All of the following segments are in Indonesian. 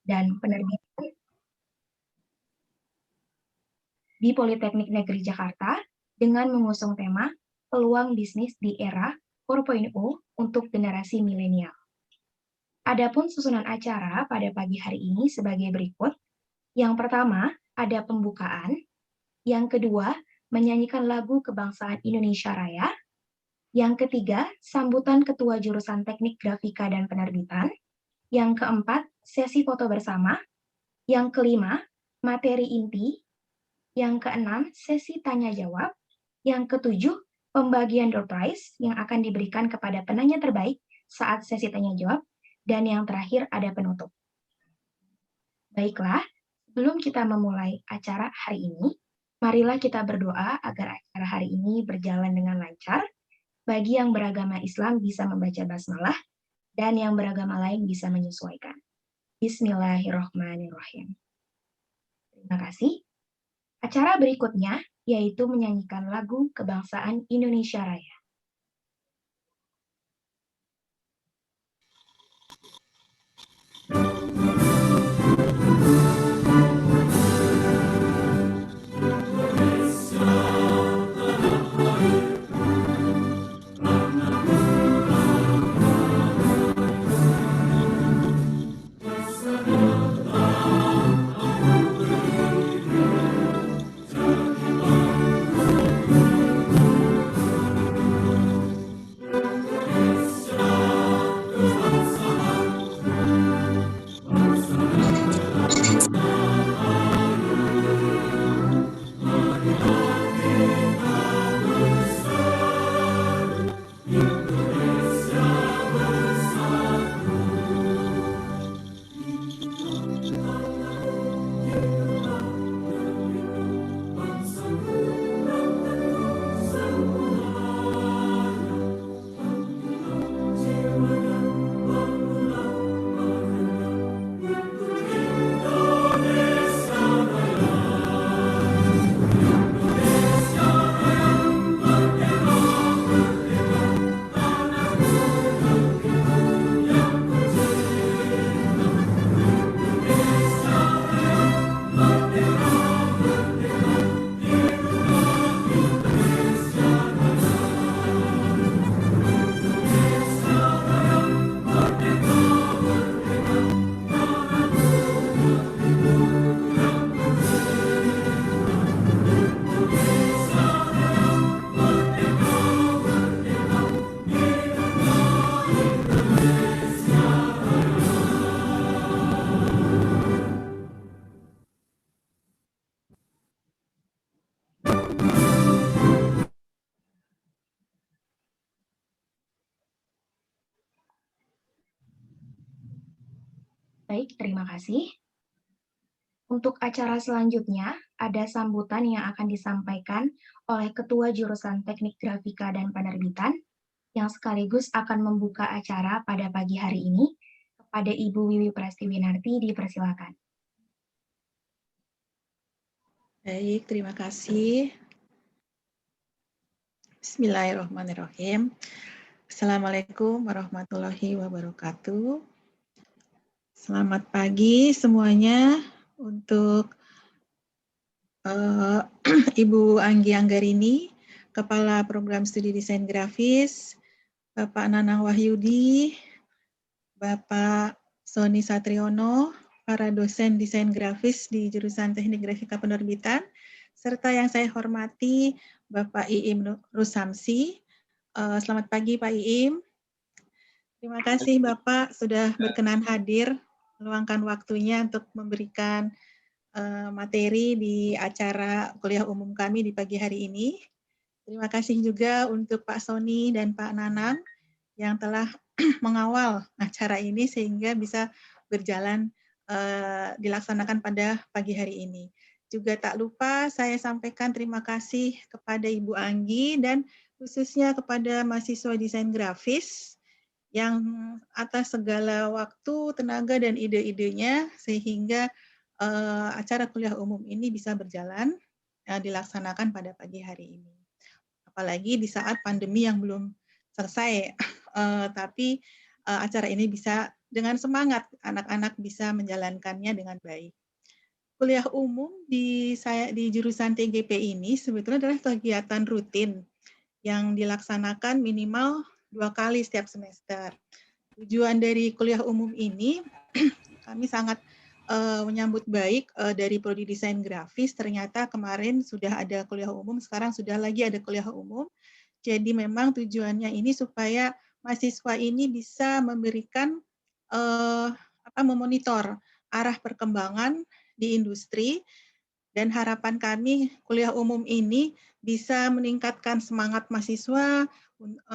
dan Penerbitan di Politeknik Negeri Jakarta dengan mengusung tema Peluang Bisnis di Era 4.0 untuk Generasi Milenial. Adapun susunan acara pada pagi hari ini sebagai berikut. Yang pertama, ada pembukaan. Yang kedua, menyanyikan lagu Kebangsaan Indonesia Raya. Yang ketiga, sambutan Ketua Jurusan Teknik Grafika dan Penerbitan. Yang keempat, sesi foto bersama. Yang kelima, materi inti. Yang keenam, sesi tanya-jawab. Yang ketujuh, pembagian door prize yang akan diberikan kepada penanya terbaik saat sesi tanya-jawab. Dan yang terakhir, ada penutup. Baiklah, sebelum kita memulai acara hari ini, marilah kita berdoa agar acara hari ini berjalan dengan lancar. Bagi yang beragama Islam bisa membaca basmalah, dan yang beragama lain bisa menyesuaikan. Bismillahirrahmanirrahim. Terima kasih. Acara berikutnya yaitu menyanyikan lagu Kebangsaan Indonesia Raya. Baik, terima kasih. Untuk acara selanjutnya, ada sambutan yang akan disampaikan oleh Ketua Jurusan Teknik Grafika dan Penerbitan, yang sekaligus akan membuka acara pada pagi hari ini. Kepada Ibu Wiwi Prastiwinarti, dipersilakan. Baik, terima kasih. Bismillahirrahmanirrahim. Assalamualaikum warahmatullahi wabarakatuh. Selamat pagi semuanya untuk Ibu Anggi Anggarini, Kepala Program Studi Desain Grafis, Bapak Nanang Wahyudi, Bapak Sony Satriono, para dosen desain grafis di jurusan Teknik Grafika Penerbitan, serta yang saya hormati Bapak Iim Rusamsi. Selamat pagi Pak Iim. Terima kasih Bapak sudah berkenan hadir, meluangkan waktunya untuk memberikan materi di acara kuliah umum kami di pagi hari ini. Terima kasih juga untuk Pak Sony dan Pak Nanang yang telah mengawal acara ini sehingga bisa berjalan dilaksanakan pada pagi hari ini. Juga tak lupa saya sampaikan terima kasih kepada Ibu Anggi dan khususnya kepada mahasiswa desain grafis yang atas segala waktu, tenaga, dan ide-idenya sehingga acara kuliah umum ini bisa berjalan, dilaksanakan pada pagi hari ini. Apalagi di saat pandemi yang belum selesai, tapi acara ini bisa dengan semangat anak-anak bisa menjalankannya dengan baik. Kuliah umum di jurusan TGP ini sebetulnya adalah kegiatan rutin yang dilaksanakan minimal 2 kali setiap semester. Tujuan dari kuliah umum ini kami sangat menyambut baik dari Prodi Desain Grafis. Ternyata kemarin sudah ada kuliah umum, sekarang sudah lagi ada kuliah umum. Jadi memang tujuannya ini supaya mahasiswa ini bisa memberikan memonitor arah perkembangan di industri, dan harapan kami kuliah umum ini bisa meningkatkan semangat mahasiswa,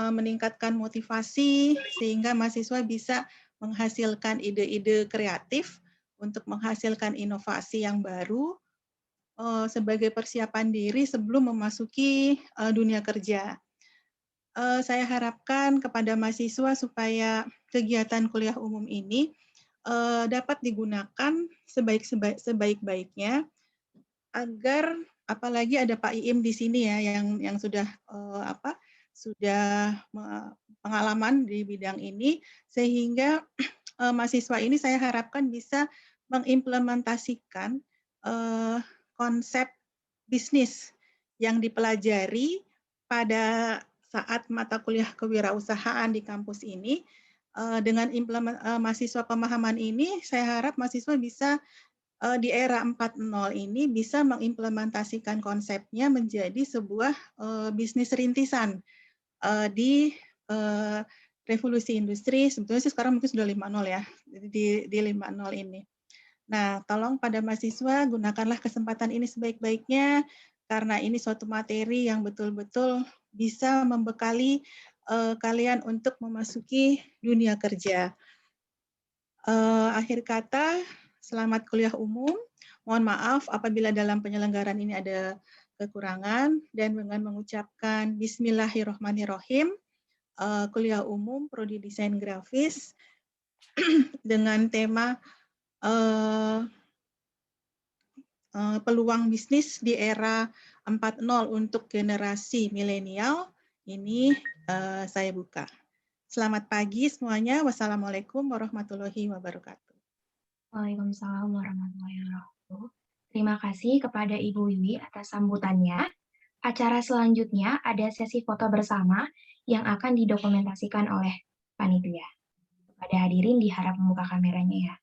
meningkatkan motivasi, sehingga mahasiswa bisa menghasilkan ide-ide kreatif untuk menghasilkan inovasi yang baru sebagai persiapan diri sebelum memasuki dunia kerja. Saya harapkan kepada mahasiswa supaya kegiatan kuliah umum ini dapat digunakan sebaik-baiknya, agar apalagi ada Pak Iim di sini ya yang sudah pengalaman di bidang ini, sehingga mahasiswa ini saya harapkan bisa mengimplementasikan konsep bisnis yang dipelajari pada saat mata kuliah kewirausahaan di kampus ini. Dengan mahasiswa pemahaman ini, saya harap mahasiswa bisa di era 4.0 ini bisa mengimplementasikan konsepnya menjadi sebuah bisnis rintisan di revolusi industri. Sebetulnya sih sekarang mungkin sudah 5.0 ya, di 5.0 ini. Nah, tolong pada mahasiswa gunakanlah kesempatan ini sebaik-baiknya, karena ini suatu materi yang betul-betul bisa membekali kalian untuk memasuki dunia kerja. Akhir kata, selamat kuliah umum. Mohon maaf apabila dalam penyelenggaraan ini ada kekurangan, dan dengan mengucapkan Bismillahirrahmanirrahim, kuliah umum Prodi Desain Grafis dengan tema peluang bisnis di era 4.0 untuk generasi milenial ini saya buka. Selamat pagi semuanya. Wassalamualaikum warahmatullahi wabarakatuh. Waalaikumsalam warahmatullahi wabarakatuh. Terima kasih kepada Ibu Wiwi atas sambutannya. Acara selanjutnya ada sesi foto bersama yang akan didokumentasikan oleh panitia. Kepada hadirin diharap membuka kameranya ya.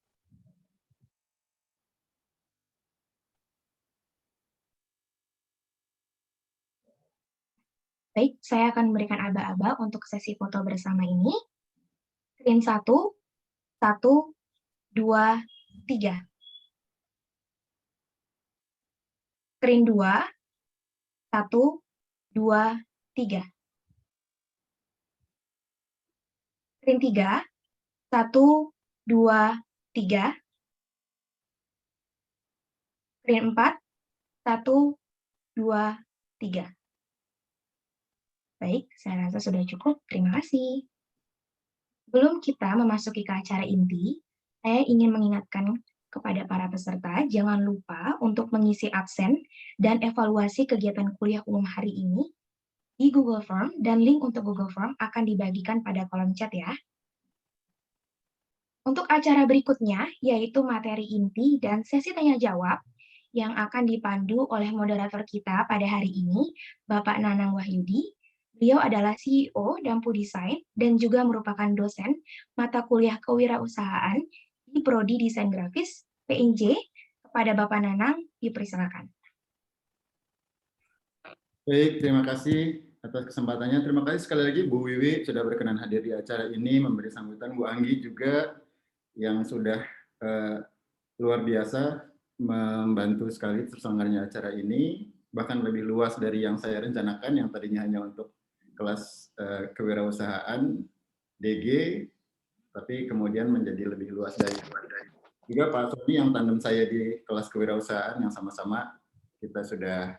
Baik, saya akan memberikan aba-aba untuk sesi foto bersama ini. Screen 1, 1, 2, 3. Screen 2, 1, 2, 3. Screen 3, 1, 2, 3. Screen 4, 1, 2, 3. Baik, saya rasa sudah cukup. Terima kasih. Sebelum kita memasuki ke acara inti, saya ingin mengingatkan kepada para peserta, jangan lupa untuk mengisi absen dan evaluasi kegiatan kuliah umum hari ini di Google Form, dan link untuk Google Form akan dibagikan pada kolom chat ya. Untuk acara berikutnya, yaitu materi inti dan sesi tanya-jawab, yang akan dipandu oleh moderator kita pada hari ini, Bapak Nanang Wahyudi. Beliau adalah CEO Dampu Desain dan juga merupakan dosen mata kuliah kewirausahaan di Prodi Desain Grafis PNJ. Kepada Bapak Nanang, dipersilakan. Baik, terima kasih atas kesempatannya. Terima kasih sekali lagi Bu Wiwi sudah berkenan hadir di acara ini, memberi sambutan. Bu Anggi juga yang sudah luar biasa membantu sekali terselenggaranya acara ini, bahkan lebih luas dari yang saya rencanakan, yang tadinya hanya untuk kelas kewirausahaan DG, tapi kemudian menjadi lebih luas dari juga Pak Sony yang tandem saya di kelas kewirausahaan, yang sama-sama kita sudah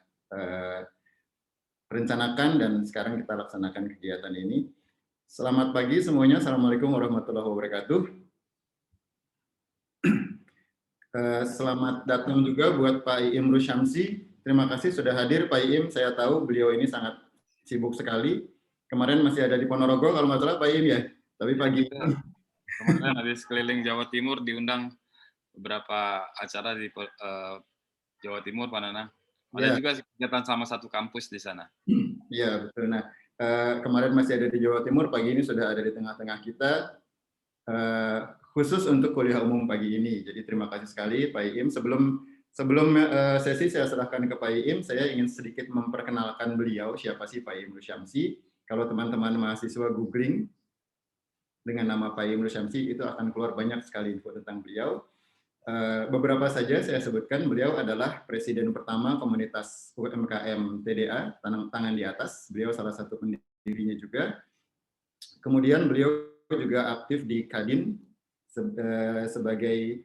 rencanakan dan sekarang kita laksanakan kegiatan ini. Selamat pagi semuanya. Assalamualaikum warahmatullahi wabarakatuh. Selamat datang juga buat Pak Iim Rusyamsi. Terima kasih sudah hadir Pak Iim. Saya tahu beliau ini sangat sibuk sekali. Kemarin masih ada di Ponorogo kalau nggak salah Pak Iim ya. Tapi pagi ini Kemarin habis keliling Jawa Timur diundang beberapa acara di Jawa Timur, Pak Nanang. Ada Ya, juga kegiatan sama satu kampus di sana. iya betul. Nah, kemarin masih ada di Jawa Timur, pagi ini sudah ada di tengah-tengah kita, khusus untuk kuliah umum pagi ini. Jadi terima kasih sekali Pak Iim. Sebelum sesi saya serahkan ke Pak Iim, saya ingin sedikit memperkenalkan beliau, siapa sih Pak Iim Rusyamsi. Kalau teman-teman mahasiswa googling dengan nama Pak Iim Rusyamsi, itu akan keluar banyak sekali info tentang beliau. Beberapa saja saya sebutkan, beliau adalah presiden pertama komunitas UMKM TDA, Tangan di Atas. Beliau salah satu pendirinya juga. Kemudian beliau juga aktif di Kadin sebagai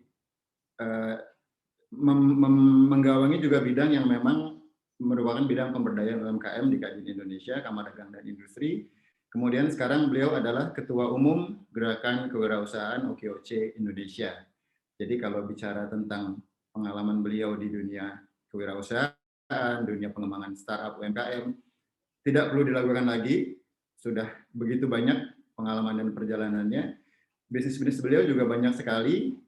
menggawangi juga bidang yang memang merupakan bidang pemberdayaan UMKM di Kadin Indonesia, Kamar Dagang dan Industri. Kemudian sekarang beliau adalah Ketua Umum Gerakan Kewirausahaan OKOC Indonesia. Jadi kalau bicara tentang pengalaman beliau di dunia kewirausahaan, dunia pengembangan startup UMKM, tidak perlu dilakukan lagi, sudah begitu banyak pengalaman dan perjalanannya. Bisnis-bisnis beliau juga banyak sekali.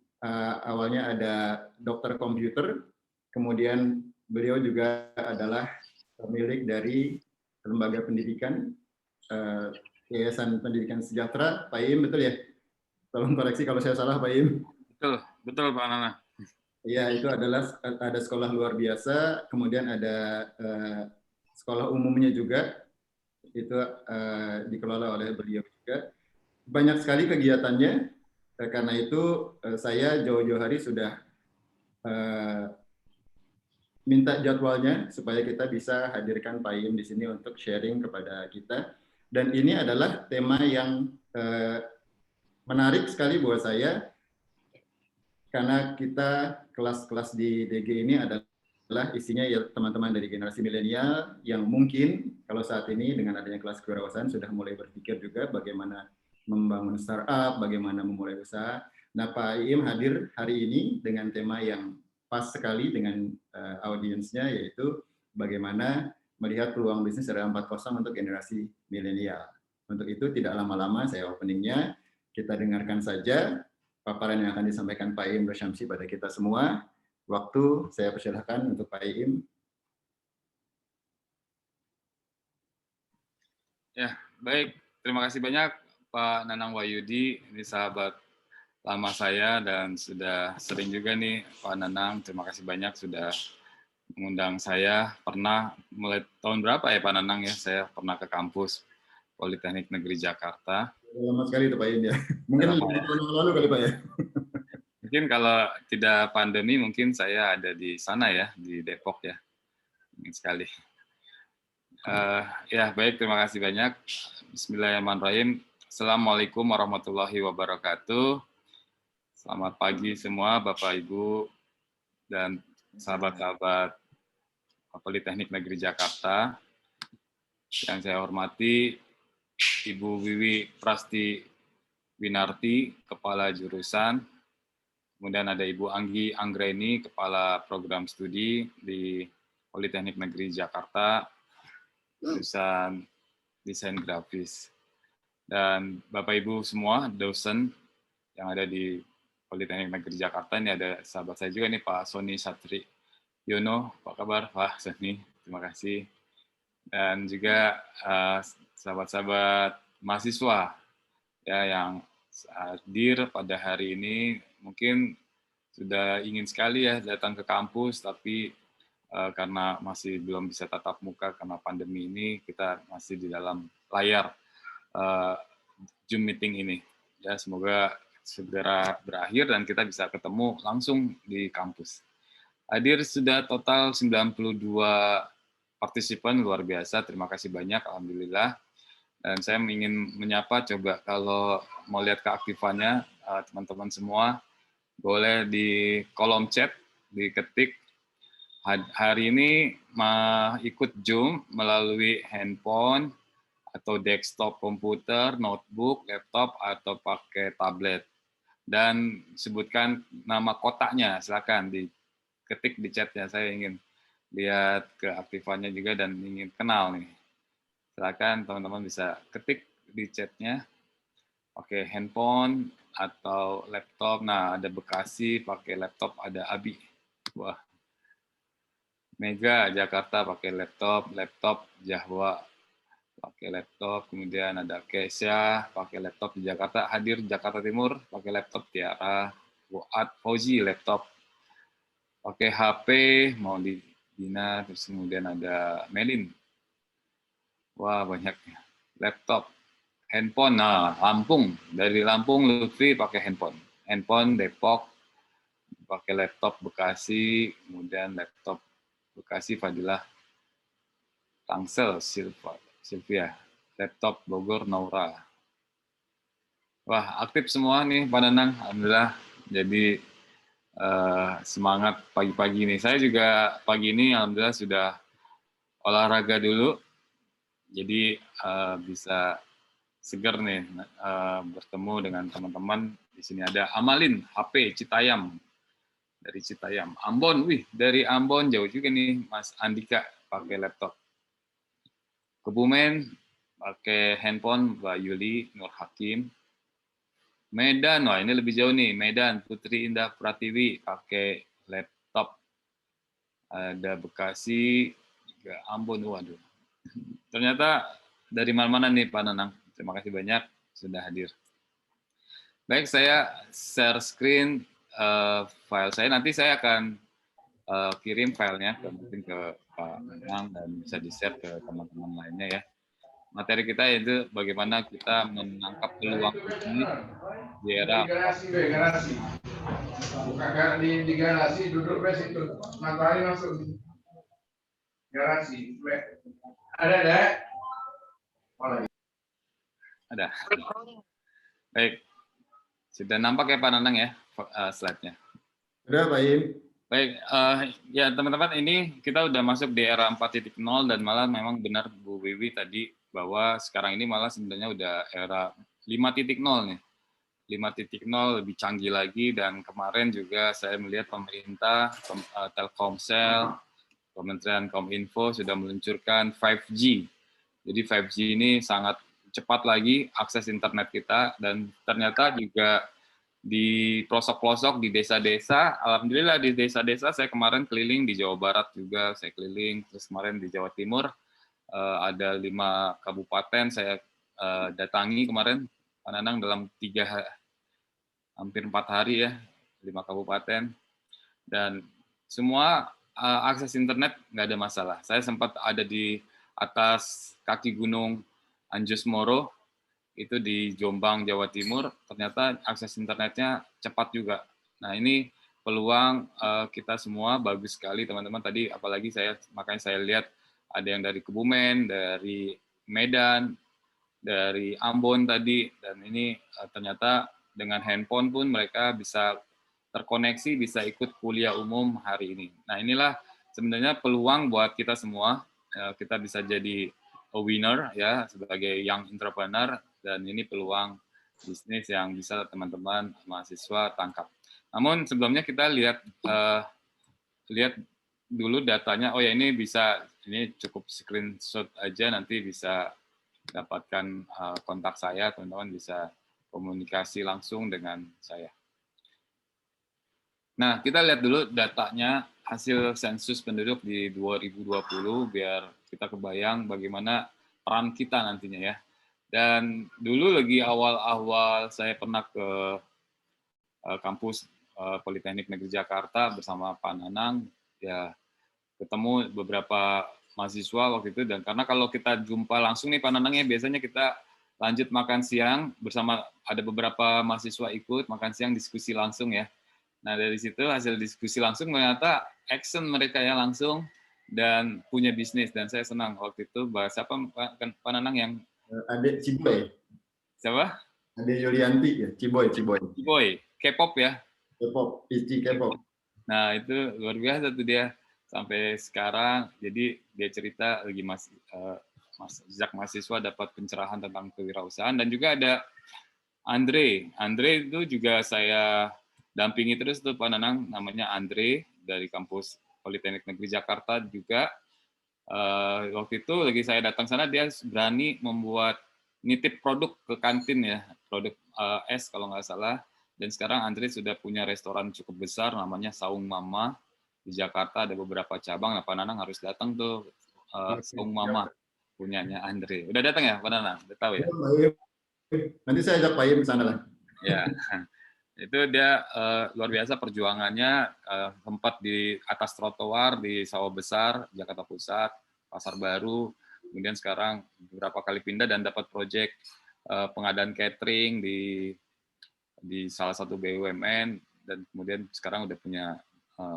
Awalnya ada dokter komputer, kemudian beliau juga adalah pemilik dari lembaga pendidikan, Yayasan Pendidikan Sejahtera. Pak Im, betul ya? Tolong koreksi kalau saya salah, Pak Im. Betul Pak Nanang. Ya, itu adalah ada sekolah luar biasa, kemudian ada sekolah umumnya juga, itu dikelola oleh beliau juga. Banyak sekali kegiatannya, karena itu saya jauh-jauh hari sudah minta jadwalnya supaya kita bisa hadirkan Pak Im di sini untuk sharing kepada kita. Dan ini adalah tema yang menarik sekali buat saya, karena kita kelas-kelas di DG ini adalah isinya ya teman-teman dari generasi milenial yang mungkin kalau saat ini dengan adanya kelas kewirausahaan sudah mulai berpikir juga bagaimana membangun startup, bagaimana memulai usaha. Nah, Pak Iim hadir hari ini dengan tema yang pas sekali dengan audiensnya, yaitu bagaimana melihat peluang bisnis era 4.0 untuk generasi milenial. Untuk itu tidak lama-lama saya openingnya, kita dengarkan saja paparan yang akan disampaikan Pak Iim Rusyamsi pada kita semua. Waktu saya persilahkan untuk Pak Iim. Ya, baik. Terima kasih banyak Pak Nanang Wahyudi, ini sahabat lama saya dan sudah sering juga nih Pak Nanang. Terima kasih banyak sudah mengundang saya. Pernah mulai tahun berapa ya Pak Nanang ya? Saya pernah ke kampus Politeknik Negeri Jakarta. Lama sekali itu Pak Iim ya. Mungkin 5 tahun yang lalu kali Pak ya. Mungkin kalau tidak pandemi mungkin saya ada di sana ya, di Depok ya. Ingin sekali. Ya baik, terima kasih banyak. Bismillahirrahmanirrahim. Assalamualaikum warahmatullahi wabarakatuh. Selamat pagi semua Bapak Ibu dan sahabat-sahabat Politeknik Negeri Jakarta. Yang saya hormati Ibu Wiwi Prasti Winarti, Kepala Jurusan. Kemudian ada Ibu Anggi Anggreni, Kepala Program Studi di Politeknik Negeri Jakarta, jurusan Desain Grafis. Dan Bapak Ibu semua, dosen yang ada di Politeknik Negeri Jakarta, ini ada sahabat saya juga nih, Pak Sony Satriono. Apa kabar Pak Sony? Terima kasih. Dan juga sahabat-sahabat mahasiswa ya yang hadir pada hari ini, mungkin sudah ingin sekali ya datang ke kampus, tapi karena masih belum bisa tatap muka karena pandemi ini, kita masih di dalam layar Zoom meeting ini. Ya, semoga segera berakhir dan kita bisa ketemu langsung di kampus. Hadir sudah total 92 partisipan, luar biasa. Terima kasih banyak, alhamdulillah. Dan saya ingin menyapa, coba kalau mau lihat keaktifannya, teman-teman semua, boleh di kolom chat, diketik, hari ini ikut Zoom melalui handphone, atau desktop komputer, notebook, laptop, atau pakai tablet. Dan sebutkan nama kotaknya, silakan diketik di chatnya, saya ingin lihat keaktifannya juga dan ingin kenal nih. Silakan teman-teman bisa ketik di chatnya. Oke, handphone, atau laptop. Nah, ada Bekasi pakai laptop, ada Abi. Wah. Mega Jakarta pakai laptop Jawa pakai laptop, kemudian ada Kesya pakai laptop di Jakarta, hadir Jakarta Timur pakai laptop, Tiara, Fuad Fauzi laptop, pakai HP, mau di Dina, terus kemudian ada Melin. Wah, banyaknya. Laptop, handphone, nah Lampung, dari Lampung Lutfi pakai handphone Depok pakai laptop Bekasi, kemudian laptop Bekasi Fadilah, Tangsel Sylvia, laptop Bogor Naura. Wah, aktif semua nih Pak Nanang, alhamdulillah. Jadi semangat pagi-pagi ini. Saya juga pagi ini alhamdulillah sudah olahraga dulu. Jadi bisa segar nih bertemu dengan teman-teman. Di sini ada Amalin HP Citayam dari Citayam. Ambon, wih dari Ambon jauh juga nih Mas Andika pakai laptop. Kebumen pakai handphone Mbak Yuli Nur Hakim. Medan, wah ini lebih jauh nih. Medan Putri Indah Pratiwi pakai laptop. Ada Bekasi, juga Ambon, waduh. Ternyata dari mana-mana nih Pak Nanang. Terima kasih banyak sudah hadir. Baik, saya share screen file saya. Nanti saya akan kirim filenya mungkin ke Pak Nanang dan bisa di-share ke teman-teman lainnya ya. Materi kita yaitu bagaimana kita menangkap peluang bisnis di era garasi. Bukan di garasi, duduk di situ. Matahari masuk di garasi. Ada? ada. Baik, sudah nampak ya Pak Nanang ya slide-nya. Sudah Pak Im. Baik, ya teman-teman ini kita udah masuk di era 4.0 dan malah memang benar Bu Wiwi tadi bahwa sekarang ini malah sebenarnya udah era 5.0 nih. 5.0 lebih canggih lagi dan kemarin juga saya melihat pemerintah, Telkomsel, Kementerian Kominfo sudah meluncurkan 5G. Jadi 5G ini sangat cepat lagi akses internet kita dan ternyata juga di pelosok-pelosok di desa-desa, alhamdulillah di desa-desa saya kemarin keliling di Jawa Barat juga saya keliling, terus kemarin di Jawa Timur ada 5 kabupaten saya datangi kemarin Pak Nanang dalam hampir 4 hari ya, 5 kabupaten dan semua akses internet nggak ada masalah. Saya sempat ada di atas kaki gunung Anjus Moro itu di Jombang, Jawa Timur, ternyata akses internetnya cepat juga. Nah ini peluang kita semua bagus sekali teman-teman. Tadi apalagi makanya saya lihat ada yang dari Kebumen, dari Medan, dari Ambon tadi, dan ini ternyata dengan handphone pun mereka bisa terkoneksi, bisa ikut kuliah umum hari ini. Nah inilah sebenarnya peluang buat kita semua, kita bisa jadi a winner ya sebagai young entrepreneur, dan ini peluang bisnis yang bisa teman-teman mahasiswa tangkap. Namun sebelumnya kita lihat dulu datanya. Oh ya ini cukup screenshot aja, nanti bisa dapatkan kontak saya, teman-teman bisa komunikasi langsung dengan saya. Nah, kita lihat dulu datanya hasil sensus penduduk di 2020 biar kita kebayang bagaimana peran kita nantinya ya. Dan dulu lagi awal-awal saya pernah ke kampus Politeknik Negeri Jakarta bersama Pak Nanang, ya ketemu beberapa mahasiswa waktu itu, dan karena kalau kita jumpa langsung nih Pak Nanang ya, biasanya kita lanjut makan siang bersama, ada beberapa mahasiswa ikut makan siang diskusi langsung ya. Nah dari situ hasil diskusi langsung ternyata action mereka ya langsung dan punya bisnis, dan saya senang waktu itu. Bahas apa Pak Nanang yang Adik Ciboy. Siapa? Adik Yulianti ya, Ciboy. K-pop ya? K-pop, PC K-pop. Nah itu luar biasa tuh dia sampai sekarang. Jadi dia cerita lagi sejak mahasiswa dapat pencerahan tentang kewirausahaan, dan juga ada Andre itu juga saya dampingi terus tuh Pak Nanang, namanya Andre dari kampus Politeknik Negeri Jakarta juga. Waktu itu lagi saya datang sana, dia berani membuat nitip produk ke kantin ya, produk es kalau nggak salah. Dan sekarang Andre sudah punya restoran cukup besar namanya Saung Mama di Jakarta, ada beberapa cabang. Nah, Pak Nanang harus datang tuh Saung Mama punyanya Andre. Udah datang ya Pak Nanang? Udah tahu ya? Nanti saya ajak Pak Im ke sana lah. Ya, itu dia luar biasa perjuangannya, tempat di atas trotoar di Sawah Besar, Jakarta Pusat, Pasar Baru, kemudian sekarang beberapa kali pindah dan dapat proyek pengadaan catering di salah satu BUMN, dan kemudian sekarang udah punya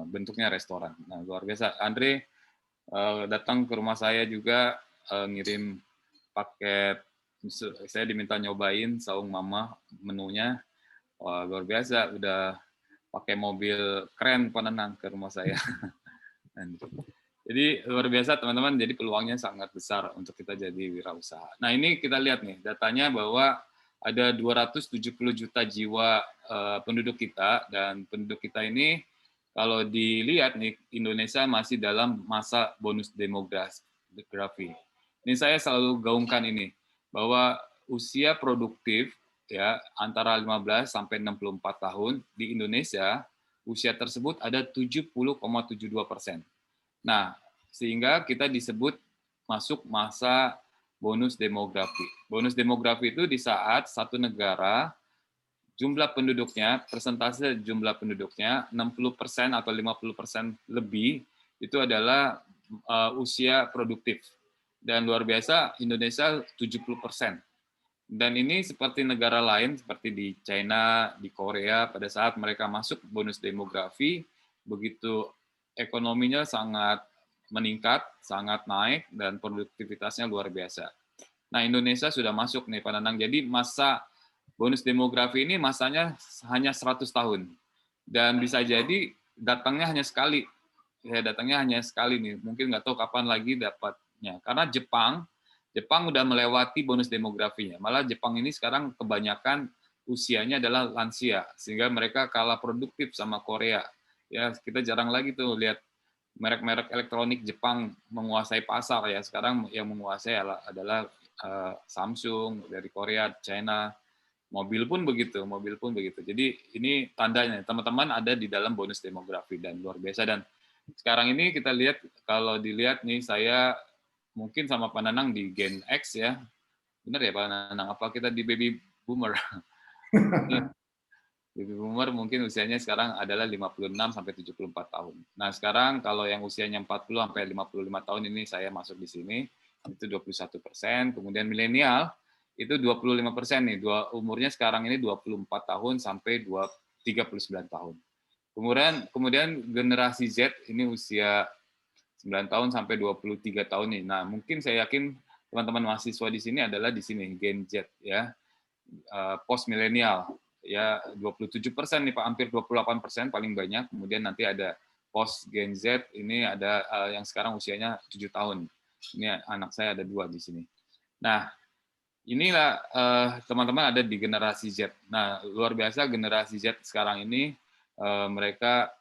bentuknya restoran. Nah, luar biasa. Andre datang ke rumah saya juga, ngirim paket, saya diminta nyobain Saung Mama menunya. Wah, luar biasa, udah pakai mobil keren Pak Nanang ke rumah saya. Jadi luar biasa teman-teman, jadi peluangnya sangat besar untuk kita jadi wirausaha. Nah ini kita lihat nih, datanya bahwa ada 270 juta jiwa penduduk kita, dan penduduk kita ini kalau dilihat nih, Indonesia masih dalam masa bonus demografi. Ini saya selalu gaungkan ini, bahwa usia produktif ya antara 15 sampai 64 tahun di Indonesia, usia tersebut ada 70,72%. Nah, sehingga kita disebut masuk masa bonus demografi. Bonus demografi itu di saat satu negara jumlah penduduknya, persentase jumlah penduduknya 60% atau 50% lebih itu adalah usia produktif. Dan luar biasa Indonesia 70%. Dan ini seperti negara lain, seperti di China, di Korea, pada saat mereka masuk bonus demografi, begitu ekonominya sangat meningkat, sangat naik, dan produktivitasnya luar biasa. Nah, Indonesia sudah masuk nih, Pak Nanang. Jadi masa bonus demografi ini masanya hanya 100 tahun. Dan bisa jadi datangnya hanya sekali. Ya, datangnya hanya sekali nih. Mungkin nggak tahu kapan lagi dapatnya. Karena Jepang udah melewati bonus demografinya. Malah Jepang ini sekarang kebanyakan usianya adalah lansia, sehingga mereka kalah produktif sama Korea. Ya, kita jarang lagi tuh lihat merek-merek elektronik Jepang menguasai pasar ya. Sekarang yang menguasai adalah Samsung dari Korea, China. Mobil pun begitu. Jadi ini tandanya teman-teman ada di dalam bonus demografi dan luar biasa. Dan sekarang ini kita lihat, kalau dilihat nih, saya mungkin sama Pak Nanang di Gen X ya. Benar ya Pak Nanang? Apa kita di baby boomer? Baby boomer mungkin usianya sekarang adalah 56 sampai 74 tahun. Nah, sekarang kalau yang usianya 40 sampai 55 tahun ini saya masuk di sini, itu 21%. Kemudian milenial itu 25% nih. Umurnya sekarang ini 24 tahun sampai 39 tahun. Kemudian generasi Z ini usia 9 tahun sampai 23 tahun nih. Nah, mungkin saya yakin teman-teman mahasiswa di sini adalah di sini Gen Z ya, post milenial ya, 27% nih Pak, hampir 28% paling banyak. Kemudian nanti ada post Gen Z, ini ada yang sekarang usianya 7 tahun. Ini anak saya ada 2 di sini. Nah, inilah teman-teman ada di generasi Z. Nah, luar biasa generasi Z sekarang ini mereka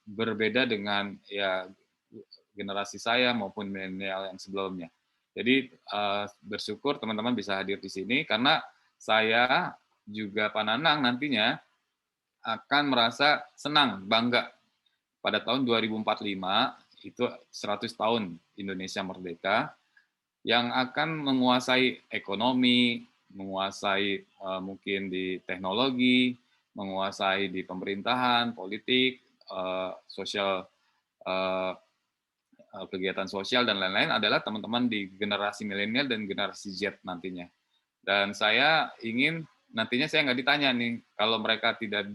berbeda dengan ya generasi saya maupun milenial yang sebelumnya. Jadi bersyukur teman-teman bisa hadir di sini, karena saya juga Pak Nanang nantinya akan merasa senang, bangga pada tahun 2045 itu 100 tahun Indonesia merdeka, yang akan menguasai ekonomi, menguasai mungkin di teknologi, menguasai di pemerintahan, politik, sosial, kegiatan sosial dan lain-lain adalah teman-teman di generasi milenial dan generasi Z nantinya. Dan saya ingin nantinya saya nggak ditanya nih, kalau mereka tidak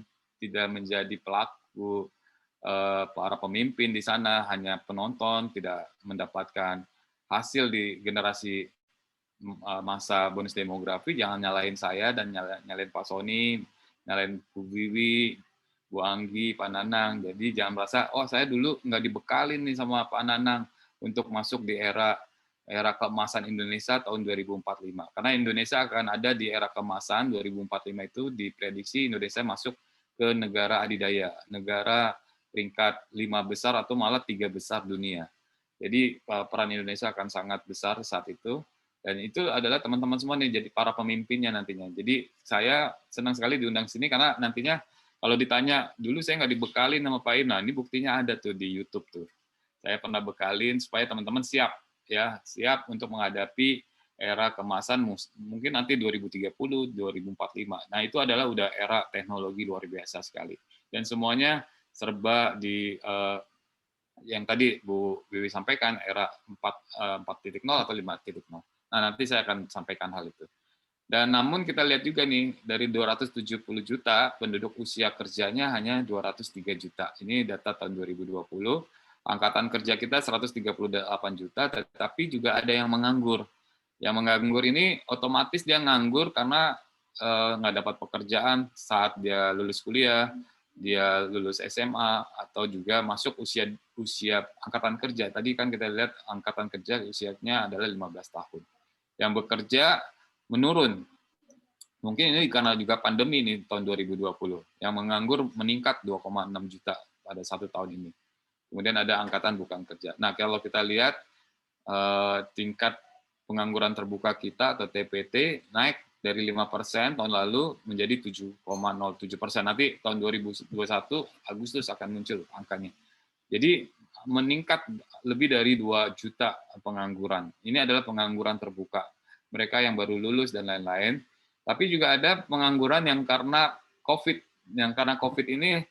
menjadi pelaku, para pemimpin di sana, hanya penonton, tidak mendapatkan hasil di generasi masa bonus demografi, jangan nyalain saya dan nyalain Pak Sony, nyalain Bu Wiwi, Bu Anggi, Pak Nanang. Jadi jangan merasa, oh saya dulu nggak dibekalin nih sama Pak Nanang untuk masuk di era keemasan Indonesia tahun 2045. Karena Indonesia akan ada di era keemasan 2045 itu diprediksi Indonesia masuk ke negara adidaya, negara peringkat 5 besar atau malah 3 besar dunia. Jadi peran Indonesia akan sangat besar saat itu. Dan itu adalah teman-teman semua nih, jadi para pemimpinnya nantinya. Jadi saya senang sekali diundang sini karena nantinya kalau ditanya, dulu saya nggak dibekalin sama Pak Ina, ini buktinya ada tuh di YouTube tuh. Saya pernah bekalin supaya teman-teman siap, ya, siap untuk menghadapi era kemasan mungkin nanti 2030, 2045. Nah, itu adalah udah era teknologi luar biasa sekali. Dan semuanya serba di yang tadi Bu Wiwi sampaikan, era 4.0 atau 5.0. Nah, nanti saya akan sampaikan hal itu. Dan namun kita lihat juga nih, dari 270 juta penduduk usia kerjanya hanya 203 juta. Ini data tahun 2020. Angkatan kerja kita 138 juta, tetapi juga ada yang menganggur. Yang menganggur ini otomatis dia nganggur karena nggak dapat pekerjaan saat dia lulus kuliah, dia lulus SMA, atau juga masuk usia angkatan kerja. Tadi kan kita lihat angkatan kerja usianya adalah 15 tahun. Yang bekerja menurun. Mungkin ini karena juga pandemi nih tahun 2020. Yang menganggur meningkat 2,6 juta pada 1 tahun ini. Kemudian ada angkatan bukan kerja. Nah, kalau kita lihat tingkat pengangguran terbuka kita atau TPT naik dari 5% tahun lalu menjadi 7,07%. Nanti tahun 2021 Agustus akan muncul angkanya. Jadi meningkat lebih dari 2 juta pengangguran. Ini adalah pengangguran terbuka. Mereka yang baru lulus dan lain-lain. Tapi juga ada pengangguran yang karena COVID. Yang karena COVID ini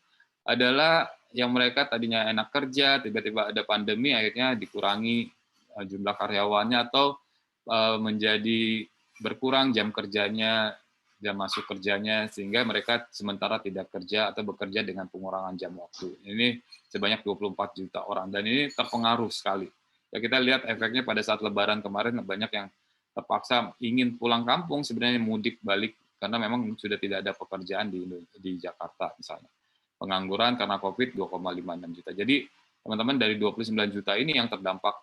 adalah yang mereka tadinya enak kerja, tiba-tiba ada pandemi, akhirnya dikurangi jumlah karyawannya atau menjadi berkurang jam kerjanya, jam masuk kerjanya, sehingga mereka sementara tidak kerja atau bekerja dengan pengurangan jam waktu. Ini sebanyak 24 juta orang, dan ini terpengaruh sekali. Ya, kita lihat efeknya pada saat Lebaran kemarin, banyak yang terpaksa ingin pulang kampung, sebenarnya mudik balik, karena memang sudah tidak ada pekerjaan di Jakarta misalnya. Pengangguran karena COVID 2,56 juta. Jadi teman-teman dari 29 juta ini yang terdampak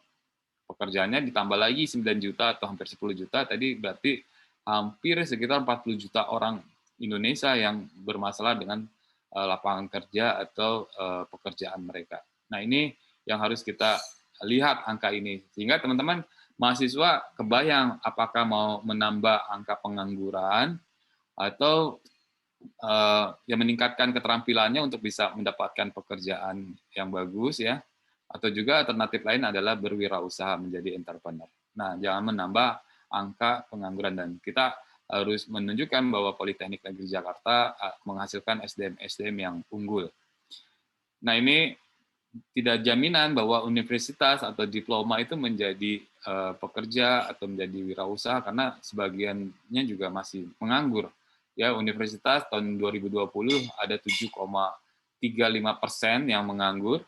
pekerjaannya ditambah lagi 9 juta atau hampir 10 juta, tadi berarti hampir sekitar 40 juta orang Indonesia yang bermasalah dengan lapangan kerja atau pekerjaan mereka. Nah, ini yang harus kita lihat angka ini. Sehingga teman-teman mahasiswa kebayang apakah mau menambah angka pengangguran atau yang meningkatkan keterampilannya untuk bisa mendapatkan pekerjaan yang bagus, ya. Atau juga alternatif lain adalah berwirausaha menjadi entrepreneur. Nah, jangan menambah angka pengangguran, dan kita harus menunjukkan bahwa Politeknik Negeri Jakarta menghasilkan SDM yang unggul. Nah, ini tidak jaminan bahwa universitas atau diploma itu menjadi pekerja atau menjadi wirausaha, karena sebagiannya juga masih menganggur. Ya, universitas tahun 2020 ada 7,35% yang menganggur.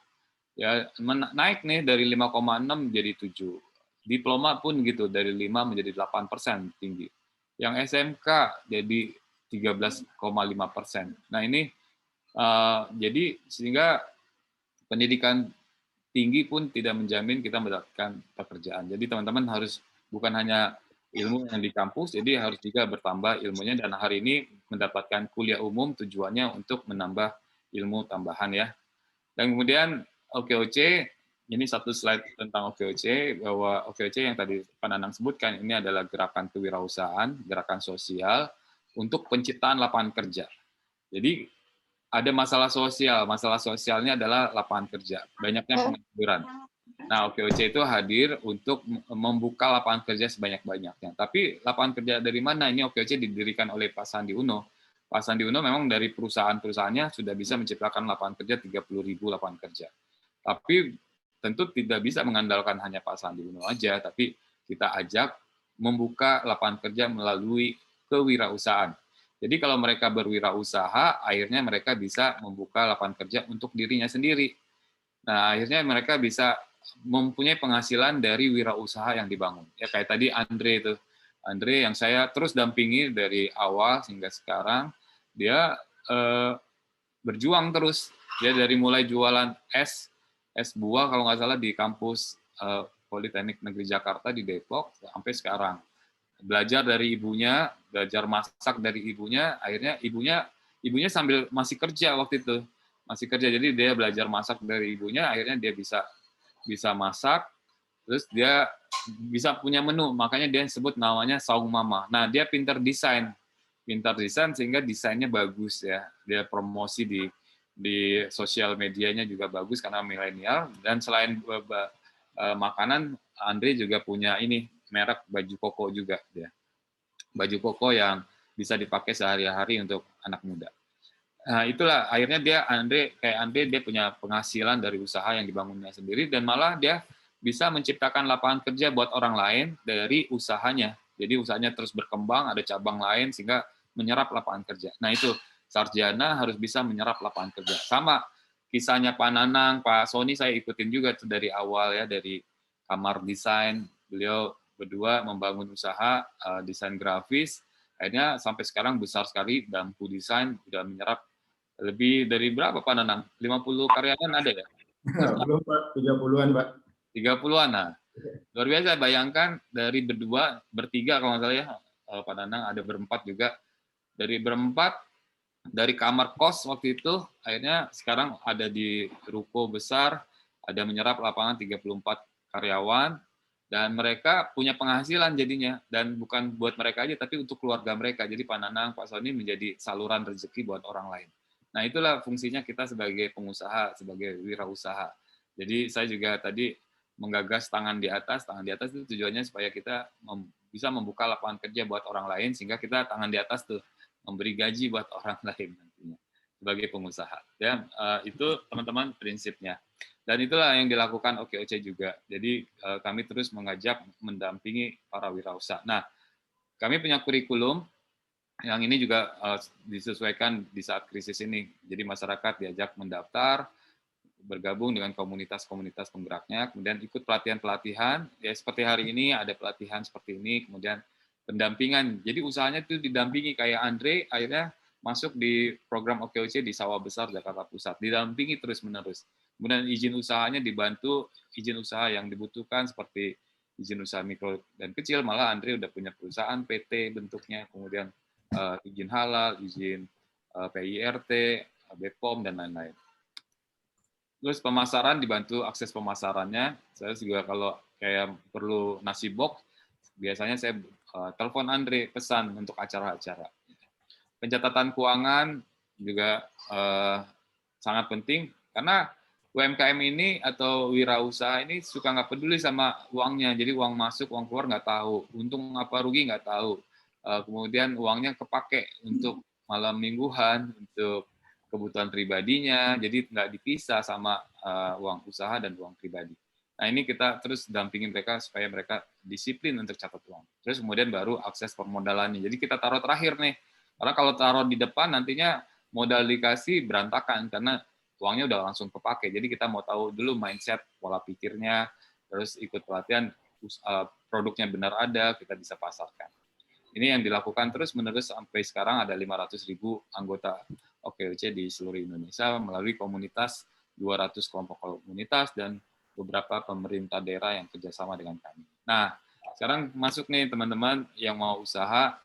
Ya, naik nih dari 5,6 menjadi 7. Diploma pun gitu, dari 5 menjadi 8% tinggi. Yang SMK jadi 13,5%. Nah, ini jadi sehingga pendidikan tinggi pun tidak menjamin kita mendapatkan pekerjaan. Jadi teman-teman harus bukan hanya ilmu yang di kampus, jadi harus juga bertambah ilmunya, dan hari ini mendapatkan kuliah umum tujuannya untuk menambah ilmu tambahan, ya. Dan kemudian OKOC, ini satu slide tentang OKOC, bahwa OKOC yang tadi Pak Nanang sebutkan, ini adalah gerakan kewirausahaan, gerakan sosial untuk penciptaan lapangan kerja. Jadi ada masalah sosialnya adalah lapangan kerja, banyaknya pengangguran. Nah, OKOC itu hadir untuk membuka lapangan kerja sebanyak-banyaknya. Tapi lapangan kerja dari mana? Ini OKOC didirikan oleh Pak Sandi Uno. Pak Sandi Uno memang dari perusahaan-perusahaannya sudah bisa menciptakan lapangan kerja 30.000 lapangan kerja. Tapi tentu tidak bisa mengandalkan hanya Pak Sandi Uno aja, tapi kita ajak membuka lapangan kerja melalui kewirausahaan. Jadi kalau mereka berwirausaha, akhirnya mereka bisa membuka lapangan kerja untuk dirinya sendiri. Nah, akhirnya mereka bisa mempunyai penghasilan dari wirausaha yang dibangun. Ya, kayak tadi Andre itu. Andre yang saya terus dampingi dari awal hingga sekarang, dia berjuang terus. Dia dari mulai jualan es buah kalau nggak salah di kampus Politeknik Negeri Jakarta di Depok sampai sekarang. Belajar dari ibunya, belajar masak dari ibunya, akhirnya ibunya sambil masih kerja waktu itu. Masih kerja, jadi dia belajar masak dari ibunya, akhirnya dia bisa masak, terus dia bisa punya menu, makanya dia sebut namanya Saung Mama. Nah, dia pintar desain sehingga desainnya bagus ya. Dia promosi di sosial medianya juga bagus karena milenial. Dan selain makanan, Andre juga punya ini merek baju koko juga dia. Baju koko yang bisa dipakai sehari-hari untuk anak muda. Nah, itulah akhirnya Andre dia punya penghasilan dari usaha yang dibangunnya sendiri, dan malah dia bisa menciptakan lapangan kerja buat orang lain dari usahanya. Jadi usahanya terus berkembang, ada cabang lain sehingga menyerap lapangan kerja. Nah, itu sarjana harus bisa menyerap lapangan kerja. Sama kisahnya Pak Nanang, Pak Sony saya ikutin juga tuh dari awal ya, dari kamar desain. Beliau berdua membangun usaha desain grafis. Akhirnya sampai sekarang besar sekali, Dampu Desain sudah menyerap lebih dari berapa Pak Nanang? 50 karyawan ada ya? Belum Pak, 30-an Pak. 30-an, nah. Luar biasa, bayangkan dari bertiga kalau nggak salah ya, Pak Nanang ada berempat juga. Dari berempat, dari kamar kos waktu itu, akhirnya sekarang ada di ruko besar, ada menyerap lapangan 34 karyawan, dan mereka punya penghasilan jadinya, dan bukan buat mereka aja, tapi untuk keluarga mereka. Jadi Pak Nanang, Pak Sony menjadi saluran rezeki buat orang lain. Nah, itulah fungsinya kita sebagai pengusaha, sebagai wirausaha. Jadi saya juga tadi menggagas tangan di atas itu tujuannya supaya kita bisa membuka lapangan kerja buat orang lain, sehingga kita tangan di atas tuh memberi gaji buat orang lain nantinya sebagai pengusaha. Ya, itu teman-teman prinsipnya. Dan itulah yang dilakukan OKOC juga. Jadi kami terus mengajak, mendampingi para wirausaha. Nah, kami punya kurikulum yang ini juga disesuaikan di saat krisis ini. Jadi masyarakat diajak mendaftar, bergabung dengan komunitas-komunitas penggeraknya, kemudian ikut pelatihan-pelatihan. Ya seperti hari ini ada pelatihan seperti ini, kemudian pendampingan. Jadi usahanya itu didampingi, kayak Andre akhirnya masuk di program OKOC di Sawah Besar Jakarta Pusat, didampingi terus-menerus. Kemudian izin usahanya dibantu, izin usaha yang dibutuhkan seperti izin usaha mikro dan kecil, malah Andre udah punya perusahaan PT bentuknya, kemudian izin halal, izin PIRT, BPOM, dan lain-lain. Terus pemasaran dibantu akses pemasarannya. Saya juga kalau kayak perlu nasi box, biasanya saya telepon Andre, pesan untuk acara-acara. Pencatatan keuangan juga sangat penting, karena UMKM ini atau wirausaha ini suka nggak peduli sama uangnya. Jadi uang masuk, uang keluar nggak tahu. Untung apa rugi nggak tahu. Kemudian uangnya kepake untuk malam mingguan, untuk kebutuhan pribadinya, jadi nggak dipisah sama uang usaha dan uang pribadi. Nah, ini kita terus dampingin mereka supaya mereka disiplin untuk catat uang. Terus kemudian baru akses permodalannya. Jadi kita taruh terakhir nih. Karena kalau taruh di depan nantinya modal dikasih berantakan karena uangnya udah langsung kepake. Jadi kita mau tahu dulu mindset, pola pikirnya, terus ikut pelatihan, produknya benar ada, kita bisa pasarkan. Ini yang dilakukan terus-menerus sampai sekarang ada 500.000 anggota OKOC di seluruh Indonesia melalui komunitas, 200 kelompok komunitas, dan beberapa pemerintah daerah yang kerjasama dengan kami. Nah, sekarang masuk nih teman-teman yang mau usaha,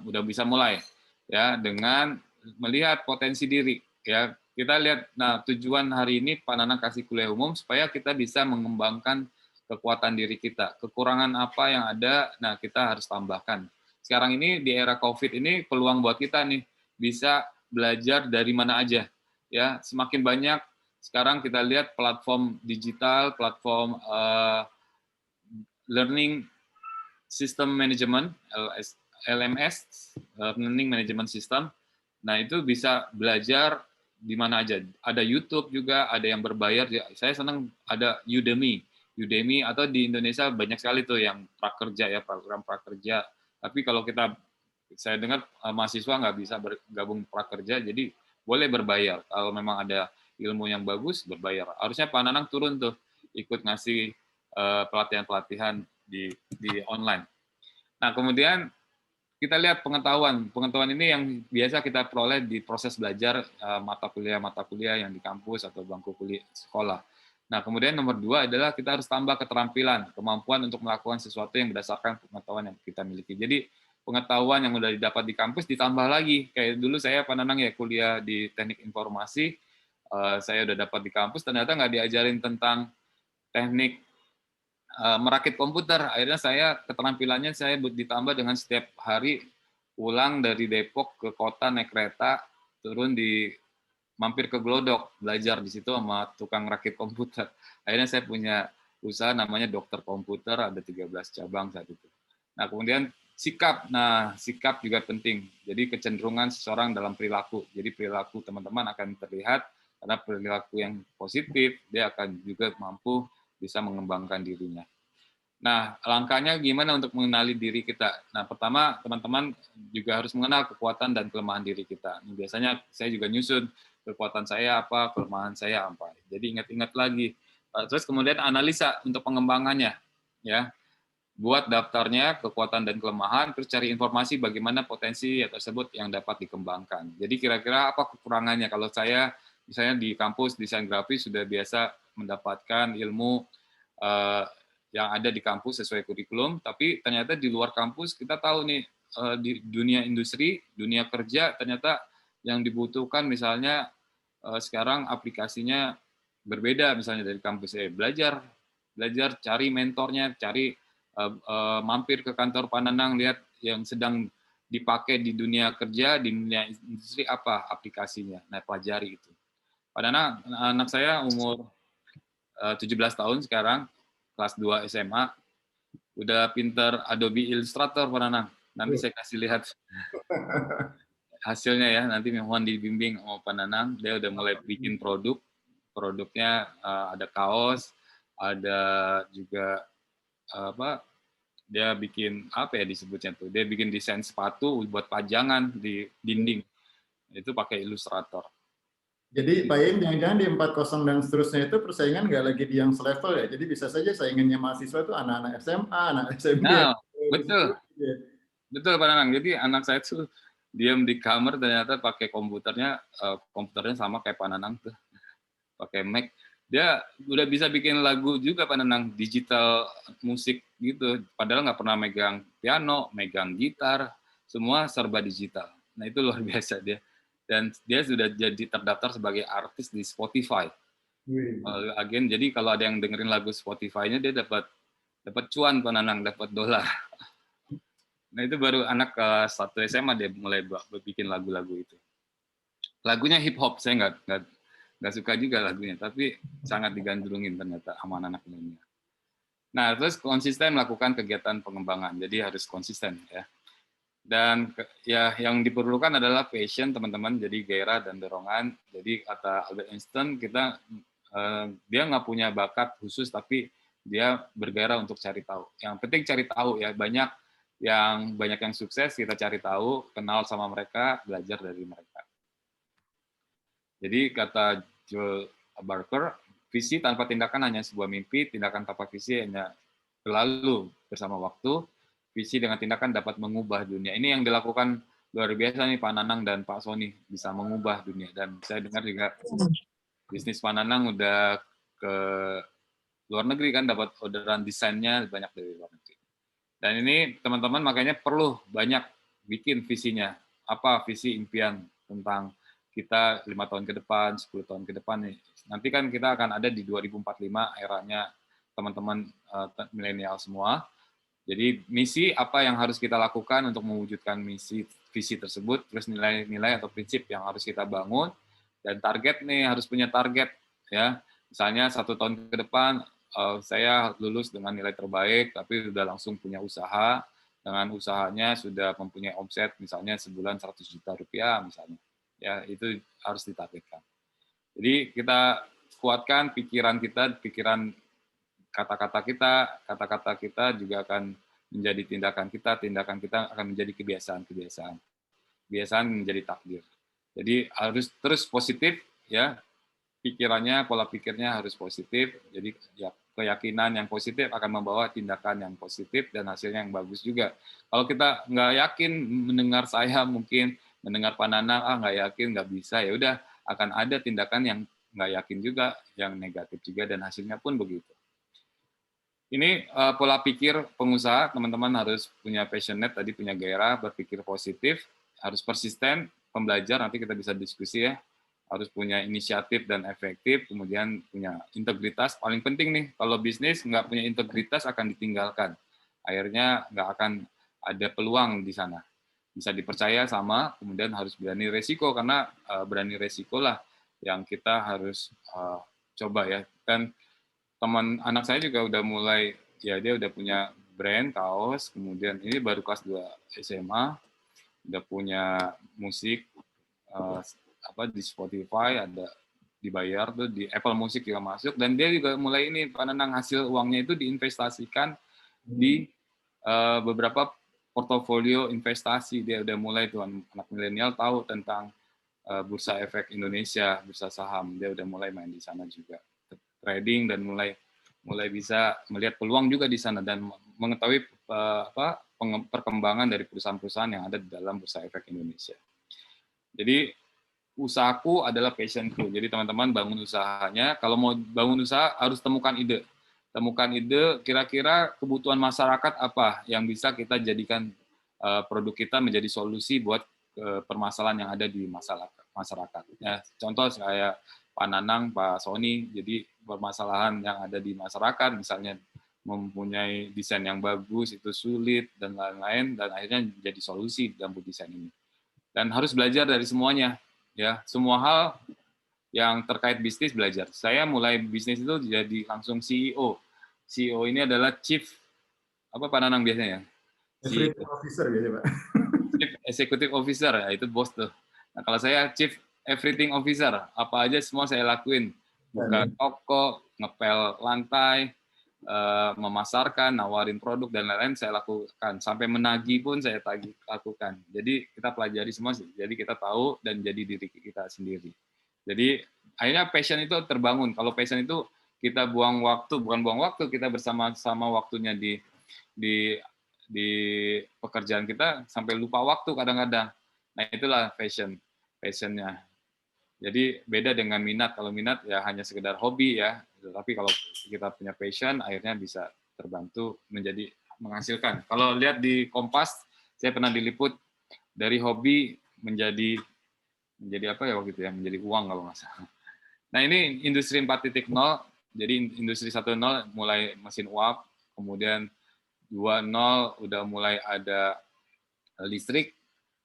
udah bisa mulai ya dengan melihat potensi diri ya. Kita lihat, nah tujuan hari ini Pak Nanang kasih kuliah umum supaya kita bisa mengembangkan kekuatan diri kita, kekurangan apa yang ada, nah kita harus tambahkan. Sekarang ini di era COVID ini peluang buat kita nih bisa belajar dari mana aja ya. Semakin banyak sekarang kita lihat platform digital, platform learning system management, LMS, learning management system. Nah, itu bisa belajar di mana aja. Ada YouTube juga, ada yang berbayar. Saya senang ada Udemy atau di Indonesia banyak sekali tuh yang prakerja ya, program prakerja. Tapi kalau saya dengar mahasiswa nggak bisa bergabung prakerja, jadi boleh berbayar. Kalau memang ada ilmu yang bagus, berbayar. Harusnya Pak Nanang turun tuh ikut ngasih pelatihan-pelatihan di online. Nah, kemudian kita lihat pengetahuan ini yang biasa kita peroleh di proses belajar mata kuliah yang di kampus atau bangku kuliah sekolah. Nah, kemudian nomor 2 adalah kita harus tambah keterampilan, kemampuan untuk melakukan sesuatu yang berdasarkan pengetahuan yang kita miliki. Jadi pengetahuan yang sudah didapat di kampus ditambah lagi. Kayak dulu saya Pak Nanang ya kuliah di teknik informasi, saya udah dapat di kampus, ternyata nggak diajarin tentang teknik merakit komputer. Akhirnya saya keterampilannya saya ditambah dengan setiap hari pulang dari Depok ke kota naik kereta, turun mampir ke Glodok, belajar di situ sama tukang rakit komputer. Akhirnya saya punya usaha namanya Dokter Komputer, ada 13 cabang saat itu. Nah, kemudian sikap. Nah, sikap juga penting. Jadi kecenderungan seseorang dalam perilaku. Jadi perilaku teman-teman akan terlihat karena perilaku yang positif, dia akan juga mampu bisa mengembangkan dirinya. Nah, langkahnya gimana untuk mengenali diri kita? Nah, pertama, teman-teman juga harus mengenal kekuatan dan kelemahan diri kita. Nah, biasanya saya juga nyusun kekuatan saya apa, kelemahan saya apa. Jadi ingat-ingat lagi. Terus kemudian analisa untuk pengembangannya, ya. Buat daftarnya kekuatan dan kelemahan, terus cari informasi bagaimana potensi tersebut yang dapat dikembangkan. Jadi kira-kira apa kekurangannya? Kalau saya misalnya di kampus desain grafis sudah biasa mendapatkan ilmu yang ada di kampus sesuai kurikulum, tapi ternyata di luar kampus kita tahu nih di dunia industri, dunia kerja ternyata yang dibutuhkan misalnya sekarang aplikasinya berbeda misalnya dari kampus saya. Belajar cari mentornya, cari mampir ke kantor Pananang, lihat yang sedang dipakai di dunia kerja, di dunia industri apa aplikasinya. Nah, pelajari itu. Pananang, anak saya umur 17 tahun sekarang, kelas 2 SMA, udah pinter Adobe Illustrator, Pananang. Nanti saya kasih lihat hasilnya ya, nanti mohon dibimbing sama Pananang. Dia udah mulai bikin produknya ada kaos, ada juga dia bikin apa ya disebutnya tuh, dia bikin desain sepatu buat pajangan di dinding, itu pakai Illustrator. Jadi Pak Im, jangan-jangan di 4.0 dan seterusnya itu persaingan nggak lagi di yang selevel ya, jadi bisa saja saingannya mahasiswa itu anak-anak SMA, anak SMP. Nah, betul Pak Nanang. Jadi anak saya tuh diam di kamar ternyata pakai komputernya sama kayak Pak Nanang tuh, pakai Mac. Dia udah bisa bikin lagu juga Pak Nanang, digital musik gitu. Padahal nggak pernah megang piano, megang gitar, semua serba digital. Nah itu luar biasa dia. Dan dia sudah jadi terdaftar sebagai artis di Spotify. Jadi kalau ada yang dengerin lagu Spotify-nya dia dapat cuan Pak Nanang, dapat dolar. Nah itu baru anak kelas 1 SMA dia mulai bikin lagu-lagu itu. Lagunya hip hop, saya nggak suka juga lagunya, tapi sangat digandrungin ternyata sama anak milenial. Nah, terus konsisten melakukan kegiatan pengembangan, jadi harus konsisten ya. Dan ya yang diperlukan adalah passion teman-teman, jadi gairah dan dorongan. Jadi kata Albert Einstein, dia nggak punya bakat khusus, tapi dia bergairah untuk cari tahu. Yang penting cari tahu ya, banyak yang sukses kita cari tahu, kenal sama mereka, belajar dari mereka. Jadi kata Joel Barker, visi tanpa tindakan hanya sebuah mimpi, tindakan tanpa visi hanya berlalu bersama waktu, visi dengan tindakan dapat mengubah dunia. Ini yang dilakukan luar biasa nih Pak Nanang dan Pak Sony, bisa mengubah dunia. Dan saya dengar juga bisnis Pak Nanang udah ke luar negeri kan, dapat orderan desainnya banyak dari luar negeri. Dan ini teman-teman makanya perlu banyak bikin visinya. Apa visi impian tentang kita 5 tahun ke depan, 10 tahun ke depan nih. Nanti kan kita akan ada di 2045 eranya teman-teman milenial semua. Jadi misi apa yang harus kita lakukan untuk mewujudkan visi tersebut, terus nilai-nilai atau prinsip yang harus kita bangun, dan target nih harus punya target ya. Misalnya 1 tahun ke depan saya lulus dengan nilai terbaik, tapi sudah langsung punya usaha, dengan usahanya sudah mempunyai omset misalnya sebulan 100 juta rupiah misalnya. Ya, itu harus ditargetkan. Jadi kita kuatkan pikiran kita, kata-kata kita juga akan menjadi tindakan kita akan menjadi kebiasaan menjadi takdir. Jadi harus terus positif ya, pikirannya, pola pikirnya harus positif. Jadi ya, keyakinan yang positif akan membawa tindakan yang positif dan hasilnya yang bagus juga. Kalau kita nggak yakin, mendengar saya mungkin, mendengar Pak Nanang, nggak yakin, nggak bisa, ya udah akan ada tindakan yang nggak yakin juga, yang negatif juga, dan hasilnya pun begitu. Ini pola pikir pengusaha, teman-teman harus punya passionate, tadi punya gairah, berpikir positif, harus persisten, pembelajar, nanti kita bisa diskusi ya, harus punya inisiatif dan efektif, kemudian punya integritas. Paling penting nih, kalau bisnis nggak punya integritas akan ditinggalkan. Akhirnya nggak akan ada peluang di sana. Bisa dipercaya sama, kemudian harus berani resiko, karena berani resiko lah yang kita harus coba ya. Dan teman anak saya juga udah mulai, ya dia udah punya brand kaos, kemudian ini baru kelas 2 SMA, udah punya musik, di Spotify, ada dibayar tuh, di Apple Music juga masuk, dan dia juga mulai ini, Pak Nanang, hasil uangnya itu diinvestasikan di beberapa portofolio investasi. Dia udah mulai tuh, anak milenial tahu tentang Bursa Efek Indonesia, bursa saham, dia udah mulai main di sana juga, trading, dan mulai bisa melihat peluang juga di sana dan mengetahui perkembangan dari perusahaan-perusahaan yang ada di dalam Bursa Efek Indonesia. Jadi usahaku adalah passionku. Jadi teman-teman bangun usahanya. Kalau mau bangun usaha harus temukan ide. Temukan ide, kira-kira kebutuhan masyarakat apa yang bisa kita jadikan produk kita menjadi solusi buat permasalahan yang ada di masyarakat. Ya, contoh kayak Pak Nanang, Pak Sony, jadi permasalahan yang ada di masyarakat, misalnya mempunyai desain yang bagus itu sulit dan lain-lain, dan akhirnya jadi solusi dalam desain ini. Dan harus belajar dari semuanya. Ya, semua hal yang terkait bisnis belajar. Saya mulai bisnis itu jadi langsung CEO. CEO ini adalah Chief, apa Pak Nanang biasanya? Executive Officer biasanya, Pak. Chief Executive Officer, ya itu bos tuh. Nah, kalau saya Chief Everything Officer, apa aja semua saya lakuin. Buka toko, ngepel lantai, memasarkan, nawarin produk, dan lain-lain saya lakukan. Sampai menagih pun saya lakukan. Jadi kita pelajari semua, jadi kita tahu dan jadi diri kita sendiri. Jadi akhirnya passion itu terbangun. Kalau passion itu kita buang waktu, bukan buang waktu, kita bersama-sama waktunya di pekerjaan kita sampai lupa waktu kadang-kadang. Nah itulah passionnya. Jadi beda dengan minat. Kalau minat ya hanya sekedar hobi ya. Tapi kalau kita punya passion, akhirnya bisa terbantu menjadi menghasilkan. Kalau lihat di Kompas, saya pernah diliput dari hobi menjadi apa ya waktu itu ya, menjadi uang kalau nggak salah. Nah ini industri 4.0. Jadi industri 1.0 mulai mesin uap, kemudian 2.0 udah mulai ada listrik,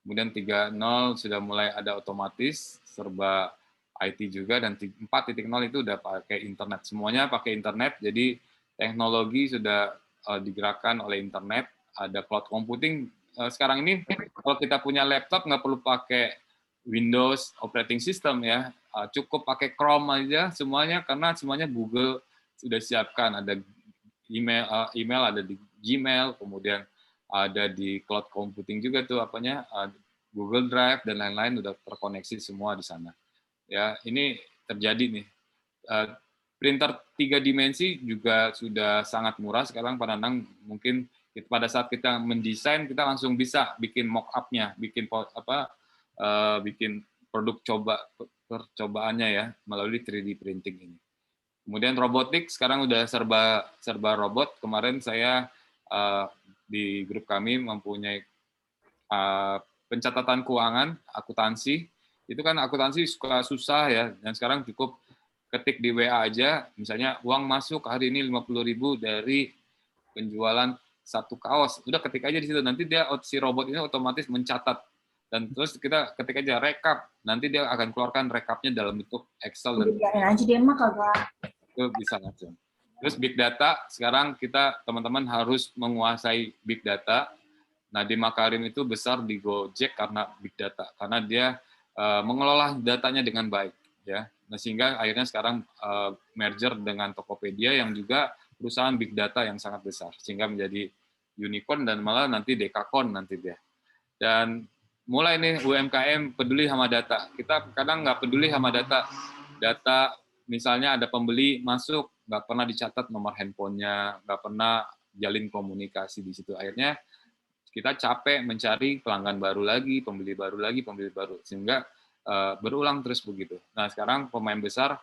kemudian 3.0 sudah mulai ada otomatis, serba IT juga, dan 4.0 itu udah pakai internet. Semuanya pakai internet, jadi teknologi sudah digerakkan oleh internet, ada cloud computing. Sekarang ini kalau kita punya laptop nggak perlu pakai Windows operating system ya, cukup pakai Chrome aja semuanya, karena semuanya Google sudah siapkan. Ada email ada di Gmail, kemudian ada di cloud computing juga tuh Google Drive dan lain-lain udah terkoneksi semua di sana. Ya, ini terjadi nih. Printer 3 dimensi juga sudah sangat murah sekarang, Pak Nanang. Mungkin pada saat kita mendesain, kita langsung bisa bikin mock-up-nya, bikin produk percobaannya ya melalui 3D printing ini. Kemudian robotik sekarang udah serba robot. Kemarin saya di grup kami mempunyai pencatatan keuangan, akuntansi. Itu kan akuntansi suka susah ya, dan sekarang cukup ketik di WA aja, misalnya uang masuk hari ini 50.000 dari penjualan 1 kaos, udah ketik aja di situ, nanti dia si robot ini otomatis mencatat, dan terus kita ketik aja rekap, nanti dia akan keluarkan rekapnya dalam bentuk Excel, dan aja dia mah kagak. Itu bisa langsung. Terus big data, sekarang kita teman-teman harus menguasai big data. Nadiem Makarim itu besar di Gojek karena big data, karena dia mengelola datanya dengan baik, ya. Nah, sehingga akhirnya sekarang merger dengan Tokopedia yang juga perusahaan big data yang sangat besar, sehingga menjadi unicorn dan malah nanti dekakorn nanti dia. Dan mulai nih UMKM peduli sama data. Kita kadang nggak peduli sama data. Data misalnya ada pembeli masuk, nggak pernah dicatat nomor handphonenya, nggak pernah jalin komunikasi di situ. Akhirnya kita capek mencari pelanggan baru lagi, pembeli baru, sehingga berulang terus begitu. Nah, sekarang pemain besar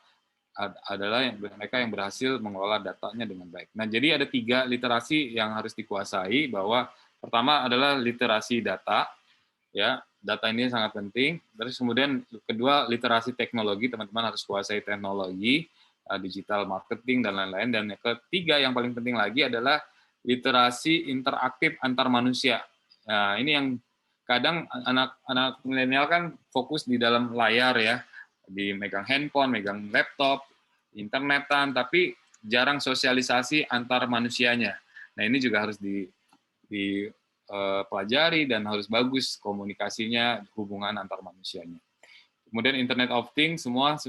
adalah mereka yang berhasil mengelola datanya dengan baik. Nah, jadi ada 3 literasi yang harus dikuasai, bahwa pertama adalah literasi data, ya. Data ini sangat penting. Terus kemudian kedua, literasi teknologi, teman-teman harus kuasai teknologi, digital marketing dan lain-lain. Dan yang ketiga yang paling penting lagi adalah literasi interaktif antar manusia. Nah, ini yang kadang anak-anak milenial kan fokus di dalam layar ya, di megang handphone, megang laptop, internetan, tapi jarang sosialisasi antar manusianya. Nah, ini juga harus dipelajari dan harus bagus komunikasinya, hubungan antar manusianya. Kemudian Internet of Things, semua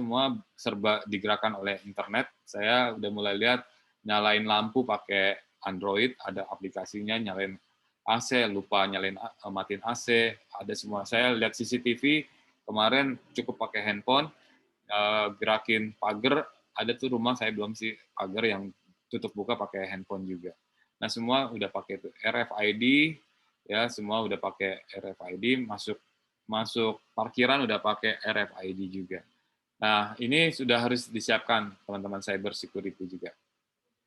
serba digerakkan oleh internet. Saya udah mulai lihat nyalain lampu pakai Android, ada aplikasinya, nyalain AC, lupa nyalain matiin AC, ada semua. Saya lihat CCTV, kemarin cukup pakai handphone, gerakin pagar, ada tuh rumah saya belum sih pagar yang tutup buka pakai handphone juga. Nah, semua udah pakai itu RFID, ya semua udah pakai RFID, masuk parkiran udah pakai RFID juga. Nah, ini sudah harus disiapkan teman-teman cyber security juga.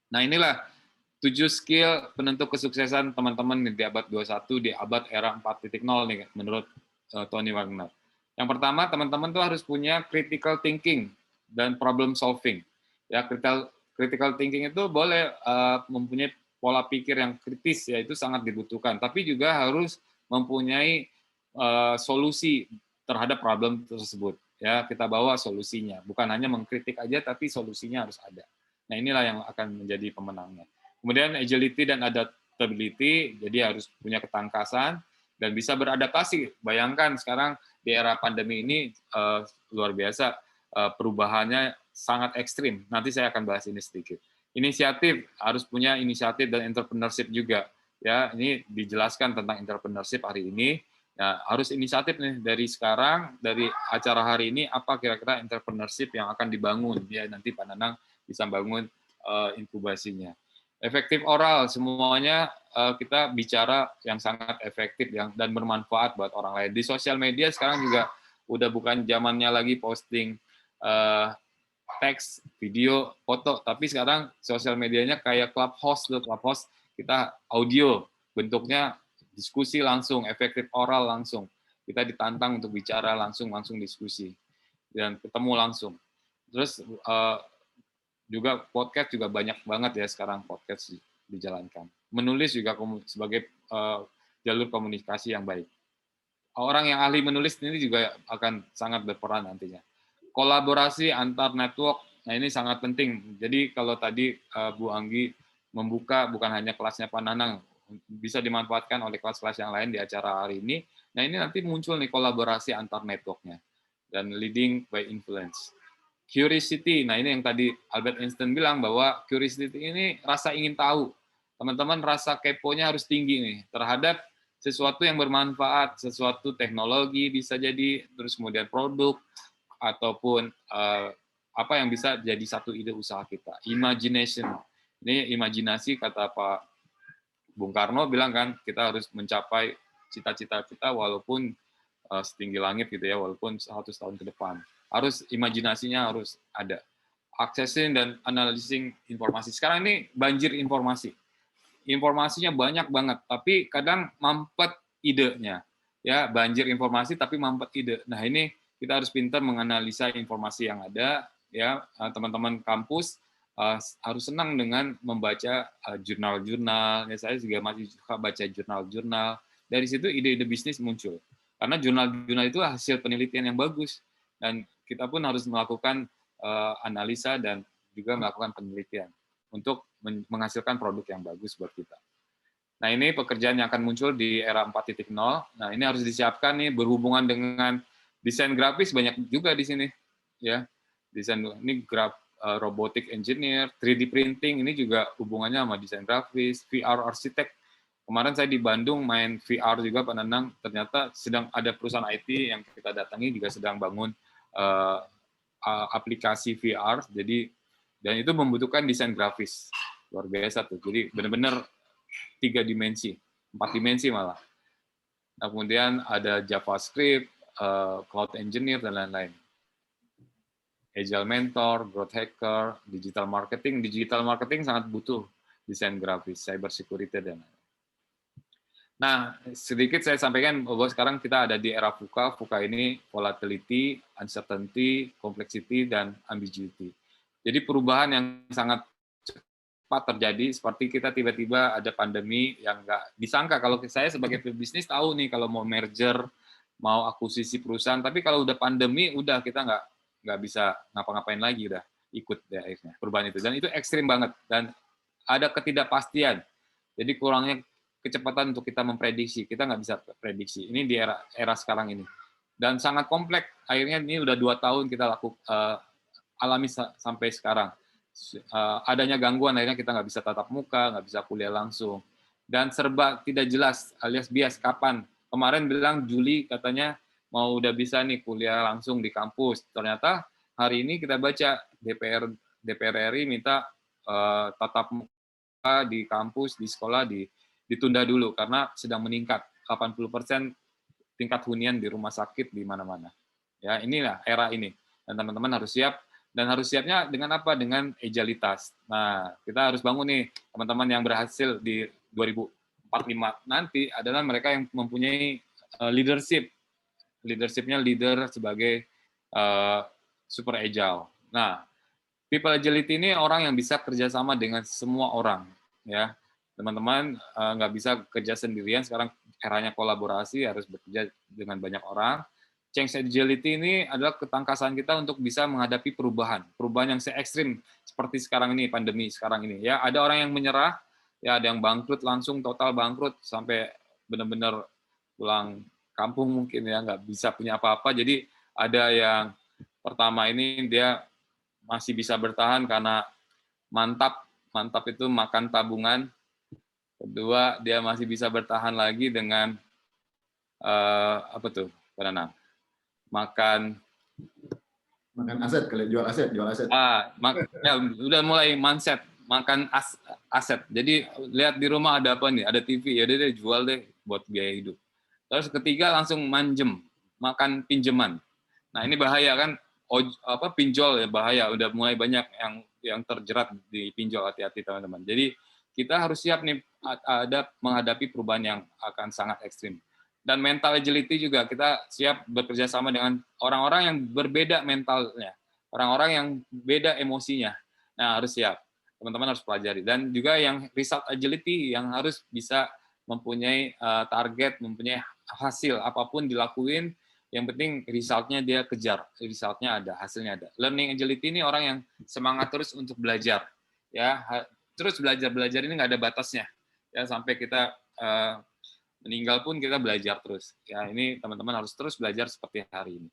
Nah, inilah 7 skill penentu kesuksesan teman-teman di abad 21, di abad era 4.0 nih, menurut Tony Wagner. Yang pertama, teman-teman tuh harus punya critical thinking dan problem solving. Ya, critical thinking itu boleh mempunyai pola pikir yang kritis, ya itu sangat dibutuhkan. Tapi juga harus mempunyai solusi terhadap problem tersebut. Ya, kita bawa solusinya, bukan hanya mengkritik aja, tapi solusinya harus ada. Nah, inilah yang akan menjadi pemenangnya. Kemudian agility dan adaptability, jadi harus punya ketangkasan dan bisa beradaptasi. Bayangkan sekarang di era pandemi ini luar biasa, perubahannya sangat ekstrim. Nanti saya akan bahas ini sedikit. Inisiatif, harus punya inisiatif dan entrepreneurship juga. Ya, ini dijelaskan tentang entrepreneurship hari ini. Nah, harus inisiatif nih dari sekarang, dari acara hari ini, apa kira-kira entrepreneurship yang akan dibangun. Ya, nanti Pak Nanang bisa bangun inkubasinya. Efektif oral, semuanya kita bicara yang sangat efektif dan bermanfaat buat orang lain. Di sosial media sekarang juga udah bukan zamannya lagi posting teks, video, foto, tapi sekarang sosial medianya kayak Clubhouse, kita audio, bentuknya diskusi langsung, efektif oral langsung. Kita ditantang untuk bicara langsung diskusi dan ketemu langsung. Terus juga podcast juga banyak banget ya sekarang podcast dijalankan. Menulis juga sebagai jalur komunikasi yang baik. Orang yang ahli menulis ini juga akan sangat berperan nantinya. Kolaborasi antar network, nah ini sangat penting. Jadi kalau tadi Bu Anggi membuka bukan hanya kelasnya Pak Nanang, bisa dimanfaatkan oleh kelas-kelas yang lain di acara hari ini. Nah ini nanti muncul nih kolaborasi antar networknya dan leading by influence. Curiosity, nah ini yang tadi Albert Einstein bilang bahwa curiosity ini rasa ingin tahu. Teman-teman rasa keponya harus tinggi nih terhadap sesuatu yang bermanfaat, sesuatu teknologi bisa jadi, terus kemudian produk, ataupun apa yang bisa jadi satu ide usaha kita. Imagination, ini imajinasi kata Pak Bung Karno bilang kan, kita harus mencapai cita-cita kita walaupun setinggi langit gitu ya, walaupun 100 tahun ke depan. Harus imajinasinya harus ada. Accessing dan analyzing informasi. Sekarang ini banjir informasi. Informasinya banyak banget, tapi kadang mampet idenya. Ya, banjir informasi tapi mampet ide. Nah, ini kita harus pintar menganalisa informasi yang ada, ya. Teman-teman kampus harus senang dengan membaca jurnal-jurnal. Ya, saya juga masih suka baca jurnal-jurnal. Dari situ ide-ide bisnis muncul. Karena jurnal-jurnal itu hasil penelitian yang bagus dan kita pun harus melakukan analisa dan juga melakukan penelitian untuk menghasilkan produk yang bagus buat kita. Nah, ini pekerjaan yang akan muncul di era 4.0. Nah, ini harus disiapkan nih berhubungan dengan desain grafis banyak juga di sini, ya. Desain ini robotic engineer, 3D printing ini juga hubungannya sama desain grafis, VR arsitek. Kemarin saya di Bandung main VR juga Pak Nanang, ternyata sedang ada perusahaan IT yang kita datangi juga sedang bangun aplikasi VR, jadi dan itu membutuhkan desain grafis luar biasa tuh. Jadi benar-benar 3 dimensi, 4 dimensi malah. Nah, kemudian ada JavaScript, Cloud Engineer dan lain-lain. Agile Mentor, Growth Hacker, Digital Marketing sangat butuh desain grafis, cyber security dan lain-lain. Nah, sedikit saya sampaikan bahwa sekarang kita ada di era VUCA. VUCA ini volatility, uncertainty, complexity, dan ambiguity. Jadi perubahan yang sangat cepat terjadi, seperti kita tiba-tiba ada pandemi yang nggak disangka. Kalau saya sebagai pebisnis tahu nih kalau mau merger, mau akuisisi perusahaan, tapi kalau udah pandemi, udah kita nggak bisa ngapa-ngapain lagi, udah ikut deh akhirnya perubahan itu. Dan itu ekstrim banget, dan ada ketidakpastian. Jadi kurangnya kecepatan untuk kita memprediksi. Kita nggak bisa prediksi. Ini di era sekarang ini. Dan sangat kompleks. Akhirnya ini udah 2 tahun kita alami sampai sekarang. Adanya gangguan, akhirnya kita nggak bisa tatap muka, nggak bisa kuliah langsung. Dan serba tidak jelas, alias bias. Kapan? Kemarin bilang Juli katanya mau udah bisa nih kuliah langsung di kampus. Ternyata hari ini kita baca DPR RI minta tatap muka di kampus, di sekolah ditunda dulu karena sedang meningkat 80% tingkat hunian di rumah sakit di mana-mana. Ya, inilah era ini. Dan teman-teman harus siap, dan harus siapnya dengan apa? Dengan agilitas. Nah, kita harus bangun nih teman-teman yang berhasil di 2045 nanti adalah mereka yang mempunyai leadership. Leadership-nya leader sebagai super agile. Nah, people agility ini orang yang bisa kerjasama dengan semua orang, ya. Teman-teman nggak bisa kerja sendirian, sekarang eranya kolaborasi, harus bekerja dengan banyak orang. Change agility ini adalah ketangkasan kita untuk bisa menghadapi perubahan yang se-ekstrim seperti sekarang ini, pandemi sekarang ini. Ya, ada orang yang menyerah, ya ada yang bangkrut langsung, total bangkrut sampai benar-benar pulang kampung mungkin ya, nggak bisa punya apa-apa. Jadi ada yang pertama ini dia masih bisa bertahan karena mantap itu makan tabungan. Kedua, dia masih bisa bertahan lagi dengan apa tuh, Pak Nanang? Makan aset, kali jual aset. Ya, udah mulai mindset makan aset. Jadi lihat di rumah ada apa nih? Ada TV, ya deh jual deh buat biaya hidup. Terus ketiga langsung manjem, makan pinjaman. Nah, ini bahaya kan? Pinjol ya bahaya. Udah mulai banyak yang terjerat di pinjol, hati-hati teman-teman. Jadi kita harus siap nih ada menghadapi perubahan yang akan sangat ekstrim. Dan mental agility juga kita siap bekerja sama dengan orang-orang yang berbeda mentalnya, orang-orang yang beda emosinya. Nah, harus siap. Teman-teman harus pelajari. Dan juga yang result agility yang harus bisa mempunyai target, mempunyai hasil apapun dilakuin, yang penting resultnya dia kejar, resultnya ada, hasilnya ada. Learning agility ini orang yang semangat terus untuk belajar, ya terus belajar ini nggak ada batasnya, ya sampai kita meninggal pun kita belajar terus. Ya ini teman-teman harus terus belajar seperti hari ini.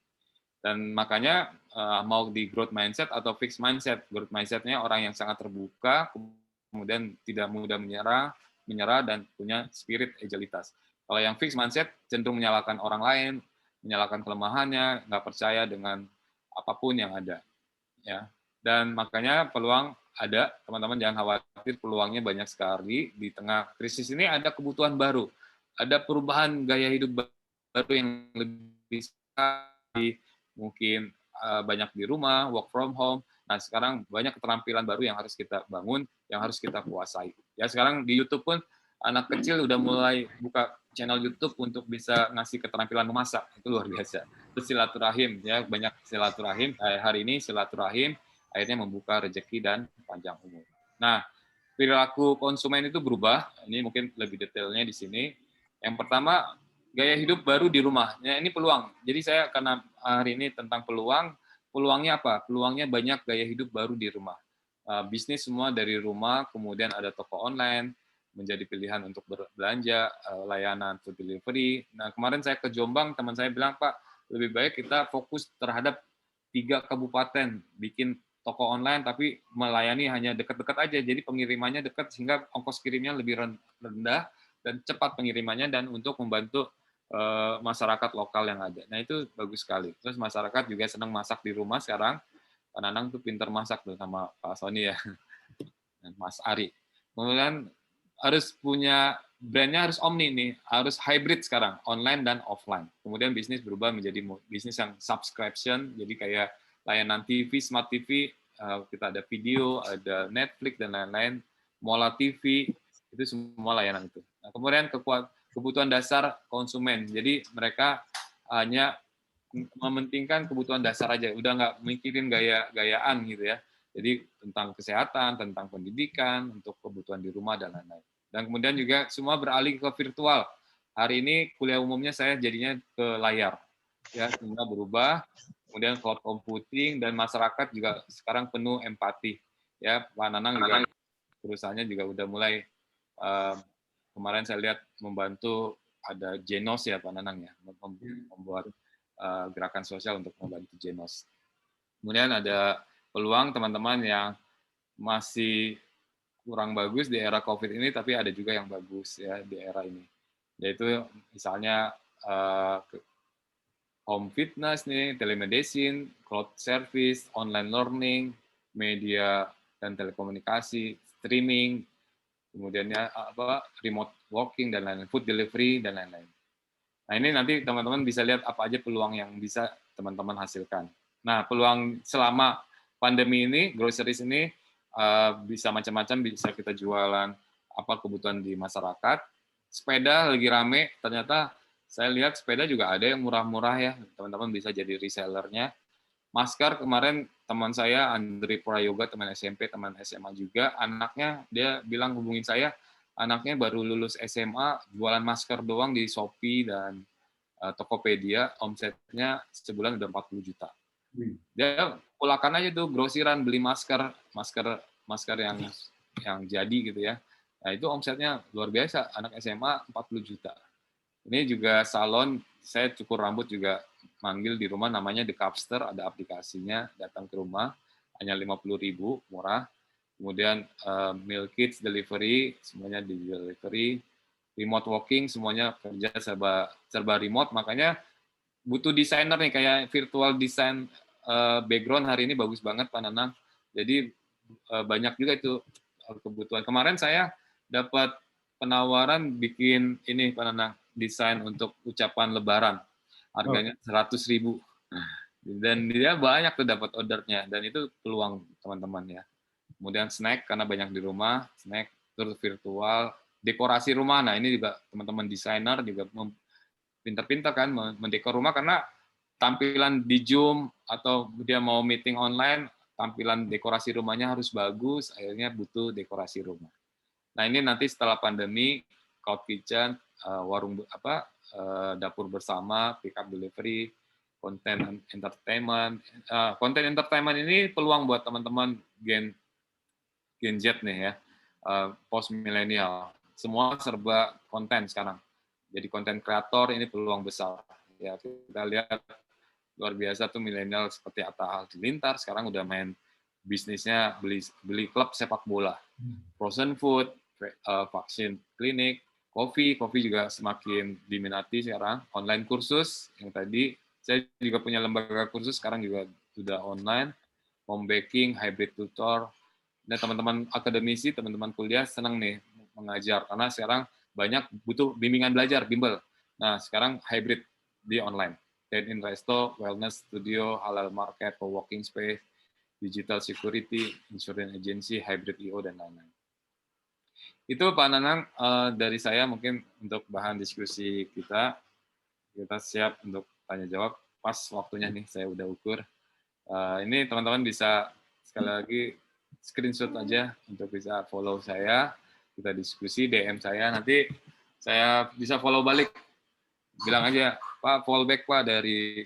Dan makanya mau di growth mindset atau fixed mindset, growth mindsetnya orang yang sangat terbuka, kemudian tidak mudah menyerah dan punya spirit agilitas. Kalau yang fixed mindset cenderung menyalahkan orang lain, menyalahkan kelemahannya, nggak percaya dengan apapun yang ada. Ya. Dan makanya peluang ada, teman-teman jangan khawatir, peluangnya banyak sekali. Di tengah krisis ini ada kebutuhan baru, ada perubahan gaya hidup baru yang lebih sekali, mungkin banyak di rumah, work from home. Nah, sekarang banyak keterampilan baru yang harus kita bangun, yang harus kita kuasai. Ya, sekarang di YouTube pun anak kecil udah mulai buka channel YouTube untuk bisa ngasih keterampilan memasak. Itu luar biasa. Terus silaturahim, ya banyak silaturahim. Hari ini silaturahim akhirnya membuka rezeki dan panjang umur. Nah, perilaku konsumen itu berubah. Ini mungkin lebih detailnya di sini. Yang pertama, gaya hidup baru di rumah. Ya, ini peluang. Jadi saya karena hari ini tentang peluang, peluangnya apa? Peluangnya banyak gaya hidup baru di rumah. Bisnis semua dari rumah, kemudian ada toko online, menjadi pilihan untuk berbelanja, layanan food delivery. Nah, kemarin saya ke Jombang, teman saya bilang, Pak, lebih baik kita fokus terhadap 3 kabupaten, bikin toko online, tapi melayani hanya dekat-dekat aja, jadi pengirimannya dekat, sehingga ongkos kirimnya lebih rendah, dan cepat pengirimannya, dan untuk membantu masyarakat lokal yang ada. Nah, itu bagus sekali. Terus masyarakat juga senang masak di rumah sekarang. Pak Nanang tuh pintar masak tuh sama Pak Sony ya, dan Mas Ari. Kemudian harus punya brandnya harus omni nih, harus hybrid sekarang, online dan offline. Kemudian bisnis berubah menjadi bisnis yang subscription, jadi kayak layanan TV, smart TV, kita ada video, ada Netflix dan lain-lain, Mola TV, itu semua layanan itu. Nah, kemudian kebutuhan dasar konsumen. Jadi mereka hanya mementingkan kebutuhan dasar aja, udah nggak mikirin gaya-gayaan gitu ya. Jadi tentang kesehatan, tentang pendidikan, untuk kebutuhan di rumah dan lain-lain. Dan kemudian juga semua beralih ke virtual. Hari ini kuliah umumnya saya jadinya ke layar, ya, semua berubah. Kemudian cloud computing dan masyarakat juga sekarang penuh empati. Ya, Pak Nanang juga perusahaannya juga udah mulai kemarin saya lihat membantu ada Genos ya Pak Nanang ya, membuat gerakan sosial untuk membantu Genos. Kemudian ada peluang teman-teman yang masih kurang bagus di era COVID ini, tapi ada juga yang bagus ya di era ini. Yaitu misalnya home fitness nih, telemedicine, cloud service, online learning, media dan telekomunikasi, streaming, kemudiannya remote working dan lain-lain, food delivery dan lain-lain. Nah, ini nanti teman-teman bisa lihat apa aja peluang yang bisa teman-teman hasilkan. Nah, peluang selama pandemi ini, groceries ini bisa macam-macam, bisa kita jualan apa kebutuhan di masyarakat. Sepeda lagi rame, ternyata saya lihat sepeda juga ada yang murah-murah ya, teman-teman bisa jadi resellernya. Masker kemarin teman saya, Andri Prayoga, teman SMP, teman SMA juga, anaknya dia bilang hubungin saya, anaknya baru lulus SMA, jualan masker doang di Shopee dan Tokopedia, omsetnya sebulan udah 40 juta. Dia pulakan aja tuh grosiran beli masker yang jadi gitu ya. Nah, itu omsetnya luar biasa, anak SMA 40 juta. Ini juga salon, saya cukur rambut juga manggil di rumah, namanya The Capster, ada aplikasinya, datang ke rumah, hanya 50.000, murah. Kemudian meal kits delivery, semuanya di delivery, remote working, semuanya kerja serba remote, makanya butuh desainer nih, kayak virtual design background hari ini bagus banget Pak Nanang. Jadi banyak juga itu kebutuhan. Kemarin saya dapat penawaran bikin ini Pak Nanang, desain untuk ucapan Lebaran, harganya 100.000. Dan dia banyak tuh dapat ordernya, dan itu peluang teman-teman ya. Kemudian snack, karena banyak di rumah, snack, terus virtual, dekorasi rumah. Nah, ini juga teman-teman desainer juga pintar-pintar kan mendekor rumah, karena tampilan di Zoom atau dia mau meeting online, tampilan dekorasi rumahnya harus bagus, akhirnya butuh dekorasi rumah. Nah, ini nanti setelah pandemi, cloud kitchen, warung dapur bersama, pick up delivery, konten entertainment. Konten entertainment ini peluang buat teman-teman Gen Z nih ya, post milenial. Semua serba konten sekarang. Jadi konten kreator ini peluang besar. Ya, kita lihat luar biasa tuh milenial seperti Atta Halilintar sekarang udah main bisnisnya beli klub sepak bola. Frozen food, vaksin klinik, kopi juga semakin diminati sekarang. Online kursus yang tadi saya juga punya lembaga kursus sekarang juga sudah online. Home baking, hybrid tutor. Nah, teman-teman akademisi, teman-teman kuliah senang nih mengajar karena sekarang banyak butuh bimbingan belajar, bimbel. Nah, sekarang hybrid di online. Dine-in resto, wellness studio, halal market, co-working space, digital security, insurance agency, hybrid IO, dan lain-lain. Itu Pak Nanang dari saya mungkin untuk bahan diskusi kita. Kita siap untuk tanya jawab. Pas waktunya nih, saya udah ukur. Ini teman-teman bisa sekali lagi screenshot aja untuk bisa follow saya. Kita diskusi, DM saya. Nanti saya bisa follow balik. Bilang aja, Pak, fallback Pak dari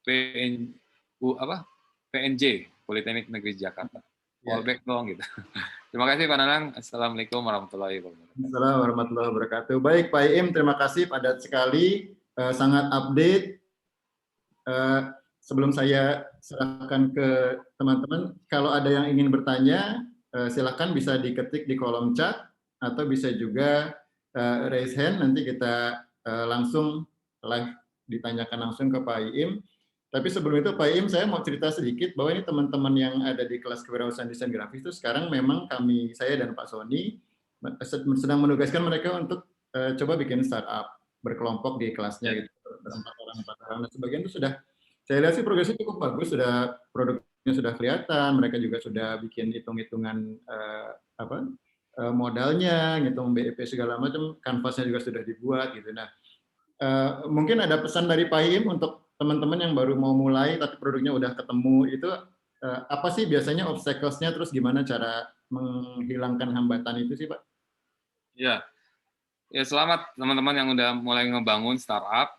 PNJ, Politeknik Negeri Jakarta. Fallback dong gitu. Terima kasih Pak Nanang. Assalamualaikum warahmatullahi wabarakatuh. Assalamualaikum warahmatullahi wabarakatuh. Baik Pak Iim, terima kasih padat sekali, sangat update. Sebelum saya serahkan ke teman-teman, kalau ada yang ingin bertanya, silakan bisa diketik di kolom chat atau bisa juga raise hand, nanti kita langsung live ditanyakan langsung ke Pak Iim. Tapi sebelum itu Pak Iim, saya mau cerita sedikit bahwa ini teman-teman yang ada di kelas kewirausahaan desain grafis itu sekarang memang saya dan Pak Sony sedang menugaskan mereka untuk coba bikin startup berkelompok di kelasnya gitu, berempat orang. Nah, sebagian itu sudah saya lihat sih progresnya cukup bagus, produknya sudah kelihatan, mereka juga sudah bikin hitung-hitungan modalnya, ngitung BEP segala macam, kanvasnya juga sudah dibuat gitu. Nah, mungkin ada pesan dari Pak Iim untuk teman-teman yang baru mau mulai tapi produknya udah ketemu itu, apa sih biasanya obstacles-nya, terus gimana cara menghilangkan hambatan itu sih Pak? Ya, ya selamat teman-teman yang udah mulai ngebangun startup.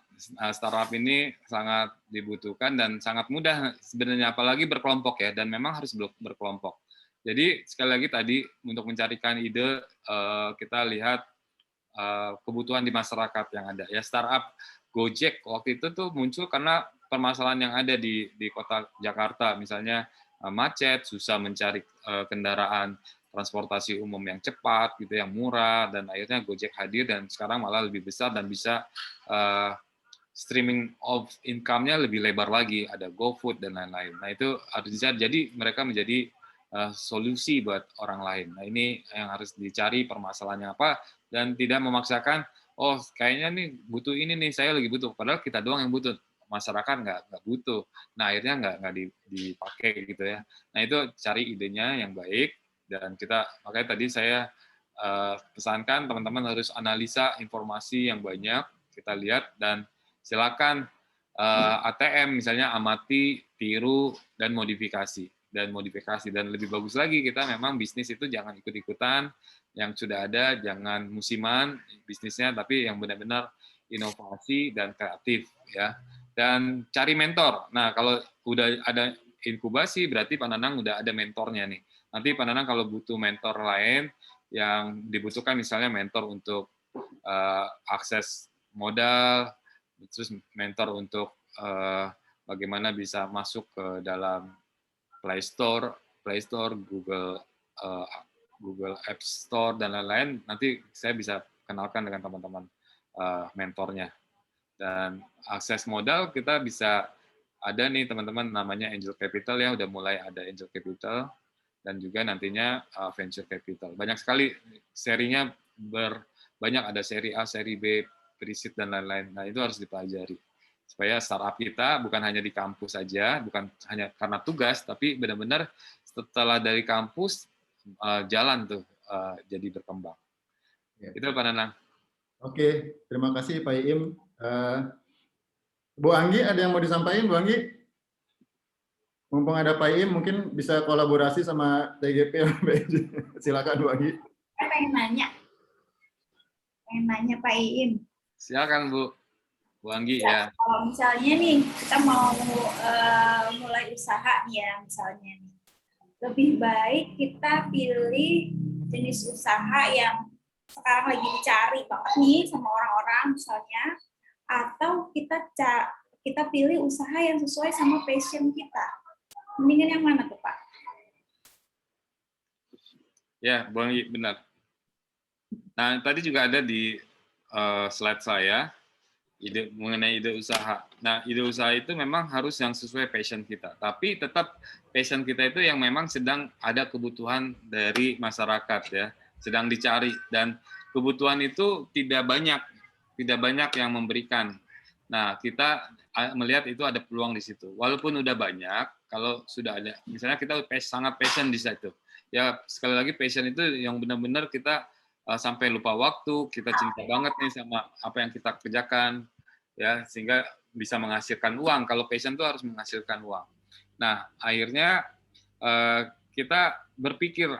Startup ini sangat dibutuhkan dan sangat mudah sebenarnya, apalagi berkelompok ya, dan memang harus berkelompok. Jadi sekali lagi tadi untuk mencarikan ide, kita lihat kebutuhan di masyarakat yang ada. Ya startup Gojek waktu itu tuh muncul karena permasalahan yang ada di kota Jakarta, misalnya macet, susah mencari kendaraan transportasi umum yang cepat, gitu, yang murah, dan akhirnya Gojek hadir dan sekarang malah lebih besar dan bisa streaming of income-nya lebih lebar lagi, ada GoFood dan lain-lain. Nah itu harus dicari, jadi mereka menjadi solusi buat orang lain. Nah ini yang harus dicari permasalahannya apa, dan tidak memaksakan, oh kayaknya nih butuh ini nih, saya lagi butuh, padahal kita doang yang butuh, masyarakat nggak butuh. Nah akhirnya nggak dipakai gitu ya. Nah itu cari idenya yang baik, dan kita makanya tadi saya pesankan teman-teman harus analisa informasi yang banyak, kita lihat, dan silakan ATM misalnya amati, tiru, dan modifikasi. Dan lebih bagus lagi kita memang bisnis itu jangan ikut-ikutan, yang sudah ada jangan musiman bisnisnya, tapi yang benar-benar inovasi dan kreatif ya. Dan cari mentor. Nah kalau udah ada inkubasi berarti Pak Nanang udah ada mentornya nih. Nanti Pak Nanang kalau butuh mentor lain yang dibutuhkan, misalnya mentor untuk akses modal, terus mentor untuk bagaimana bisa masuk ke dalam Play Store, Google App Store dan lain-lain. Nanti saya bisa kenalkan dengan teman-teman mentornya. Dan akses modal kita bisa ada nih teman-teman namanya Angel Capital ya, udah mulai ada Angel Capital, dan juga nantinya Venture Capital. Banyak sekali serinya, banyak, ada seri A, seri B, pre-seed dan lain-lain. Nah itu harus dipelajari supaya startup kita bukan hanya di kampus saja, bukan hanya karena tugas, tapi benar-benar setelah dari kampus jalan tuh jadi berkembang. Ya. Itu Pak Nanang. Oke, terima kasih Pak Iim. Bu Anggi, ada yang mau disampaikan Bu Anggi? Mumpung ada Pak Iim, mungkin bisa kolaborasi sama TGP. Silakan Bu Anggi. Saya pengen nanya Pak Iim. Silakan Bu Anggi ya. Kalau misalnya nih kita mau mulai usaha nih ya, misalnya nih, lebih baik kita pilih jenis usaha yang sekarang lagi dicari banget nih sama orang-orang misalnya, atau kita pilih usaha yang sesuai sama passion kita. Mendingan yang mana tuh Pak? Ya, Bu Anggi, benar. Nah, tadi juga ada di slide saya mengenai ide usaha. Nah, ide usaha itu memang harus yang sesuai passion kita. Tapi tetap passion kita itu yang memang sedang ada kebutuhan dari masyarakat ya, sedang dicari, dan kebutuhan itu tidak banyak yang memberikan. Nah, kita melihat itu ada peluang di situ. Walaupun udah banyak, kalau sudah ada, misalnya kita sangat passion di situ. Ya, sekali lagi passion itu yang benar-benar kita sampai lupa waktu, kita cinta banget nih sama apa yang kita kerjakan, ya sehingga bisa menghasilkan uang. Kalau passion itu harus menghasilkan uang. Nah, akhirnya kita berpikir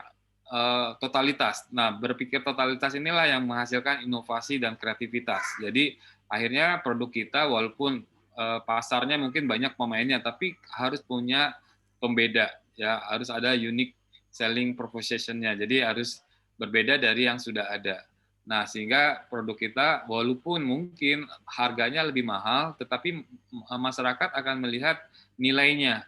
totalitas. Nah, berpikir totalitas inilah yang menghasilkan inovasi dan kreativitas. Jadi, akhirnya produk kita walaupun pasarnya mungkin banyak pemainnya, tapi harus punya pembeda, ya harus ada unique selling proposition-nya. Jadi harus berbeda dari yang sudah ada. Nah, sehingga produk kita walaupun mungkin harganya lebih mahal, tetapi masyarakat akan melihat nilainya.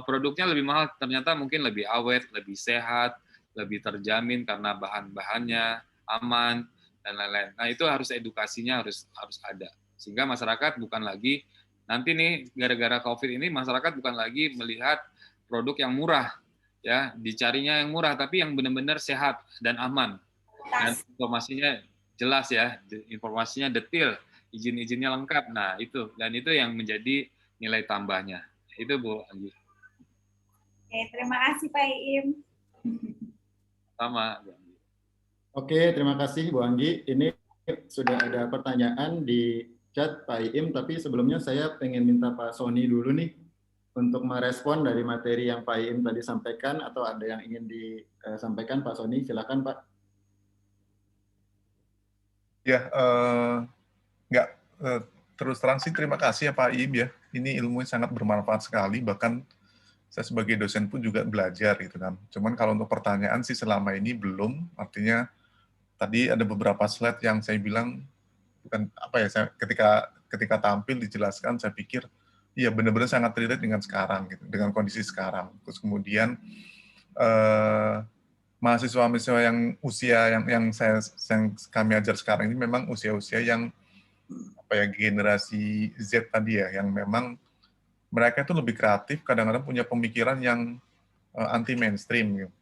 Produknya lebih mahal, ternyata mungkin lebih awet, lebih sehat, lebih terjamin karena bahan-bahannya aman dan lain-lain. Nah, itu harus edukasinya harus ada. Sehingga masyarakat bukan lagi nanti nih gara-gara Covid ini masyarakat bukan lagi melihat produk yang murah, ya dicarinya yang murah tapi yang benar-benar sehat dan aman, dan informasinya jelas ya, informasinya detail, izin-izinnya lengkap. Nah itu, dan itu yang menjadi nilai tambahnya. Itu Bu Anggi. Oke, terima kasih Pak Iim. Sama Bu Anggi. Oke, terima kasih Bu Anggi. Ini sudah ada pertanyaan di chat Pak Iim, tapi sebelumnya saya pengen minta Pak Sony dulu nih untuk merespon dari materi yang Pak Iim tadi sampaikan, atau ada yang ingin disampaikan Pak Sony, silakan Pak. Ya, nggak terus terang sih terima kasih ya Pak Iim ya. Ini ilmunya sangat bermanfaat sekali, bahkan saya sebagai dosen pun juga belajar gitu kan. Cuman kalau untuk pertanyaan sih selama ini belum, artinya tadi ada beberapa slide yang saya bilang bukan apa ya, saya ketika tampil dijelaskan saya pikir iya benar-benar sangat relate dengan sekarang gitu, dengan kondisi sekarang. Terus kemudian mahasiswa-mahasiswa yang usia yang kami ajar sekarang ini memang usia-usia yang apa ya, generasi Z tadi ya, yang memang mereka itu lebih kreatif, kadang-kadang punya pemikiran yang anti mainstream gitu.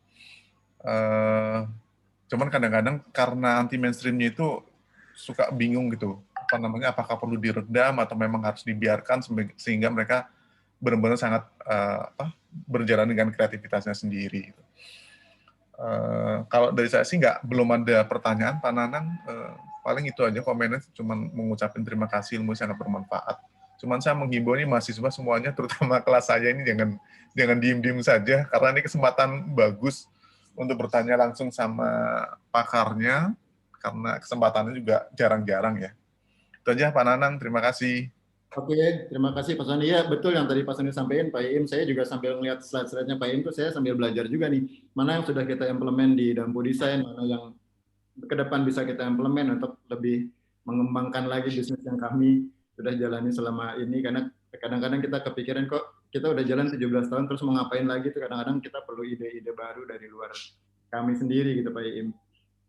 Cuman kadang-kadang karena anti mainstreamnya itu suka bingung gitu, apa namanya, apakah perlu diredam atau memang harus dibiarkan sehingga mereka benar-benar sangat berjalan dengan kreativitasnya sendiri. Kalau dari saya sih belum ada pertanyaan, Pak Nanang. Paling itu aja komennya, cuman mengucapkan terima kasih, ilmu sangat bermanfaat. Cuman saya menghimbau nih mahasiswa semuanya, terutama kelas saya ini jangan diem-diem saja, karena ini kesempatan bagus untuk bertanya langsung sama pakarnya, karena kesempatannya juga jarang-jarang ya. Itu aja Pak Nanang, terima kasih. Oke, terima kasih Pak Sony. Ya, betul yang tadi Pak Sony sampaikan, Pak Iim. Saya juga sambil melihat slide-slide-nya Pak Iim, tuh saya sambil belajar juga nih, mana yang sudah kita implement di Dampu Desain, mana yang ke depan bisa kita implement untuk lebih mengembangkan lagi bisnis yang kami sudah jalani selama ini. Karena kadang-kadang kita kepikiran kok kita udah jalan 17 tahun terus mau ngapain lagi, tuh kadang-kadang kita perlu ide-ide baru dari luar kami sendiri gitu Pak Iim.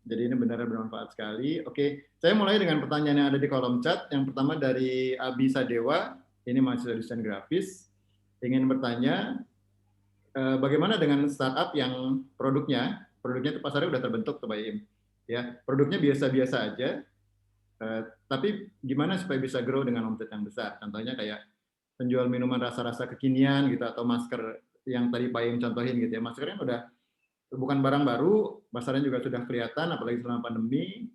Jadi ini benar-benar bermanfaat sekali. Oke, saya mulai dengan pertanyaan yang ada di kolom chat. Yang pertama dari Abi Sadewa, ini mahasiswa desain grafis, ingin bertanya, bagaimana dengan startup yang produknya itu pasarnya udah terbentuk tuh Pak Iim. Ya, produknya biasa-biasa aja, tapi gimana supaya bisa grow dengan omset yang besar? Contohnya kayak penjual minuman rasa-rasa kekinian gitu, atau masker yang tadi Pak Iim contohin gitu ya. Maskernya udah bukan barang baru, pasarnya juga sudah kelihatan, apalagi selama pandemi.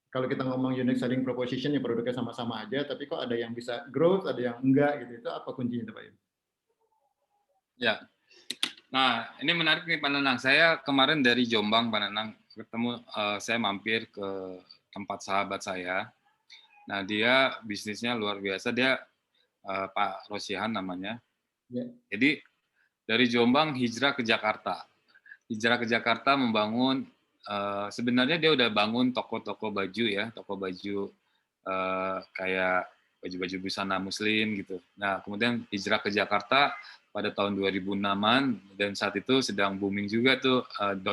Kalau kita ngomong unique selling proposition, ya produknya sama-sama aja, tapi kok ada yang bisa growth, ada yang enggak gitu. Itu apa kuncinya Pak Iim? Ya, nah ini menarik nih Pak Nanang. Saya kemarin dari Jombang Pak Nanang ketemu, saya mampir ke tempat sahabat saya. Nah dia bisnisnya luar biasa, dia Pak Rosihan namanya. Ya. Jadi dari Jombang hijrah ke Jakarta. Hijrah ke Jakarta membangun, sebenarnya dia udah bangun toko-toko baju ya, toko baju kayak baju-baju busana muslim gitu. Nah kemudian hijrah ke Jakarta pada tahun 2006-an, dan saat itu sedang booming juga tuh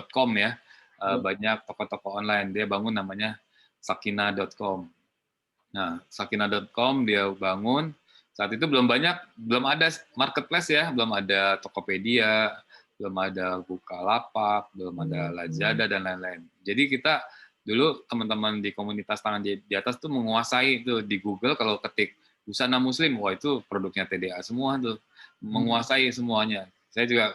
.com ya, banyak toko-toko online. Dia bangun namanya Sakina.com. Nah Sakina.com dia bangun, saat itu belum ada marketplace ya, belum ada Tokopedia, belum ada Bukalapak, belum ada Lazada dan lain-lain. Jadi kita dulu teman-teman di komunitas tangan di atas tuh menguasai itu di Google, kalau ketik busana muslim, wah itu produknya TDA semua tuh, menguasai semuanya. Saya juga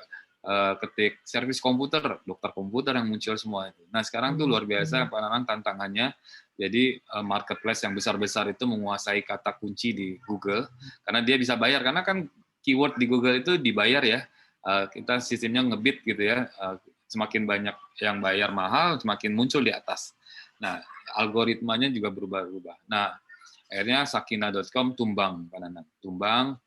ketik servis komputer, dokter komputer yang muncul semua itu. Nah sekarang tuh luar biasa Pak Nanang tantangannya. Jadi marketplace yang besar-besar itu menguasai kata kunci di Google, karena dia bisa bayar, karena kan keyword di Google itu dibayar ya. Kita sistemnya ngebit gitu ya, semakin banyak yang bayar mahal, semakin muncul di atas. Nah, algoritmanya juga berubah-ubah. Nah, akhirnya Sakina.com tumbang, Pak Nanang. Tumbang,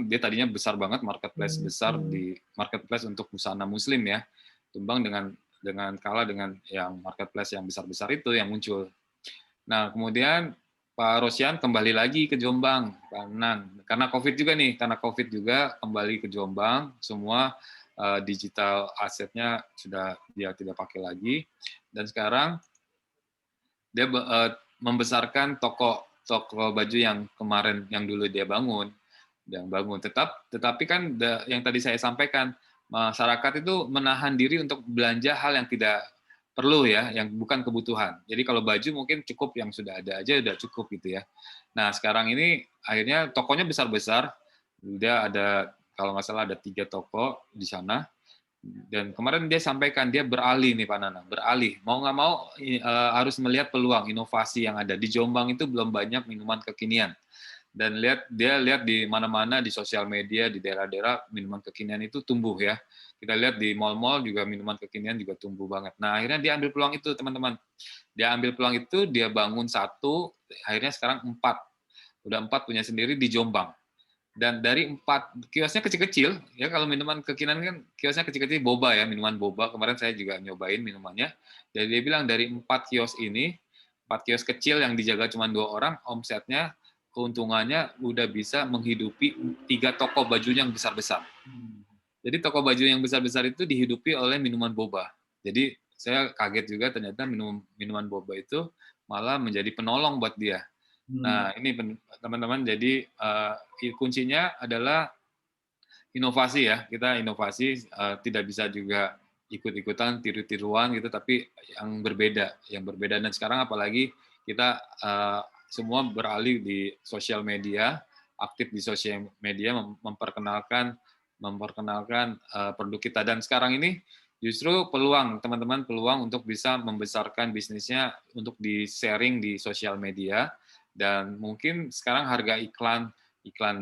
dia tadinya besar banget, marketplace besar di marketplace untuk busana muslim ya. Tumbang dengan kalah dengan yang marketplace yang besar-besar itu yang muncul. Nah, kemudian Pak Rosihan kembali lagi ke Jombang, karena COVID juga nih, kembali ke Jombang, semua digital asetnya sudah dia tidak pakai lagi, dan sekarang dia membesarkan toko baju yang kemarin, yang dulu dia bangun. Tetapi kan yang tadi saya sampaikan, masyarakat itu menahan diri untuk belanja hal yang tidak perlu ya, yang bukan kebutuhan. Jadi kalau baju mungkin cukup yang sudah ada aja, udah cukup gitu ya. Nah sekarang ini akhirnya tokonya besar-besar, udah ada kalau nggak salah ada 3 toko di sana, Dan kemarin dia sampaikan dia beralih nih Pak Nana, beralih. Mau nggak mau harus melihat peluang inovasi yang ada. Di Jombang itu belum banyak minuman kekinian. Dan dia lihat di mana-mana di sosial media, di daerah-daerah minuman kekinian itu tumbuh ya. Kita lihat di mall-mall juga minuman kekinian juga tumbuh banget. Nah akhirnya dia ambil peluang itu teman-teman. Dia ambil peluang itu, dia bangun 1, akhirnya sekarang 4. Udah 4 punya sendiri di Jombang. Dan dari 4 kiosnya kecil-kecil ya, kalau minuman kekinian kan kiosnya kecil-kecil, boba ya, minuman boba. Kemarin saya juga nyobain minumannya. Jadi dia bilang dari 4 kios ini, 4 kios kecil yang dijaga cuma 2 orang, omsetnya keuntungannya udah bisa menghidupi 3 toko baju yang besar-besar. Jadi toko baju yang besar-besar itu dihidupi oleh minuman boba. Jadi saya kaget juga ternyata minuman boba itu malah menjadi penolong buat dia. Nah ini teman-teman, jadi kuncinya adalah inovasi ya. Kita inovasi, tidak bisa juga ikut-ikutan, tiru-tiruan gitu, tapi yang berbeda. Dan sekarang apalagi kita semua beralih di sosial media, aktif di sosial media, memperkenalkan produk kita. Dan sekarang ini justru peluang teman-teman, peluang untuk bisa membesarkan bisnisnya untuk di-sharing di sosial media. Dan mungkin sekarang harga iklan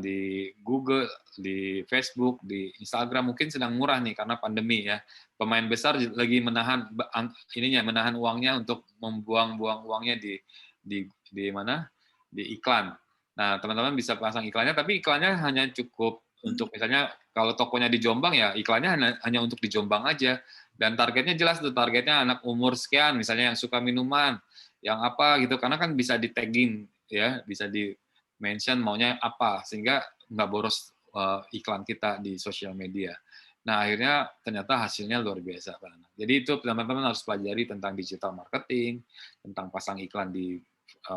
di Google, di Facebook, di Instagram mungkin sedang murah nih karena pandemi ya. Pemain besar lagi menahan uangnya untuk membuang-buang uangnya di mana? Di iklan. Nah, teman-teman bisa pasang iklannya, tapi iklannya hanya cukup untuk misalnya kalau tokonya di Jombang ya iklannya hanya untuk di Jombang aja. Dan targetnya jelas tuh, targetnya anak umur sekian, misalnya yang suka minuman, yang apa gitu, karena kan bisa di tagging ya, bisa di mention maunya apa, sehingga nggak boros iklan kita di sosial media. Nah, akhirnya ternyata hasilnya luar biasa, Pak Nana. Jadi itu teman-teman harus pelajari tentang digital marketing, tentang pasang iklan di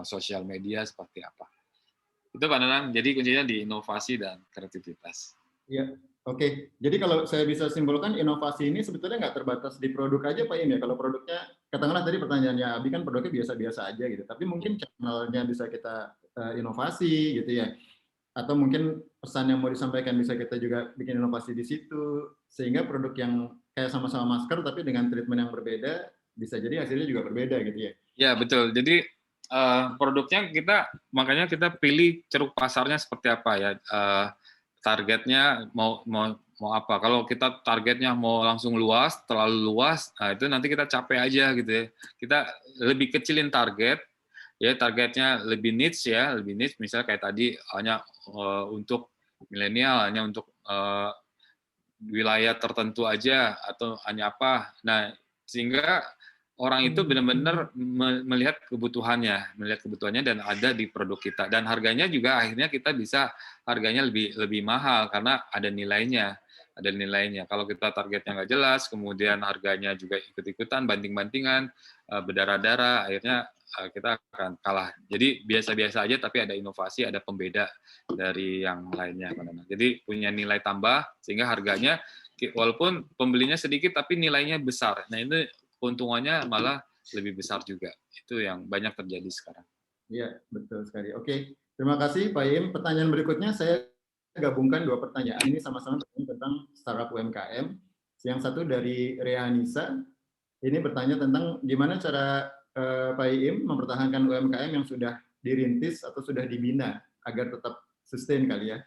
sosial media seperti apa. Itu Pak Nana, jadi kuncinya di inovasi dan kreativitas. Iya, oke. Jadi kalau saya bisa simpulkan, inovasi ini sebetulnya nggak terbatas di produk aja Pak Im ya. Kalau produknya, katakanlah tadi pertanyaannya Abi kan produknya biasa-biasa aja gitu, tapi mungkin channelnya bisa kita inovasi gitu ya. Atau mungkin pesan yang mau disampaikan bisa kita juga bikin inovasi di situ, sehingga produk yang kayak sama-sama masker tapi dengan treatment yang berbeda, bisa jadi hasilnya juga berbeda gitu ya. Ya, betul. Jadi produknya makanya kita pilih ceruk pasarnya seperti apa ya. Targetnya mau apa. Kalau kita targetnya mau langsung luas, terlalu luas, nah itu nanti kita capek aja gitu ya. Kita lebih kecilin target, ya targetnya lebih niche ya, misalnya kayak tadi hanya untuk milenial, hanya untuk wilayah tertentu aja atau hanya apa. Nah, sehingga orang itu benar-benar melihat kebutuhannya dan ada di produk kita, dan harganya juga akhirnya kita bisa harganya lebih mahal karena ada nilainya. Kalau kita targetnya nggak jelas, kemudian harganya juga ikut-ikutan, banting-bantingan, berdarah-darah, akhirnya kita akan kalah. Jadi biasa-biasa aja, tapi ada inovasi, ada pembeda dari yang lainnya. Jadi punya nilai tambah, sehingga harganya, walaupun pembelinya sedikit, tapi nilainya besar. Nah itu keuntungannya malah lebih besar juga. Itu yang banyak terjadi sekarang. Iya, betul sekali. Oke, terima kasih Pak Im. Pertanyaan berikutnya saya gabungkan 2 pertanyaan. Ini sama-sama tentang startup UMKM. Yang satu dari Rehanisa. Ini bertanya tentang gimana cara Pak Im mempertahankan UMKM yang sudah dirintis atau sudah dibina agar tetap sustain kali ya,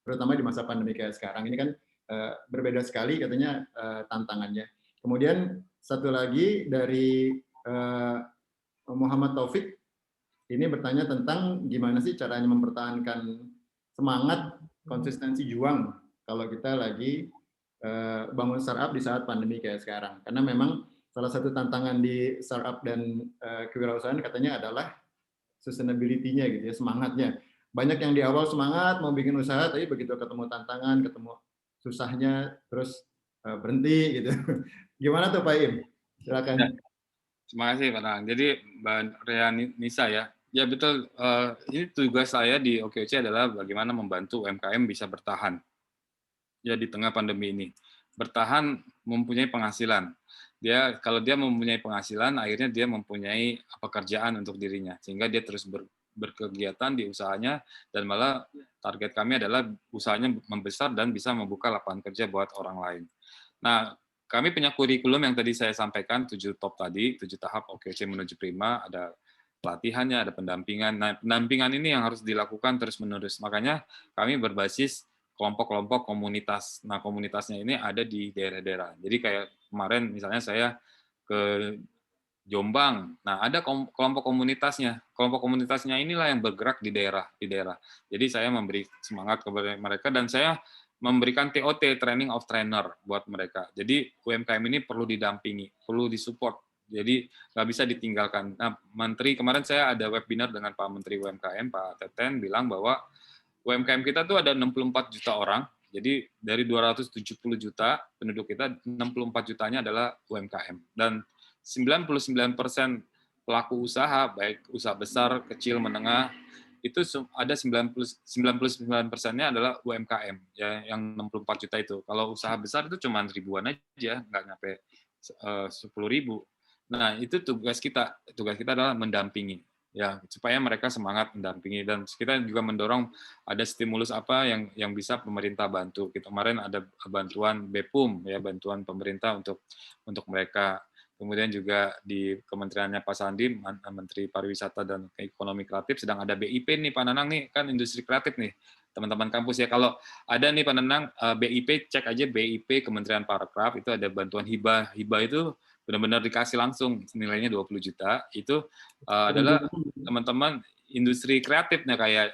terutama di masa pandemi kayak sekarang. Ini kan berbeda sekali katanya tantangannya. Kemudian satu lagi dari Muhammad Taufik, ini bertanya tentang gimana sih caranya mempertahankan semangat, konsistensi juang kalau kita lagi bangun startup di saat pandemi kayak sekarang. Karena memang salah satu tantangan di startup dan kewirausahaan katanya adalah sustainability-nya gitu ya, semangatnya. Banyak yang di awal semangat mau bikin usaha, tapi begitu ketemu tantangan, ketemu susahnya, terus berhenti gitu. Gimana tuh Pak Im? Silakan. Ya, terima kasih Pak Nang. Jadi Mbak Rehanisa ya betul. Ini tugas saya di OKOC adalah bagaimana membantu UMKM bisa bertahan ya di tengah pandemi ini. Bertahan mempunyai penghasilan. Kalau dia mempunyai penghasilan, akhirnya dia mempunyai pekerjaan untuk dirinya, sehingga dia terus berkegiatan di usahanya, dan malah target kami adalah usahanya membesar dan bisa membuka lapangan kerja buat orang lain. Nah, kami punya kurikulum yang tadi saya sampaikan, 7 top tadi, 7 tahap OKC menuju Prima, ada pelatihannya, ada pendampingan. Nah, pendampingan ini yang harus dilakukan terus-menerus. Makanya kami berbasis kelompok-kelompok komunitas. Nah, komunitasnya ini ada di daerah-daerah. Jadi kayak kemarin misalnya saya ke Jombang. Nah, ada kelompok komunitasnya. Kelompok komunitasnya inilah yang bergerak di daerah. Jadi saya memberi semangat kepada mereka dan saya memberikan TOT, training of trainer buat mereka. Jadi UMKM ini perlu didampingi, perlu disupport. Jadi nggak bisa ditinggalkan. Nah, Menteri kemarin saya ada webinar dengan Pak Menteri UMKM, Pak Teten, bilang bahwa UMKM kita tuh ada 64 juta orang. Jadi dari 270 juta penduduk kita, 64 jutanya adalah UMKM. Dan 99% pelaku usaha, baik usaha besar, kecil, menengah, itu ada 99%-nya adalah UMKM, ya, yang 64 juta itu. Kalau usaha besar itu cuma ribuan aja, nggak nyampe 10.000. Nah, itu tugas kita. Tugas kita adalah mendampingi, ya, supaya mereka semangat mendampingi, dan kita juga mendorong ada stimulus apa yang bisa pemerintah bantu. Kemarin ada bantuan BPUM, ya, bantuan pemerintah untuk mereka. Kemudian juga di kementeriannya Pak Sandi, Menteri Pariwisata dan Ekonomi Kreatif, sedang ada BIP nih Pak Nanang nih, kan industri kreatif nih, teman-teman kampus ya. Kalau ada nih Pak Nanang, BIP, cek aja BIP Kementerian Parekraf, itu ada bantuan hibah. Hibah itu benar-benar dikasih langsung, nilainya 20 juta, itu adalah teman-teman industri kreatif, nah kayak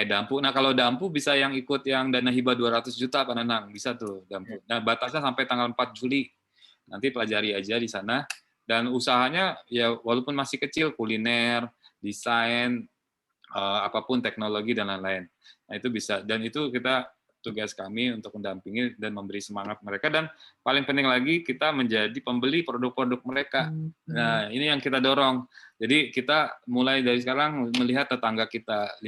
Dampu. Nah, kalau Dampu bisa yang ikut yang dana hibah 200 juta Pak Nanang, bisa tuh Dampu. Nah, batasnya sampai tanggal 4 Juli. Nanti pelajari aja di sana, dan usahanya ya walaupun masih kecil, kuliner, desain, apapun teknologi dan lain-lain. Nah, itu bisa, dan itu kita tugas kami untuk mendampingi dan memberi semangat mereka, dan paling penting lagi kita menjadi pembeli produk-produk mereka. Nah, ini yang kita dorong. Jadi kita mulai dari sekarang melihat tetangga kita,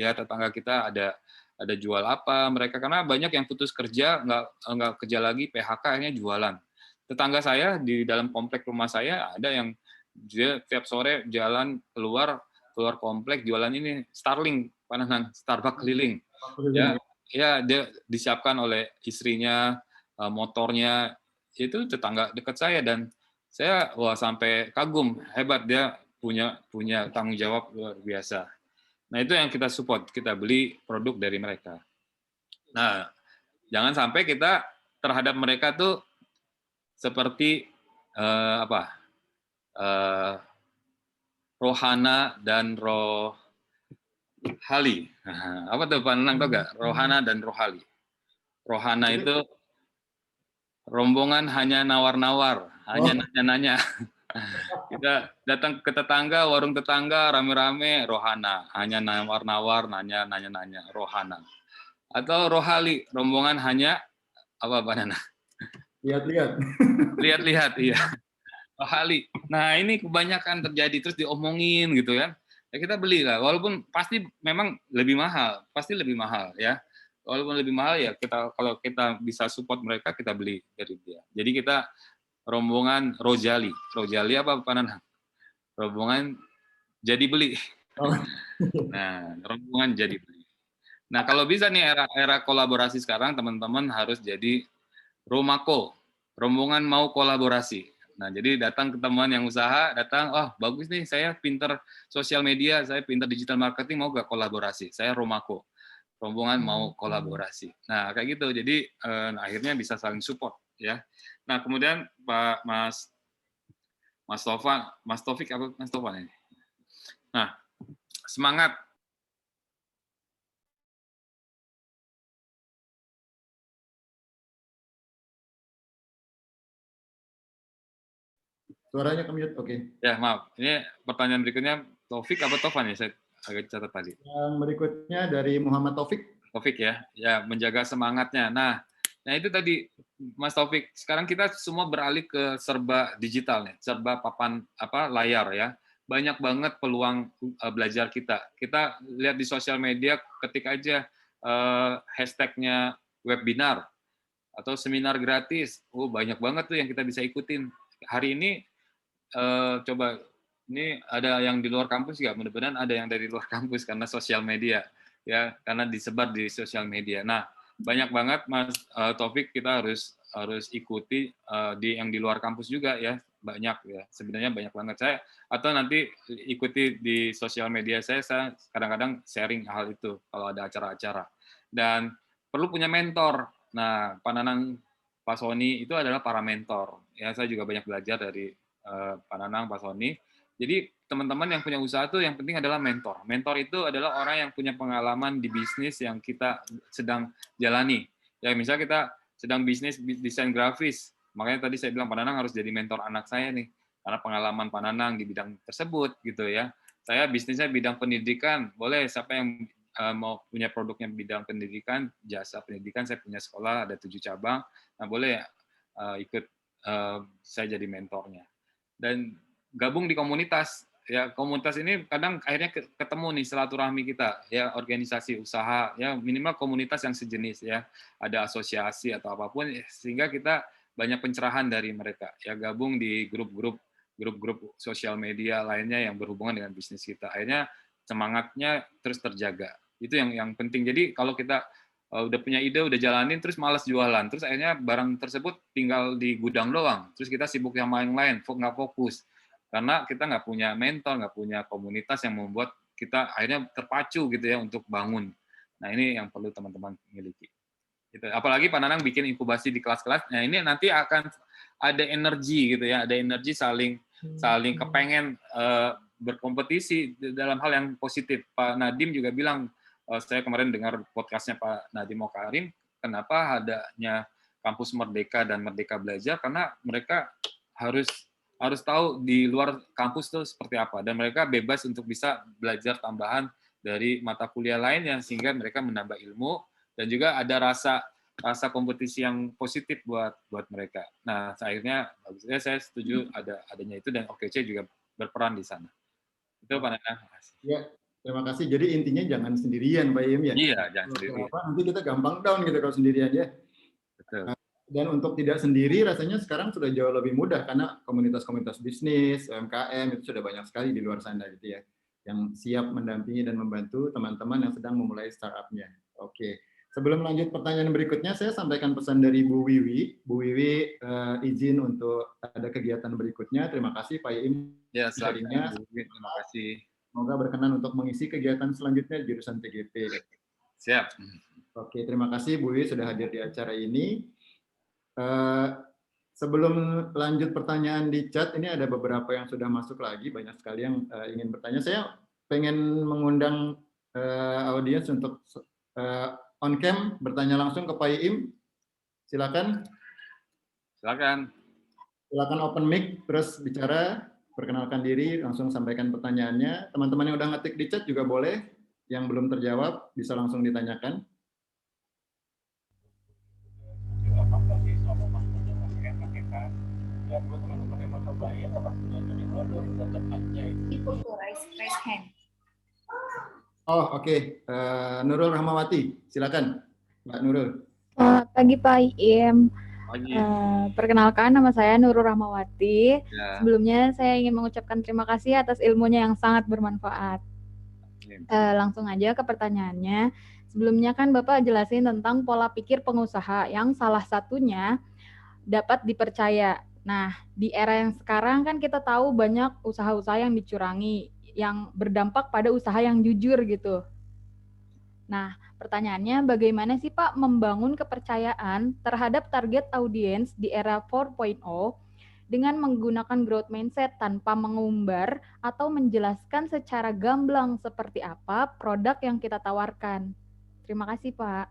ada jual apa mereka, karena banyak yang putus kerja, nggak kerja lagi, PHK, akhirnya jualan. Tetangga saya di dalam komplek rumah saya ada yang dia tiap sore jalan keluar komplek jualan ini Starling, Pak Nanang, Starbucks keliling. Ya, dia disiapkan oleh istrinya, motornya, itu tetangga dekat saya, dan saya sampai kagum, hebat, dia punya tanggung jawab luar biasa. Nah, itu yang kita support, kita beli produk dari mereka. Nah, jangan sampai kita terhadap mereka tuh seperti rohana dan rohali. Apa tuh Pak Nanang, tau gak? Rohana dan rohali. Rohana itu rombongan hanya nawar-nawar, hanya nanya-nanya. Kita datang ke tetangga, warung tetangga, rame-rame, rohana. Hanya nawar-nawar, nanya-nanya, rohana. Atau rohali, rombongan hanya, apa Pak Nanang? Lihat-lihat, iya. Rohali. Nah, ini kebanyakan terjadi, terus diomongin gitu kan. Ya kita belilah, walaupun pasti memang lebih mahal, ya. Walaupun lebih mahal ya kalau kita bisa support mereka, kita beli dari dia. Jadi kita rombongan Rojali. Rojali apa Pak Nanang? Rombongan jadi beli. Nah, rombongan jadi beli. Nah, kalau bisa nih era kolaborasi sekarang, teman-teman harus jadi Romako, rombongan mau kolaborasi. Nah, jadi datang ke teman yang usaha, bagus nih, saya pinter sosial media, saya pinter digital marketing, mau gak kolaborasi? Saya Romako, rombongan mau kolaborasi. Nah, kayak gitu. Jadi akhirnya bisa saling support, ya. Nah, kemudian Mas Taufik apa Mas Taufan ini? Nah, semangat. Suaranya ke-mute, oke. Ya, maaf. Ini pertanyaan berikutnya, Taufik apa Taufan ya? Saya agak catat tadi. Yang berikutnya dari Muhammad Taufik. Taufik ya, menjaga semangatnya. Nah, itu tadi Mas Taufik. Sekarang kita semua beralih ke serba digital nih, serba papan layar ya. Banyak banget peluang belajar kita. Kita lihat di sosial media, ketik aja hashtagnya webinar atau seminar gratis. Banyak banget tuh yang kita bisa ikutin. Hari ini coba ini ada yang di luar kampus juga, mudah-mudahan ada yang dari luar kampus karena sosial media ya, karena disebar di sosial media. Nah, banyak banget Mas Taufik, kita harus ikuti yang di luar kampus juga ya, banyak ya. Sebenarnya banyak banget saya, atau nanti ikuti di sosial media saya kadang-kadang sharing hal itu kalau ada acara-acara. Dan perlu punya mentor. Nah, Pak Nanang, Pak Sony itu adalah para mentor. Ya, saya juga banyak belajar dari Pak Nanang, Pak Sony. Jadi teman-teman yang punya usaha itu yang penting adalah mentor. Mentor itu adalah orang yang punya pengalaman di bisnis yang kita sedang jalani. Ya, misalnya kita sedang bisnis desain grafis, makanya tadi saya bilang Pak Nanang harus jadi mentor anak saya nih, karena pengalaman Pak Nanang di bidang tersebut gitu ya. Saya bisnisnya bidang pendidikan, boleh siapa yang mau punya produknya bidang pendidikan, jasa pendidikan, saya punya sekolah ada 7 cabang, nah boleh ikut saya jadi mentornya. Dan gabung di komunitas, ya komunitas ini kadang akhirnya ketemu nih silaturahmi kita, ya organisasi usaha, ya minimal komunitas yang sejenis ya, ada asosiasi atau apapun, sehingga kita banyak pencerahan dari mereka, ya gabung di grup-grup sosial media lainnya yang berhubungan dengan bisnis kita, akhirnya semangatnya terus terjaga. Itu yang penting. Jadi kalau kita udah punya ide, udah jalanin, terus malas jualan, terus akhirnya barang tersebut tinggal di gudang doang, terus kita sibuk sama yang lain, nggak fokus, karena kita nggak punya mentor, nggak punya komunitas yang membuat kita akhirnya terpacu gitu ya untuk bangun. Nah ini yang perlu teman-teman miliki. Gitu. Apalagi Pak Nanang bikin inkubasi di kelas-kelas, nah ini nanti akan ada energi gitu ya, ada energi saling kepengen berkompetisi dalam hal yang positif. Pak Nadiem juga bilang, saya kemarin dengar podcastnya Pak Nadiem Makarim, kenapa adanya kampus Merdeka dan Merdeka Belajar, karena mereka harus tahu di luar kampus itu seperti apa, dan mereka bebas untuk bisa belajar tambahan dari mata kuliah lainnya, sehingga mereka menambah ilmu, dan juga ada rasa kompetisi yang positif buat mereka. Nah, akhirnya saya setuju adanya itu, dan OKC juga berperan di sana. Itu Pak Nanang. Ya, terima kasih. Jadi intinya jangan sendirian, Pak Im ya. Iya, jangan sendirian. Nanti kita gampang down gitu kalau sendirian ya. Betul. Dan untuk tidak sendiri rasanya sekarang sudah jauh lebih mudah karena komunitas-komunitas bisnis, UMKM itu sudah banyak sekali di luar sana gitu ya, yang siap mendampingi dan membantu teman-teman yang sedang memulai startup-nya. Oke. Sebelum lanjut pertanyaan berikutnya, saya sampaikan pesan dari Bu Wiwi. Bu Wiwi izin untuk ada kegiatan berikutnya. Terima kasih Pak Im. Ya, selanjutnya. Terima kasih. Semoga berkenan untuk mengisi kegiatan selanjutnya jurusan TGP. Siap. Oke, terima kasih Bu Wiwi sudah hadir di acara ini. Sebelum lanjut pertanyaan di chat, ini ada beberapa yang sudah masuk lagi, banyak sekali yang ingin bertanya. Saya pengen mengundang audiens untuk on cam bertanya langsung ke Pak Iim. Silakan. Silakan open mic, terus bicara, perkenalkan diri, langsung sampaikan pertanyaannya. Teman-teman yang udah ngetik di chat juga boleh, yang belum terjawab bisa langsung ditanyakan. Raise hand. Oh, oke. Nurul Rahmawati, silakan, Mbak Nurul. Selamat pagi Pak Iim. Pagi. Perkenalkan, nama saya Nurul Rahmawati. Ya. Sebelumnya saya ingin mengucapkan terima kasih atas ilmunya yang sangat bermanfaat. Langsung aja ke pertanyaannya. Sebelumnya kan Bapak jelasin tentang pola pikir pengusaha yang salah satunya dapat dipercaya. Nah, di era yang sekarang kan kita tahu banyak usaha-usaha yang dicurangi, yang berdampak pada usaha yang jujur gitu. Nah, pertanyaannya bagaimana sih Pak membangun kepercayaan terhadap target audiens di era 4.0 dengan menggunakan growth mindset tanpa mengumbar atau menjelaskan secara gamblang seperti apa produk yang kita tawarkan? Terima kasih Pak.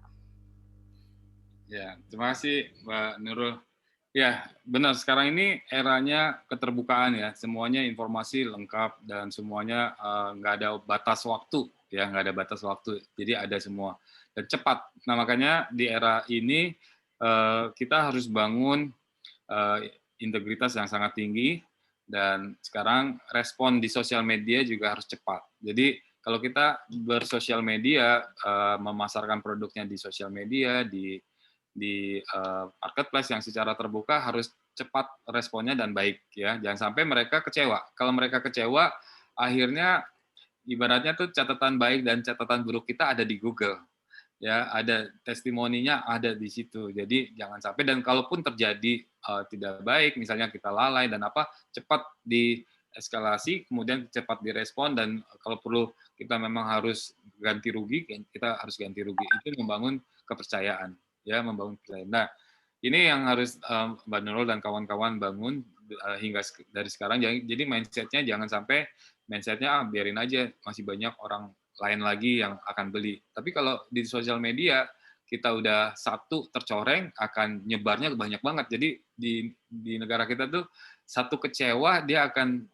Ya, terima kasih Mbak Nurul. Ya, benar. Sekarang ini eranya keterbukaan ya. Semuanya informasi lengkap dan semuanya nggak ada batas waktu. Ya, nggak ada batas waktu. Jadi ada semua. Dan cepat. Nah, makanya di era ini kita harus bangun integritas yang sangat tinggi. Dan sekarang respon di sosial media juga harus cepat. Jadi kalau kita bersosial media, memasarkan produknya di sosial media, di marketplace yang secara terbuka harus cepat responnya dan baik ya. Jangan sampai mereka kecewa. Kalau mereka kecewa, akhirnya ibaratnya tuh catatan baik dan catatan buruk kita ada di Google. Ya, ada testimoninya ada di situ. Jadi jangan sampai, dan kalaupun terjadi tidak baik, misalnya kita lalai dan apa, cepat dieskalasi, kemudian cepat direspon, dan kalau perlu kita memang harus ganti rugi, kita harus ganti rugi. Itu membangun kepercayaan, ya, membangun kepercayaan. Nah, ini yang harus Mbak Nurul dan kawan-kawan bangun hingga dari sekarang. Jadi mindset-nya jangan sampai mindset-nya biarin aja, masih banyak orang lain lagi yang akan beli. Tapi kalau di sosial media kita udah satu tercoreng, akan nyebarnya banyak banget. Jadi di negara kita tuh satu kecewa dia akan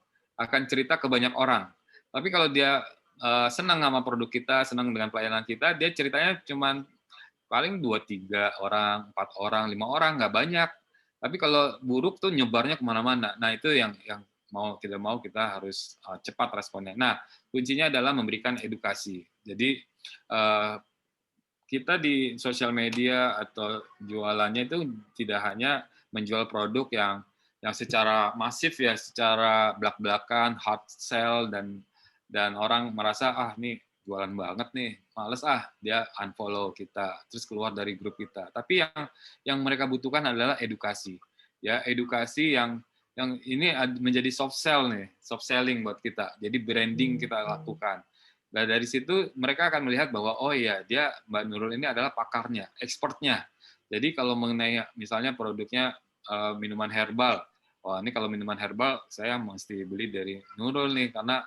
cerita ke banyak orang. Tapi kalau dia senang sama produk kita, senang dengan pelayanan kita, dia ceritanya cuman paling 2-3 orang, 4 orang, 5 orang, nggak banyak. Tapi kalau buruk tuh nyebarnya kemana-mana. Nah itu yang mau tidak mau kita harus cepat responnya. Nah, kuncinya adalah memberikan edukasi. Jadi kita di sosial media atau jualannya itu tidak hanya menjual produk yang secara masif ya, secara belak-belakan, hard sell, dan orang merasa ini jualan banget nih, males dia unfollow kita, terus keluar dari grup kita. Tapi yang mereka butuhkan adalah edukasi, ya, edukasi yang ini menjadi soft selling buat kita. Jadi branding kita lakukan. Nah, dari situ mereka akan melihat bahwa oh iya, dia Mbak Nurul ini adalah pakarnya, expertnya. Jadi kalau mengenai misalnya produknya minuman herbal, ini kalau minuman herbal saya mesti beli dari Nurul nih, karena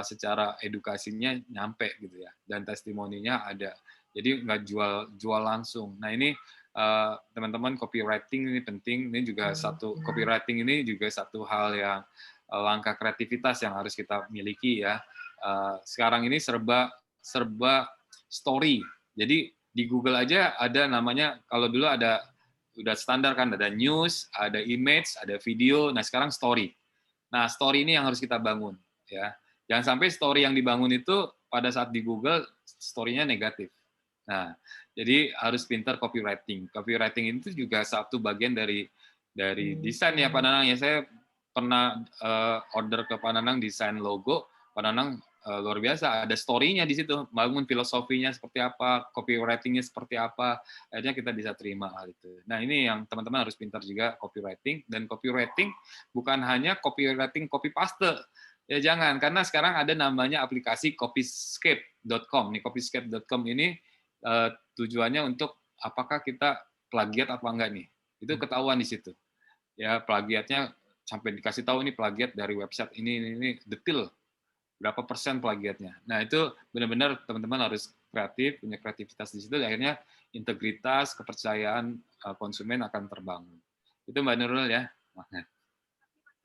secara edukasinya nyampe gitu ya, dan testimoninya ada. Jadi nggak jual langsung. Nah ini teman-teman, copywriting ini penting. Ini juga copywriting ini juga satu hal yang langkah kreativitas yang harus kita miliki ya. Sekarang ini serba story. Jadi di Google aja ada namanya, kalau dulu udah standar kan, ada news, ada image, ada video. Nah sekarang story. Nah story ini yang harus kita bangun ya. Jangan sampai story yang dibangun itu pada saat di Google story-nya negatif. Nah, jadi harus pintar copywriting. Copywriting itu juga satu bagian dari desain ya Pak Nanang ya. Saya pernah order ke Pak Nanang desain logo. Pak Nanang luar biasa, ada story-nya di situ, bangun filosofinya seperti apa, copywriting-nya seperti apa, akhirnya kita bisa terima hal itu. Nah ini yang teman-teman harus pintar juga copywriting, dan copywriting bukan hanya copywriting copy paste. Ya jangan, karena sekarang ada namanya aplikasi copyscape.com. Nih copyscape.com ini tujuannya untuk apakah kita plagiat apa enggak nih. Itu ketahuan di situ. Ya plagiatnya sampai dikasih tahu ini plagiat dari website ini detail berapa persen plagiatnya. Nah, itu benar-benar teman-teman harus kreatif, punya kreativitas di situ, akhirnya integritas, kepercayaan konsumen akan terbangun. Itu Mbak Nurul ya.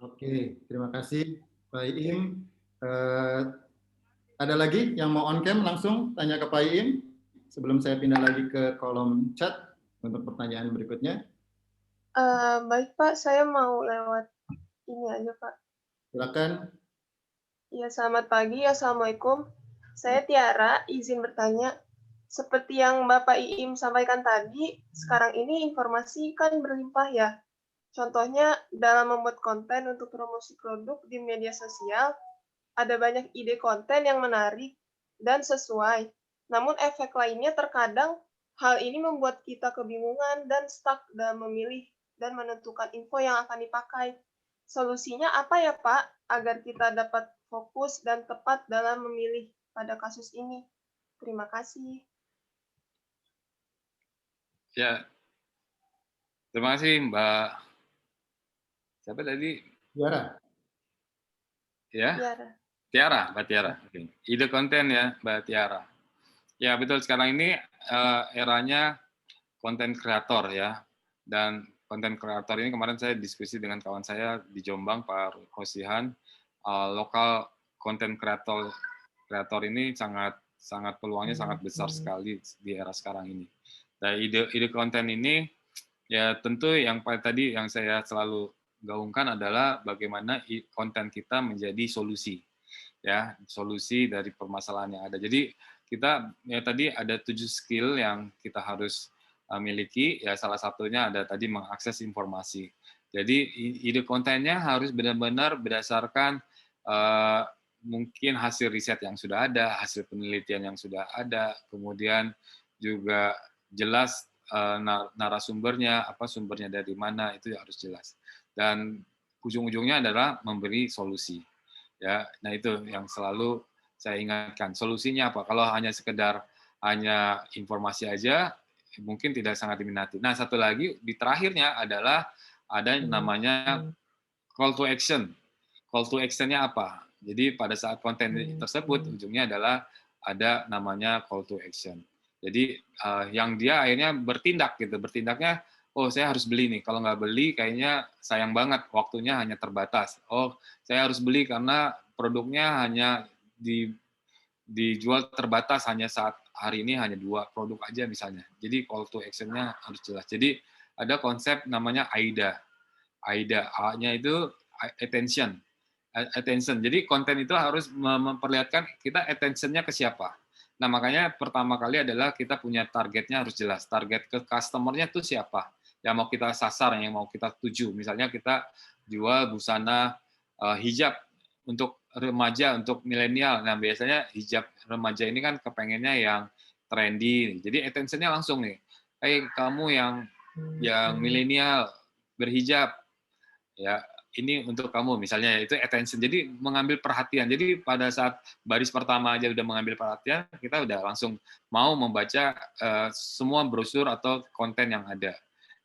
Oke, terima kasih Pak Iim. Ada lagi yang mau on cam, langsung tanya ke Pak Iim sebelum saya pindah lagi ke kolom chat untuk pertanyaan berikutnya. Baik Pak, saya mau lewat ini aja Pak. Silakan. Ya, selamat pagi. Assalamualaikum. Saya Tiara, izin bertanya. Seperti yang Bapak Iim sampaikan tadi, sekarang ini informasi kan berlimpah ya. Contohnya, dalam membuat konten untuk promosi produk di media sosial, ada banyak ide konten yang menarik dan sesuai. Namun efek lainnya terkadang hal ini membuat kita kebingungan dan stuck dalam memilih dan menentukan info yang akan dipakai. Solusinya apa ya Pak, agar kita dapat fokus dan tepat dalam memilih pada kasus ini? Terima kasih. Ya, terima kasih Mbak. Siapa tadi? Tiara. Ya? Tiara, Mbak Tiara. Okay. Ide konten ya, Mbak Tiara. Ya betul, sekarang ini eranya konten kreator ya. Dan konten kreator ini kemarin saya diskusi dengan kawan saya di Jombang, Pak Rosihan. Lokal konten kreator ini sangat peluangnya sangat besar sekali di era sekarang ini. Nah, ide konten ini ya tentu yang tadi yang saya selalu gaungkan adalah bagaimana konten kita menjadi solusi, ya solusi dari permasalahan yang ada. Jadi kita ya tadi ada 7 skill yang kita harus miliki, ya salah satunya ada tadi mengakses informasi. Jadi ide kontennya harus benar-benar berdasarkan mungkin hasil riset yang sudah ada, hasil penelitian yang sudah ada, kemudian juga jelas narasumbernya, apa sumbernya dari mana, itu harus jelas. Dan ujung-ujungnya adalah memberi solusi. Ya, nah itu yang selalu saya ingatkan. Solusinya apa? Kalau hanya sekedar hanya informasi aja, mungkin tidak sangat diminati. Nah, satu lagi di terakhirnya adalah ada namanya call to action. Call to action-nya apa? Jadi pada saat konten tersebut ujungnya adalah ada namanya call to action. Jadi yang dia akhirnya bertindak gitu. Bertindaknya, oh saya harus beli nih. Kalau nggak beli kayaknya sayang banget. Waktunya hanya terbatas. Oh saya harus beli karena produknya hanya dijual terbatas, hanya saat hari ini hanya 2 produk aja misalnya. Jadi call to action-nya harus jelas. Jadi ada konsep namanya AIDA. AIDA, A-nya itu attention. Jadi konten itu harus memperlihatkan kita attention-nya ke siapa. Nah, makanya pertama kali adalah kita punya targetnya harus jelas. Target ke customer-nya itu siapa? Yang mau kita sasar, yang mau kita tuju. Misalnya kita jual busana hijab untuk remaja, untuk milenial. Nah, biasanya hijab remaja ini kan kepengennya yang trendy. Jadi attention-nya langsung nih. Hey, kamu yang milenial berhijab, ya ini untuk kamu misalnya, itu attention. Jadi mengambil perhatian. Jadi pada saat baris pertama aja udah mengambil perhatian, kita udah langsung mau membaca semua brosur atau konten yang ada.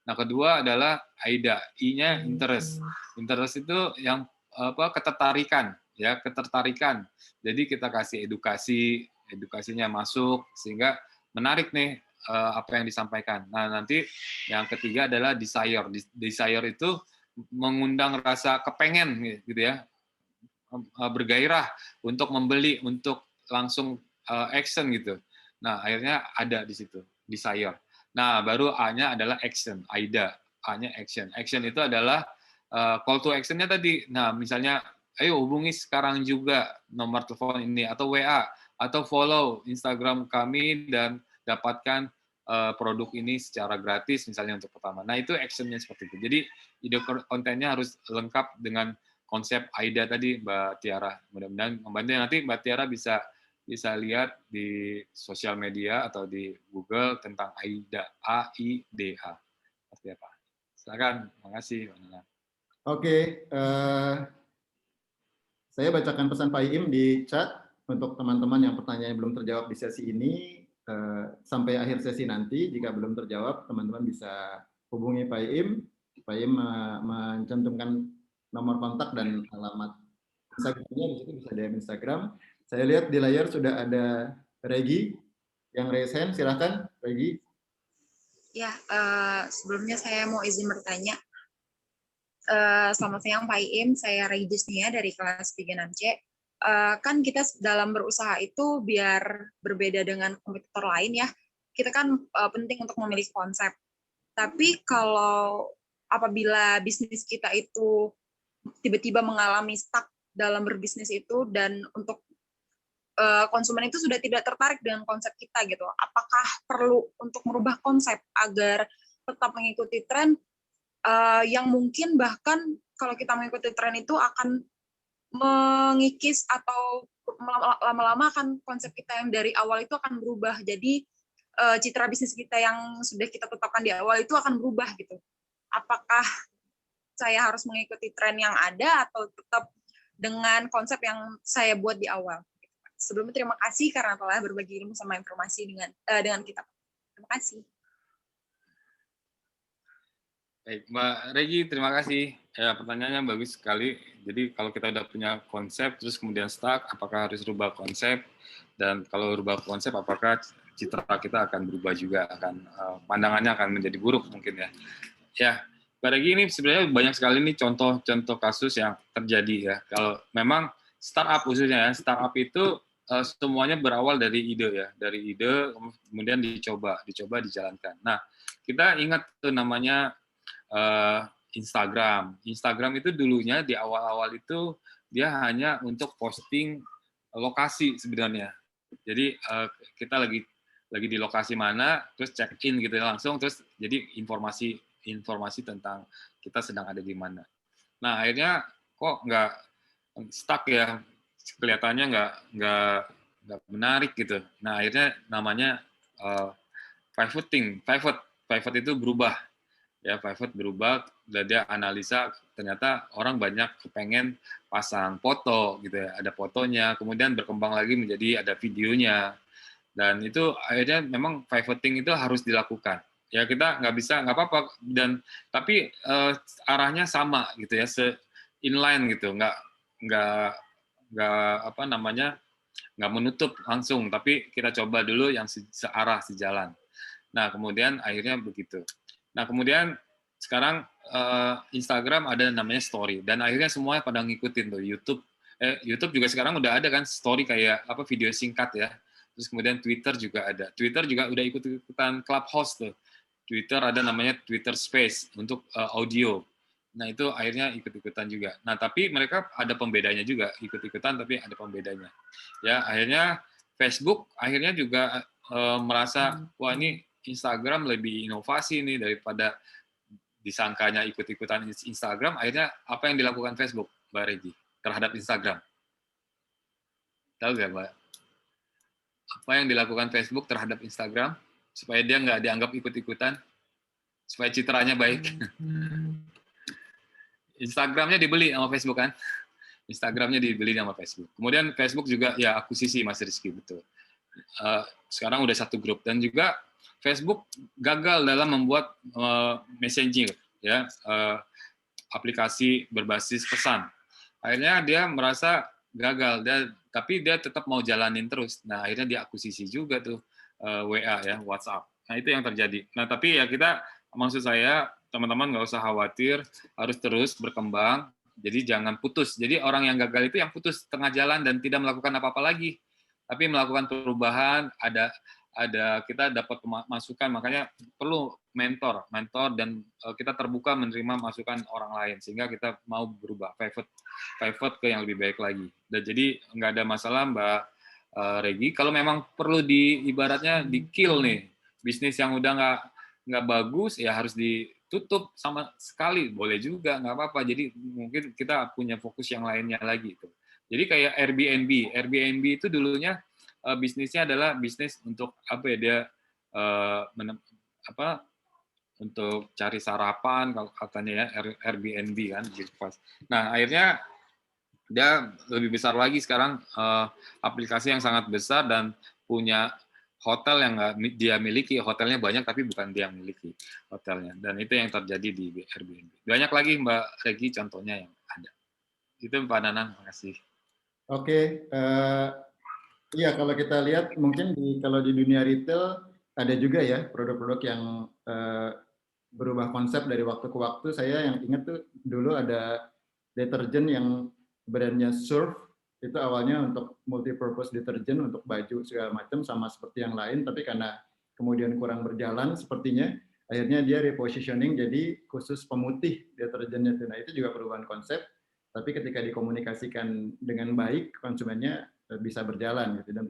Nah, kedua adalah AIDA, I-nya interest. Interest itu yang ketertarikan, ya, ketertarikan. Jadi kita kasih edukasinya masuk sehingga menarik nih apa yang disampaikan. Nah, nanti yang ketiga adalah desire. Desire itu mengundang rasa kepengen gitu ya, bergairah untuk membeli, untuk langsung action gitu. Nah, akhirnya ada di situ desire. Nah, baru A-nya adalah action, AIDA. A-nya action. Action itu adalah call to action-nya tadi. Nah, misalnya ayo hubungi sekarang juga nomor telepon ini, atau WA, atau follow Instagram kami dan dapatkan produk ini secara gratis misalnya untuk pertama. Nah, itu action-nya seperti itu. Jadi ide kontennya harus lengkap dengan konsep AIDA tadi, Mbak Tiara. Mudah-mudahan membantu. Nanti Mbak Tiara bisa lihat di sosial media atau di Google tentang AIDA, A-I-D-A. Seperti apa? Silakan. Terima kasih, Pak Nana. Oke, saya bacakan pesan Pak Iim di chat untuk teman-teman yang pertanyaannya belum terjawab di sesi ini. Sampai akhir sesi nanti, jika belum terjawab, teman-teman bisa hubungi Pak Iim. Pak Iim mencantumkan nomor kontak dan alamat Instagramnya, di situ bisa DM Instagram. Saya lihat di layar sudah ada Regi yang raise hand. Silakan, Regi. Ya, sebelumnya saya mau izin bertanya. Selamat siang Pak Iim, saya Regi Jusnia dari kelas 36C. Kan kita dalam berusaha itu biar berbeda dengan kompetitor lain ya, kita kan penting untuk memiliki konsep. Tapi kalau apabila bisnis kita itu tiba-tiba mengalami stuck dalam berbisnis itu, dan untuk konsumen itu sudah tidak tertarik dengan konsep kita gitu, apakah perlu untuk merubah konsep agar tetap mengikuti tren yang mungkin bahkan kalau kita mengikuti tren itu akan mengikis atau lama-lama akan konsep kita yang dari awal itu akan berubah. Jadi citra bisnis kita yang sudah kita tetapkan di awal itu akan berubah gitu. Apakah saya harus mengikuti tren yang ada atau tetap dengan konsep yang saya buat di awal? Sebelumnya terima kasih karena telah berbagi ilmu sama informasi dengan kita. Terima kasih. Baik, Mbak Regi, terima kasih. Ya, pertanyaannya bagus sekali. Jadi kalau kita udah punya konsep, terus kemudian stuck, apakah harus rubah konsep? Dan kalau rubah konsep, apakah citra kita akan berubah juga? Pandangannya akan menjadi buruk mungkin ya. Ya, Mbak Regi, ini sebenarnya banyak sekali nih contoh kasus yang terjadi ya. Kalau memang startup khususnya ya, startup itu semuanya berawal dari ide ya, dari ide kemudian dicoba dijalankan. Nah, kita ingat tuh namanya Instagram itu dulunya di awal-awal itu dia hanya untuk posting lokasi sebenarnya. Jadi kita lagi di lokasi mana, terus check in gitu langsung, terus jadi informasi tentang kita sedang ada di mana. Nah, akhirnya kok nggak stuck ya, kelihatannya nggak menarik gitu. Nah, akhirnya namanya pivoting. Pivot itu berubah. Ya, pivot berubah, dan dia analisa ternyata orang banyak kepengen pasang foto gitu ya, ada fotonya, kemudian berkembang lagi menjadi ada videonya, dan itu akhirnya memang pivoting itu harus dilakukan. Ya, kita nggak apa-apa, dan tapi arahnya sama gitu ya, inline gitu, nggak apa namanya, nggak menutup langsung, tapi kita coba dulu yang searah, sejalan. Nah, kemudian akhirnya begitu. Nah, kemudian sekarang Instagram ada namanya story, dan akhirnya semuanya pada ngikutin tuh. YouTube juga sekarang udah ada kan story kayak apa, video singkat ya. Terus kemudian Twitter juga ada. Twitter juga udah ikut-ikutan Clubhouse tuh. Twitter ada namanya Twitter Space untuk audio. Nah, itu akhirnya ikut-ikutan juga. Nah, tapi mereka ada pembedanya juga, ikut-ikutan tapi ada pembedanya. Ya, akhirnya Facebook akhirnya juga merasa, wah ini Instagram lebih inovasi nih daripada disangkanya ikut-ikutan Instagram. Akhirnya apa yang dilakukan Facebook, Mbak Regi, terhadap Instagram? Tahu nggak, Mbak? Apa yang dilakukan Facebook terhadap Instagram supaya dia nggak dianggap ikut-ikutan, supaya citranya baik? Instagramnya dibeli sama Facebook kan? Instagramnya dibeli sama Facebook. Kemudian Facebook juga ya akuisisi, Mas Rizky, betul. Sekarang udah satu grup, dan juga Facebook gagal dalam membuat messenger, ya, aplikasi berbasis pesan. Akhirnya dia merasa gagal, tapi dia tetap mau jalanin terus. Nah, akhirnya dia akuisisi juga tuh WA ya, WhatsApp. Nah, itu yang terjadi. Nah, tapi ya maksud saya teman-teman nggak usah khawatir, harus terus berkembang. Jadi jangan putus. Jadi orang yang gagal itu yang putus tengah jalan dan tidak melakukan apa-apa lagi, tapi melakukan perubahan. Kita dapat masukan, makanya perlu mentor, dan kita terbuka menerima masukan orang lain sehingga kita mau berubah, pivot ke yang lebih baik lagi. Dan jadi nggak ada masalah, Mbak Regi. Kalau memang perlu ibaratnya di kill nih, bisnis yang udah nggak bagus ya harus ditutup sama sekali, boleh juga, nggak apa-apa. Jadi mungkin kita punya fokus yang lainnya lagi itu. Jadi kayak Airbnb itu dulunya bisnisnya adalah bisnis untuk apa ya, dia untuk cari sarapan kalau katanya ya, Airbnb kan gitu. Nah, akhirnya dia lebih besar lagi sekarang, aplikasi yang sangat besar dan punya hotel yang nggak dia miliki. Hotelnya banyak tapi bukan dia yang miliki hotelnya, dan itu yang terjadi di Airbnb. Banyak lagi, Mbak Regi, contohnya yang ada. Itu Pak Nanang, makasih. Oke, iya, kalau kita lihat mungkin kalau di dunia retail ada juga ya produk-produk yang berubah konsep dari waktu ke waktu. Saya yang ingat tuh dulu ada deterjen yang brandnya Surf, itu awalnya untuk multi-purpose deterjen untuk baju segala macam sama seperti yang lain, tapi karena kemudian kurang berjalan sepertinya, akhirnya dia repositioning jadi khusus pemutih deterjennya. Nah, itu juga perubahan konsep, tapi ketika dikomunikasikan dengan baik konsumennya bisa berjalan gitu. Dan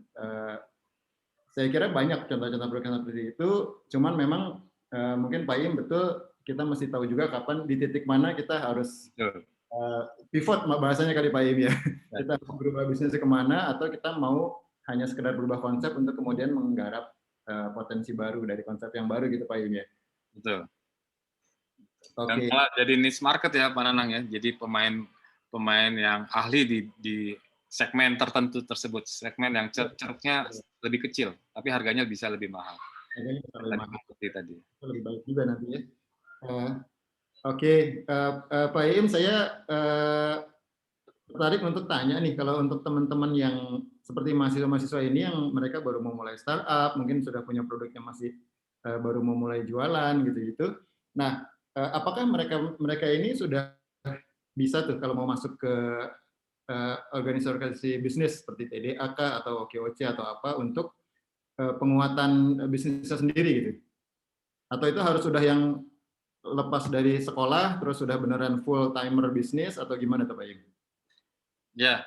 saya kira banyak contoh-contoh produk seperti itu, cuman memang mungkin Pak Im betul, kita mesti tahu juga kapan di titik mana kita harus pivot, bahasanya kali Pak Im ya. Kita berubah bisnisnya kemana, atau kita mau hanya sekedar berubah konsep untuk kemudian menggarap potensi baru dari konsep yang baru gitu Pak Im ya. Betul. Oke. Dan malah jadi niche market ya Pak Nanang ya, jadi pemain yang ahli di segmen tertentu tersebut, segmen yang ceruknya lebih kecil, tapi harganya bisa lebih mahal. Harganya bisa lebih mahal. Seperti tadi. Lebih baik juga nanti ya. Oke, Pak Im, saya tertarik untuk tanya nih, kalau untuk teman-teman yang seperti mahasiswa-mahasiswa ini yang mereka baru mau mulai startup, mungkin sudah punya produk yang masih baru mau mulai jualan gitu-gitu. Nah, apakah mereka ini sudah bisa tuh kalau mau masuk ke organisasi bisnis seperti TDAK atau OKOC atau apa untuk penguatan bisnisnya sendiri gitu? Atau itu harus sudah yang lepas dari sekolah terus sudah beneran full timer bisnis atau gimana tuh Pak Im? Ya,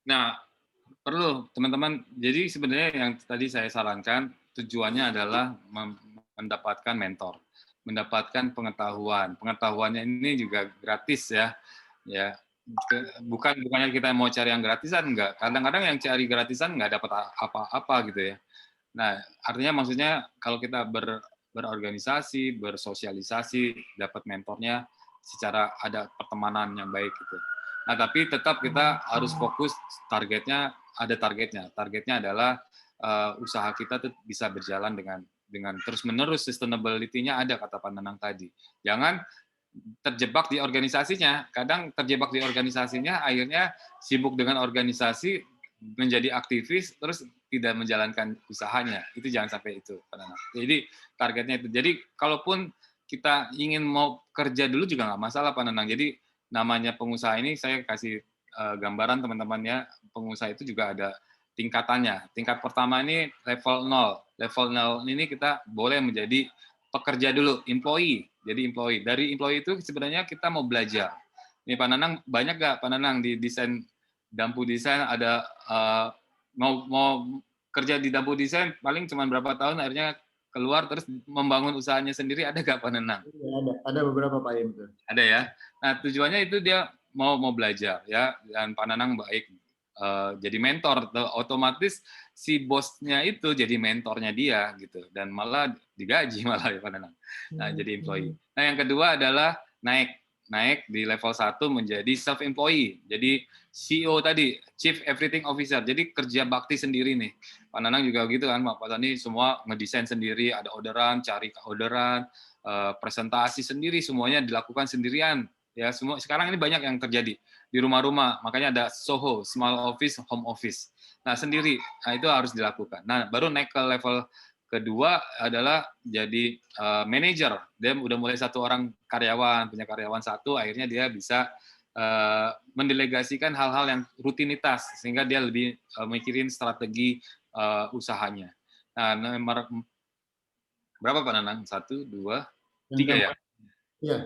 nah perlu teman-teman. Jadi sebenarnya yang tadi saya sarankan tujuannya adalah mendapatkan mentor. mendapatkan pengetahuan. Pengetahuannya ini juga gratis ya. Ya, bukannya kita mau cari yang gratisan, enggak. Kadang-kadang yang cari gratisan nggak dapat apa-apa gitu ya. Nah, artinya maksudnya kalau kita berorganisasi, bersosialisasi, dapat mentornya secara ada pertemanan yang baik gitu. Nah, tapi tetap kita harus fokus targetnya, ada targetnya. Targetnya adalah usaha kita tuh bisa berjalan dengan terus-menerus, sustainability-nya ada, kata Pak Nanang tadi. Jangan terjebak di organisasinya. Kadang terjebak di organisasinya, akhirnya sibuk dengan organisasi, menjadi aktivis, terus tidak menjalankan usahanya. Itu jangan sampai itu, Pak Nanang. Jadi targetnya itu. Jadi kalaupun kita ingin mau kerja dulu juga nggak masalah, Pak Nanang. Jadi namanya pengusaha ini, saya kasih gambaran teman-temannya, pengusaha itu juga ada tingkatannya. Tingkat pertama ini level 0. Level 0 ini kita boleh menjadi pekerja dulu, employee. Jadi employee. Dari employee itu sebenarnya kita mau belajar. Ini Pak Nanang, banyak nggak Pak Nanang di desain Dampu Desain ada mau kerja di Dampu Desain paling cuma berapa tahun akhirnya keluar terus membangun usahanya sendiri, ada nggak Pak Nanang? Ya, ada beberapa Pak Im. Ada ya. Nah tujuannya itu dia mau belajar ya, dan Pak Nanang baik jadi mentor, otomatis si bosnya itu jadi mentornya dia gitu, dan malah digaji malah ya Pak Nanang. Nah jadi employee. Nah yang kedua adalah naik di level 1 menjadi self-employed. Jadi CEO tadi, Chief Everything Officer. Jadi kerja bakti sendiri nih. Pak Nanang juga gitu kan, Pak Tani semua ngedesain sendiri, ada orderan, cari orderan, presentasi sendiri, semuanya dilakukan sendirian. Ya, semua sekarang ini banyak yang terjadi di rumah-rumah. Makanya ada SOHO, small office, home office. Nah, sendiri. Nah, itu harus dilakukan. Nah, baru naik ke level kedua adalah jadi manajer. Dia udah mulai 1 orang karyawan, punya karyawan 1, akhirnya dia bisa mendelegasikan hal-hal yang rutinitas, sehingga dia lebih mikirin strategi usahanya. Nah, nomor berapa Pak Nanang? 1, 2, 3 ya? Iya.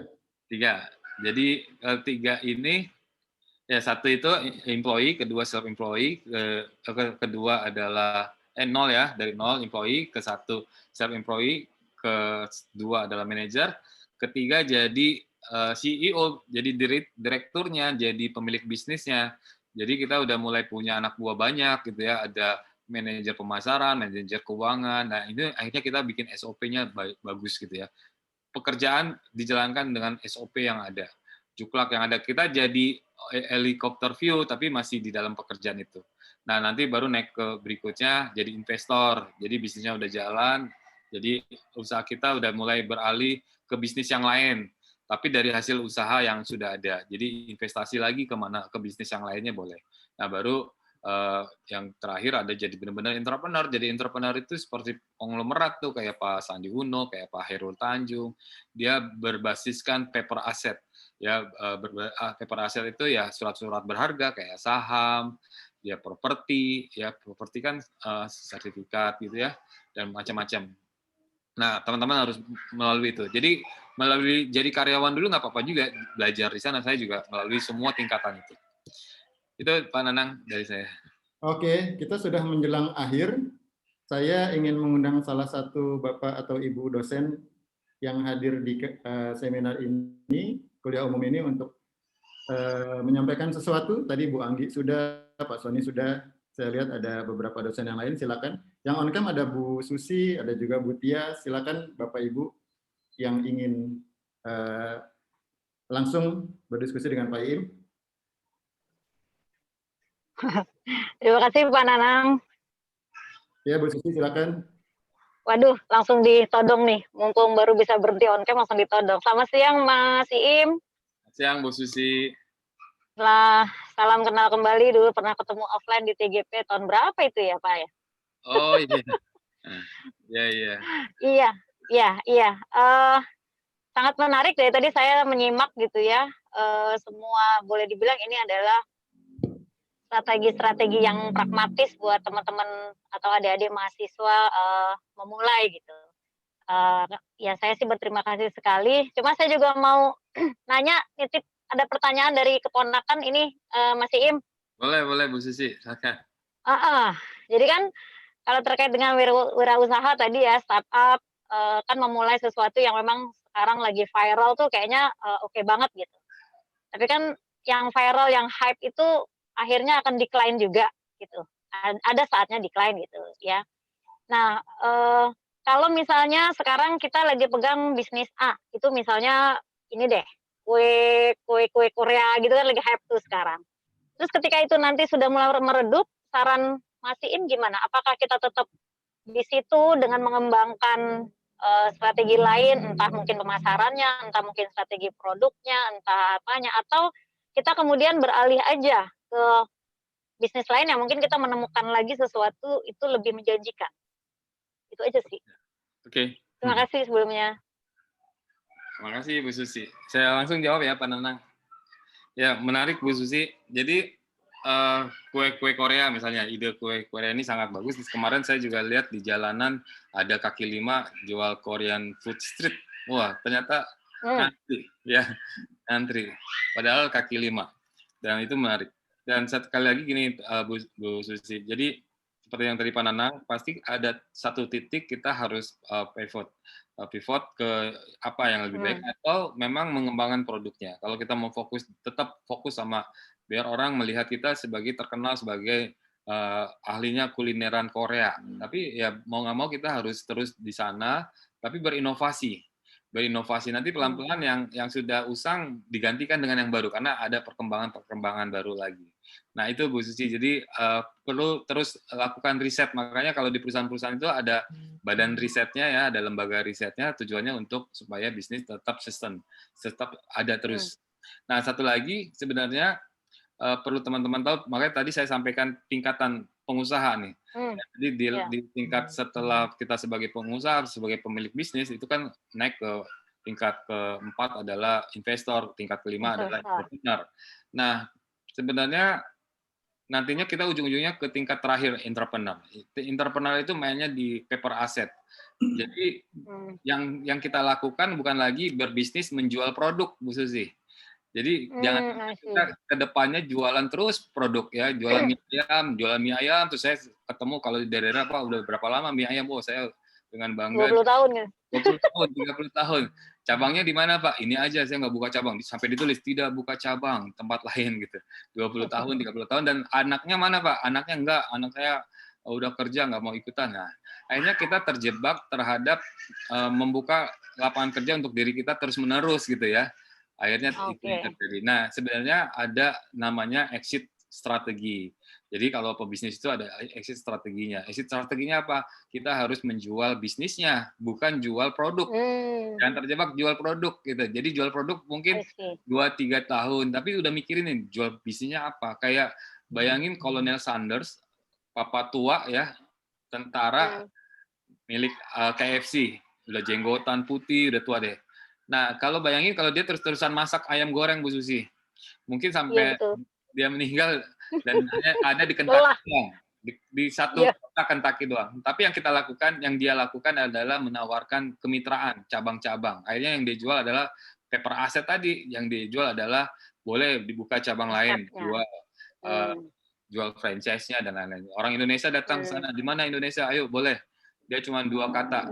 3. Jadi 3 ini, ya 1 itu employee, kedua self-employed, kedua adalah 0 ya, dari 0 employee, ke 1 self-employed, ke 2 adalah manager, ketiga jadi CEO, jadi direkturnya, jadi pemilik bisnisnya. Jadi kita udah mulai punya anak buah banyak gitu ya, ada manajer pemasaran, manajer keuangan. Nah, ini akhirnya kita bikin SOP-nya bagus gitu ya. Pekerjaan dijalankan dengan SOP yang ada. Juklak yang ada, kita jadi helikopter view tapi masih di dalam pekerjaan itu. Nah, nanti baru naik ke berikutnya jadi investor. Jadi bisnisnya udah jalan, jadi usaha kita udah mulai beralih ke bisnis yang lain, tapi dari hasil usaha yang sudah ada. Jadi investasi lagi ke bisnis yang lainnya boleh. Nah, baru yang terakhir ada jadi benar-benar entrepreneur. Jadi entrepreneur itu seperti konglomerat tuh, kayak Pak Sandi Uno, kayak Pak Hairul Tanjung. Dia berbasiskan paper asset. Ya, paper asset itu ya surat-surat berharga kayak saham, ya properti kan sertifikat gitu ya, dan macam-macam. Nah, teman-teman harus melalui itu. Jadi melalui jadi karyawan dulu nggak apa-apa juga, belajar di sana. Saya juga melalui semua tingkatan itu. Itu Pak Nanang dari saya. Oke, kita sudah menjelang akhir. Saya ingin mengundang salah satu Bapak atau Ibu dosen yang hadir di seminar ini, kuliah umum ini, untuk menyampaikan sesuatu. Tadi Bu Anggi sudah, Pak Sony sudah, saya lihat ada beberapa dosen yang lain, silakan. Yang on cam ada Bu Susi, ada juga Bu Tia, silakan Bapak Ibu yang ingin langsung berdiskusi dengan Pak Im. Terima kasih Pak Nanang. Ya, Bu Susi silakan. Waduh, langsung ditodong nih. Mumpung baru bisa berhenti on cam, langsung ditodong. Selamat siang Mas Iim. Siang Bu Susi. Salam kenal kembali, dulu pernah ketemu offline di TGP tahun berapa itu ya Pak ya? Oh iya. Iya. Sangat menarik, dari tadi saya menyimak gitu ya. Semua boleh dibilang ini adalah strategi-strategi yang pragmatis buat teman-teman atau adik-adik mahasiswa memulai gitu. Ya saya sih berterima kasih sekali. Cuma saya juga mau nanya, nitip ada pertanyaan dari keponakan ini, Mas Iim. Boleh Bu Susi, silakan. Jadi kan kalau terkait dengan wirausaha tadi ya, startup kan memulai sesuatu yang memang sekarang lagi viral tuh kayaknya oke banget gitu. Tapi kan yang viral, yang hype itu akhirnya akan decline juga gitu. Ada saatnya decline gitu ya. Nah, kalau misalnya sekarang kita lagi pegang bisnis A, itu misalnya ini deh, kue Korea gitu kan lagi hype tuh sekarang. Terus ketika itu nanti sudah mulai meredup, saran Mas Iim gimana? Apakah kita tetap di situ dengan mengembangkan strategi lain, entah mungkin pemasarannya, entah mungkin strategi produknya, entah apanya, atau kita kemudian beralih aja ke bisnis lain yang mungkin kita menemukan lagi sesuatu itu lebih menjanjikan. Itu aja sih. Oke. Terima kasih sebelumnya. Terima kasih Bu Susi. Saya langsung jawab ya Pak Nanang. Ya, menarik Bu Susi. Jadi kue Korea misalnya, ide kue Korea ini sangat bagus. Kemarin saya juga lihat di jalanan ada kaki lima jual Korean food street. Wah, ternyata antri, ya antri. Padahal kaki lima. Dan itu menarik. Dan sekali lagi gini Bu Susi. Jadi seperti yang tadi Pak Nanang, pasti ada satu titik kita harus pivot ke apa yang lebih baik atau memang mengembangkan produknya. Kalau kita mau tetap fokus sama biar orang melihat kita sebagai terkenal sebagai ahlinya kulineran Korea. Tapi ya mau nggak mau kita harus terus di sana, tapi berinovasi nanti pelan-pelan yang sudah usang digantikan dengan yang baru karena ada perkembangan baru lagi. Nah itu Bu Susi, jadi perlu terus lakukan riset. Makanya kalau di perusahaan-perusahaan itu ada badan risetnya ya, ada lembaga risetnya, tujuannya untuk supaya bisnis tetap tetap ada terus. Nah satu lagi sebenarnya perlu teman-teman tahu, makanya tadi saya sampaikan tingkatan pengusaha nih. Jadi di tingkat setelah kita sebagai pengusaha, sebagai pemilik bisnis, itu kan naik ke tingkat keempat adalah investor, tingkat kelima adalah entrepreneur. Nah, sebenarnya nantinya kita ujung-ujungnya ke tingkat terakhir entrepreneur. Entrepreneur itu mainnya di paper asset. Jadi yang kita lakukan bukan lagi berbisnis menjual produk, Bu Susi. Jadi jangan kita ke depannya jualan terus produk ya, jualan mie ayam, terus saya ketemu kalau di daerah Pak udah berapa lama mie ayam, saya dengan bangga 20 tahun ya. 20 tahun, 30 tahun. Cabangnya di mana Pak? Ini aja saya nggak buka cabang. Sampai ditulis tidak buka cabang, tempat lain gitu. 20 tahun, 30 tahun dan anaknya mana Pak? Anaknya enggak, anak saya udah kerja nggak mau ikutan. Nah, akhirnya kita terjebak terhadap membuka lapangan kerja untuk diri kita terus-menerus gitu ya. Akhirnya itu yang terjadi. Nah, sebenarnya ada namanya exit strategi. Jadi kalau pebisnis itu ada exit strateginya. Exit strateginya apa? Kita harus menjual bisnisnya, bukan jual produk. Jangan terjebak jual produk gitu. Jadi jual produk mungkin 2-3 tahun, tapi udah mikirin nih jual bisnisnya apa. Kayak bayangin Kolonel Sanders, papa tua ya, tentara milik KFC, udah jenggotan putih, udah tua deh. Nah, kalau bayangin kalau dia terus-terusan masak ayam goreng, Bu Susi, mungkin sampai dia meninggal dan ada di Kentucky doang, di satu kota Kentucky doang. Tapi yang dia lakukan adalah menawarkan kemitraan, cabang-cabang. Akhirnya yang dijual adalah paper asset tadi, yang dijual adalah boleh dibuka cabang lain, jual franchise-nya dan lain-lain. Orang Indonesia datang ke sana, di mana Indonesia? Ayo, boleh. Dia cuma 2 kata.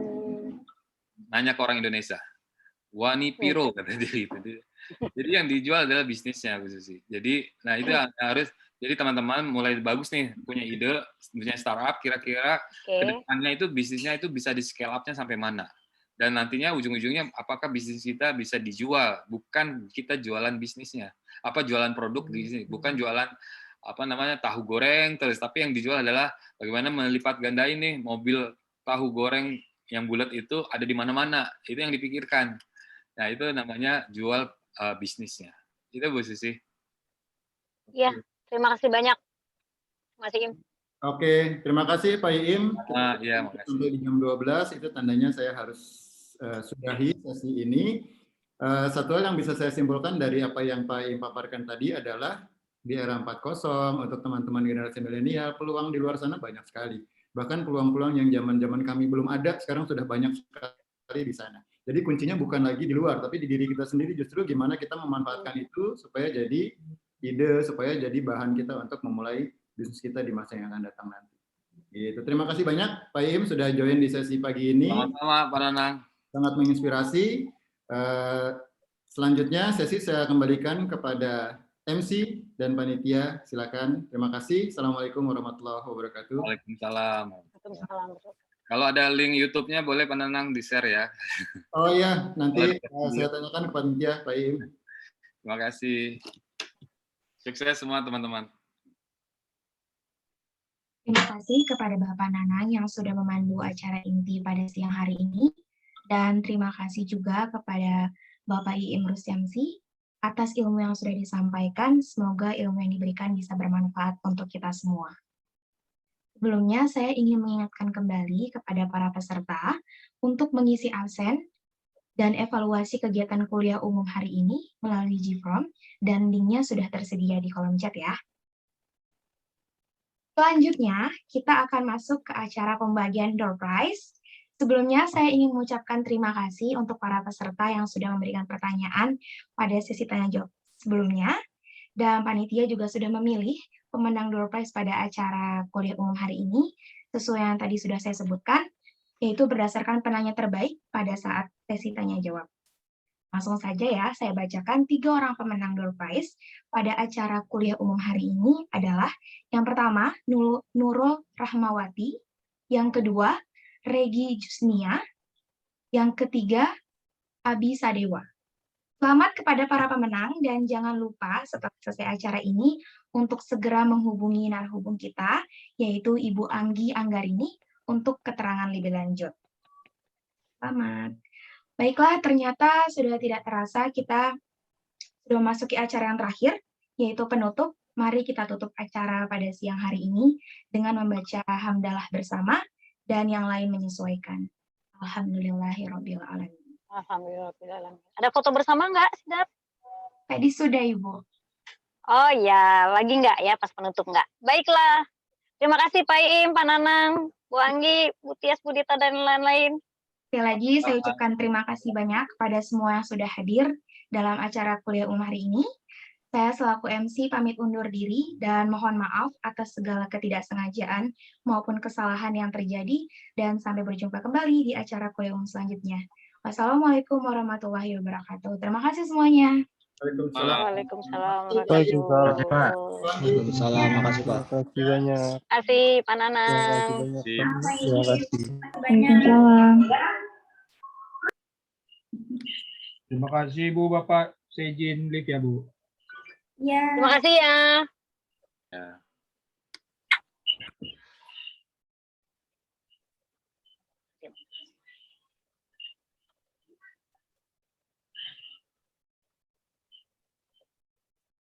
Nanya ke orang Indonesia. Wani Piro kata dia gitu. Jadi yang dijual adalah bisnisnya Bu Susi. Jadi nah itu harus jadi teman-teman mulai bagus nih punya ide, punya startup kira-kira kedepannya itu bisnisnya itu bisa di scale up-nya sampai mana. Dan nantinya ujung-ujungnya apakah bisnis kita bisa dijual, bukan kita jualan bisnisnya. Apa jualan produk di sini, bukan jualan apa namanya tahu goreng terus, tapi yang dijual adalah bagaimana melipat gandain nih mobil tahu goreng yang bulat itu ada di mana-mana. Itu yang dipikirkan. Nah, itu namanya jual bisnisnya. Itu Bu Susi. Iya, terima kasih banyak Mas Iim. Oke, terima kasih Pak Iim. Iya, makasih. Sampai di jam 12, itu tandanya saya harus sudahi sesi ini. Satu hal yang bisa saya simpulkan dari apa yang Pak Iim paparkan tadi adalah di era 4.0 untuk teman-teman generasi milenial, peluang di luar sana banyak sekali. Bahkan peluang-peluang yang zaman-zaman kami belum ada, sekarang sudah banyak sekali di sana. Jadi kuncinya bukan lagi di luar, tapi di diri kita sendiri justru gimana kita memanfaatkan itu supaya jadi ide, supaya jadi bahan kita untuk memulai bisnis kita di masa yang akan datang nanti. Gitu. Terima kasih banyak Pak Iim sudah join di sesi pagi ini. Sama-sama Pak Nanang. Sangat menginspirasi. Selanjutnya sesi saya kembalikan kepada MC dan panitia. Silakan. Terima kasih. Assalamualaikum warahmatullahi wabarakatuh. Waalaikumsalam. Waalaikumsalam. Kalau ada link YouTube-nya boleh Pak Nanang di-share ya. Oh iya, nanti saya tanyakan ke panitia, Pak Iim. Terima kasih. Sukses semua teman-teman. Terima kasih kepada Bapak Nanang yang sudah memandu acara inti pada siang hari ini. Dan terima kasih juga kepada Bapak Iim Rustiamsi atas ilmu yang sudah disampaikan. Semoga ilmu yang diberikan bisa bermanfaat untuk kita semua. Sebelumnya, saya ingin mengingatkan kembali kepada para peserta untuk mengisi absen dan evaluasi kegiatan kuliah umum hari ini melalui Gform, dan linknya sudah tersedia di kolom chat ya. Selanjutnya, kita akan masuk ke acara pembagian door prize. Sebelumnya, saya ingin mengucapkan terima kasih untuk para peserta yang sudah memberikan pertanyaan pada sesi tanya jawab sebelumnya, dan panitia juga sudah memilih pemenang door prize pada acara kuliah umum hari ini, sesuai yang tadi sudah saya sebutkan, yaitu berdasarkan penanya terbaik pada saat sesi tanya jawab. Langsung saja ya, saya bacakan 3 orang pemenang door prize pada acara kuliah umum hari ini adalah yang pertama, Nurul Rahmawati, yang kedua, Regi Jusnia, yang ketiga, Abi Sadewa. Selamat kepada para pemenang, dan jangan lupa setelah selesai acara ini untuk segera menghubungi narasumber kita, yaitu Ibu Anggi Anggarini, untuk keterangan lebih lanjut. Selamat. Baiklah, ternyata sudah tidak terasa kita sudah memasuki acara yang terakhir, yaitu penutup. Mari kita tutup acara pada siang hari ini dengan membaca hamdalah bersama, dan yang lain menyesuaikan. Alhamdulillahirabbil alamin. Alhamdulillah. Ada foto bersama nggak, Sidap? Tadi sudah, Ibu. Oh ya, lagi nggak ya pas penutup nggak? Baiklah. Terima kasih Pak Iim, Pak Nanang, Bu Anggi, Bu Tias, Bu Dita, dan lain-lain. Sekali lagi saya ucapkan terima kasih banyak kepada semua yang sudah hadir dalam acara kuliah umum hari ini. Saya selaku MC pamit undur diri dan mohon maaf atas segala ketidaksengajaan maupun kesalahan yang terjadi, dan sampai berjumpa kembali di acara kuliah umum selanjutnya. Wassalamualaikum warahmatullahi wabarakatuh. Terima kasih semuanya. Waalaikumsalam. Waalaikumsalam. Makasih Pak. Terima kasih Pak Nanang. Terima kasih. Terima kasih Bu, Bapak. Saya izin live ya Bu. Ya. Terima kasih ya.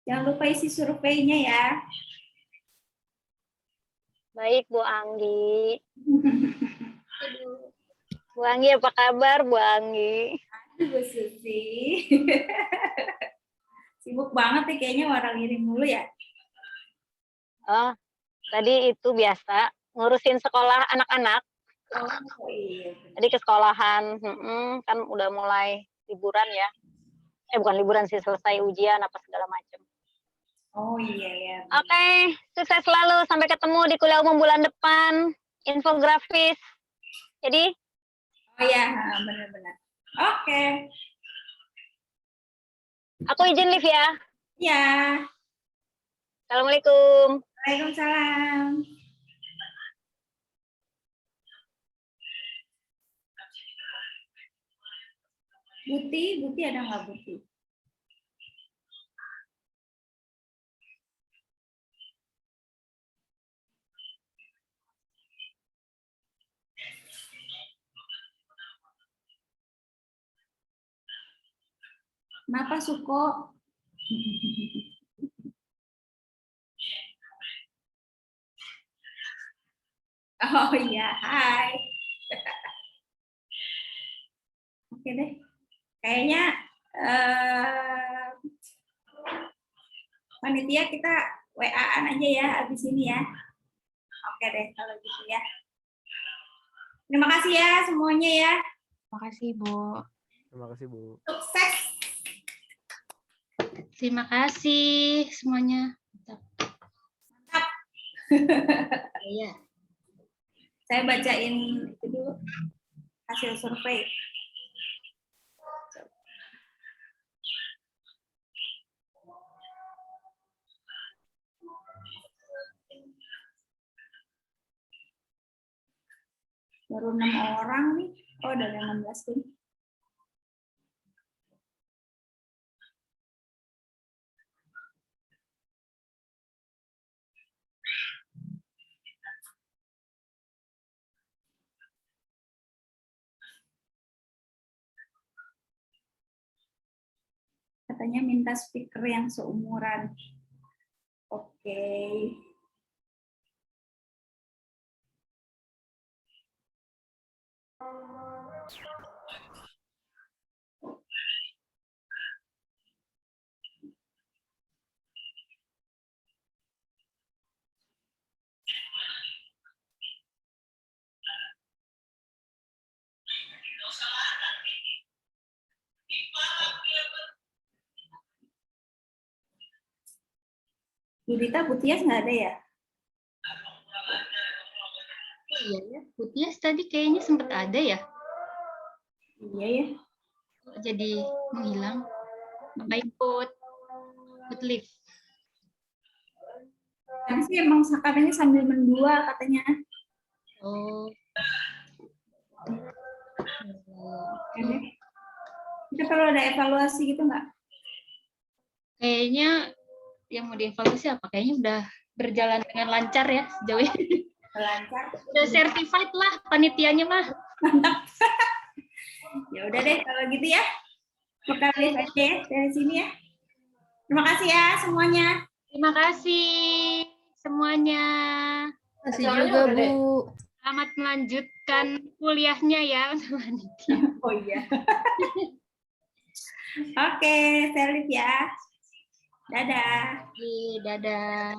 Jangan lupa isi surveinya ya. Baik Bu Anggi. Bu Anggi apa kabar Bu Anggi? Aduh Bu Susi. Sibuk banget nih kayaknya orang ngirim mulu ya. Oh, tadi itu biasa ngurusin sekolah anak-anak. Oh iya. Tadi ke sekolahan, kan udah mulai liburan ya. Bukan liburan sih, selesai ujian apa segala macam. Oh iya ya. Oke, sukses selalu. Sampai ketemu di kuliah umum bulan depan. Infografis. Jadi? Oh ya, benar-benar. Oke. Aku izin live ya. Ya. Assalamualaikum. Waalaikumsalam. Buti ada nggak Buti? Kenapa Suko? Oh iya, hai. Oke deh. Kayaknya panitia kita WA-an aja ya abis ini ya. Oke deh kalau gitu ya. Terima kasih ya semuanya ya. Terima kasih Bu. Terima kasih Bu. Sukses. Terima kasih semuanya. Mantap. Iya. Saya bacain itu dulu hasil survei. Baru 6 orang nih. Oh, udah ada 16 nih. Katanya minta speaker yang seumuran. Oke. Yudita, Butias nggak ada ya? Iya ya, Butias tadi kayaknya sempat ada ya. Iya ya. Jadi menghilang. Apa ikut leave? Kan sih emang katanya sambil mendua katanya. Oh. Kita perlu ada evaluasi gitu nggak? Kayaknya yang mau dievaluasi apa? Kayaknya udah berjalan dengan lancar ya sejauh ini. Lancar. Udah certified lah panitianya mah. Mantap. Ya udah deh kalau gitu ya. Kita live aja ya dari sini ya. Terima kasih ya semuanya. Terima kasih semuanya. Terima kasih juga, Bu. Selamat melanjutkan kuliahnya ya untuk panitia. Oh iya. Oke, saya live ya. Dadah. Dadah.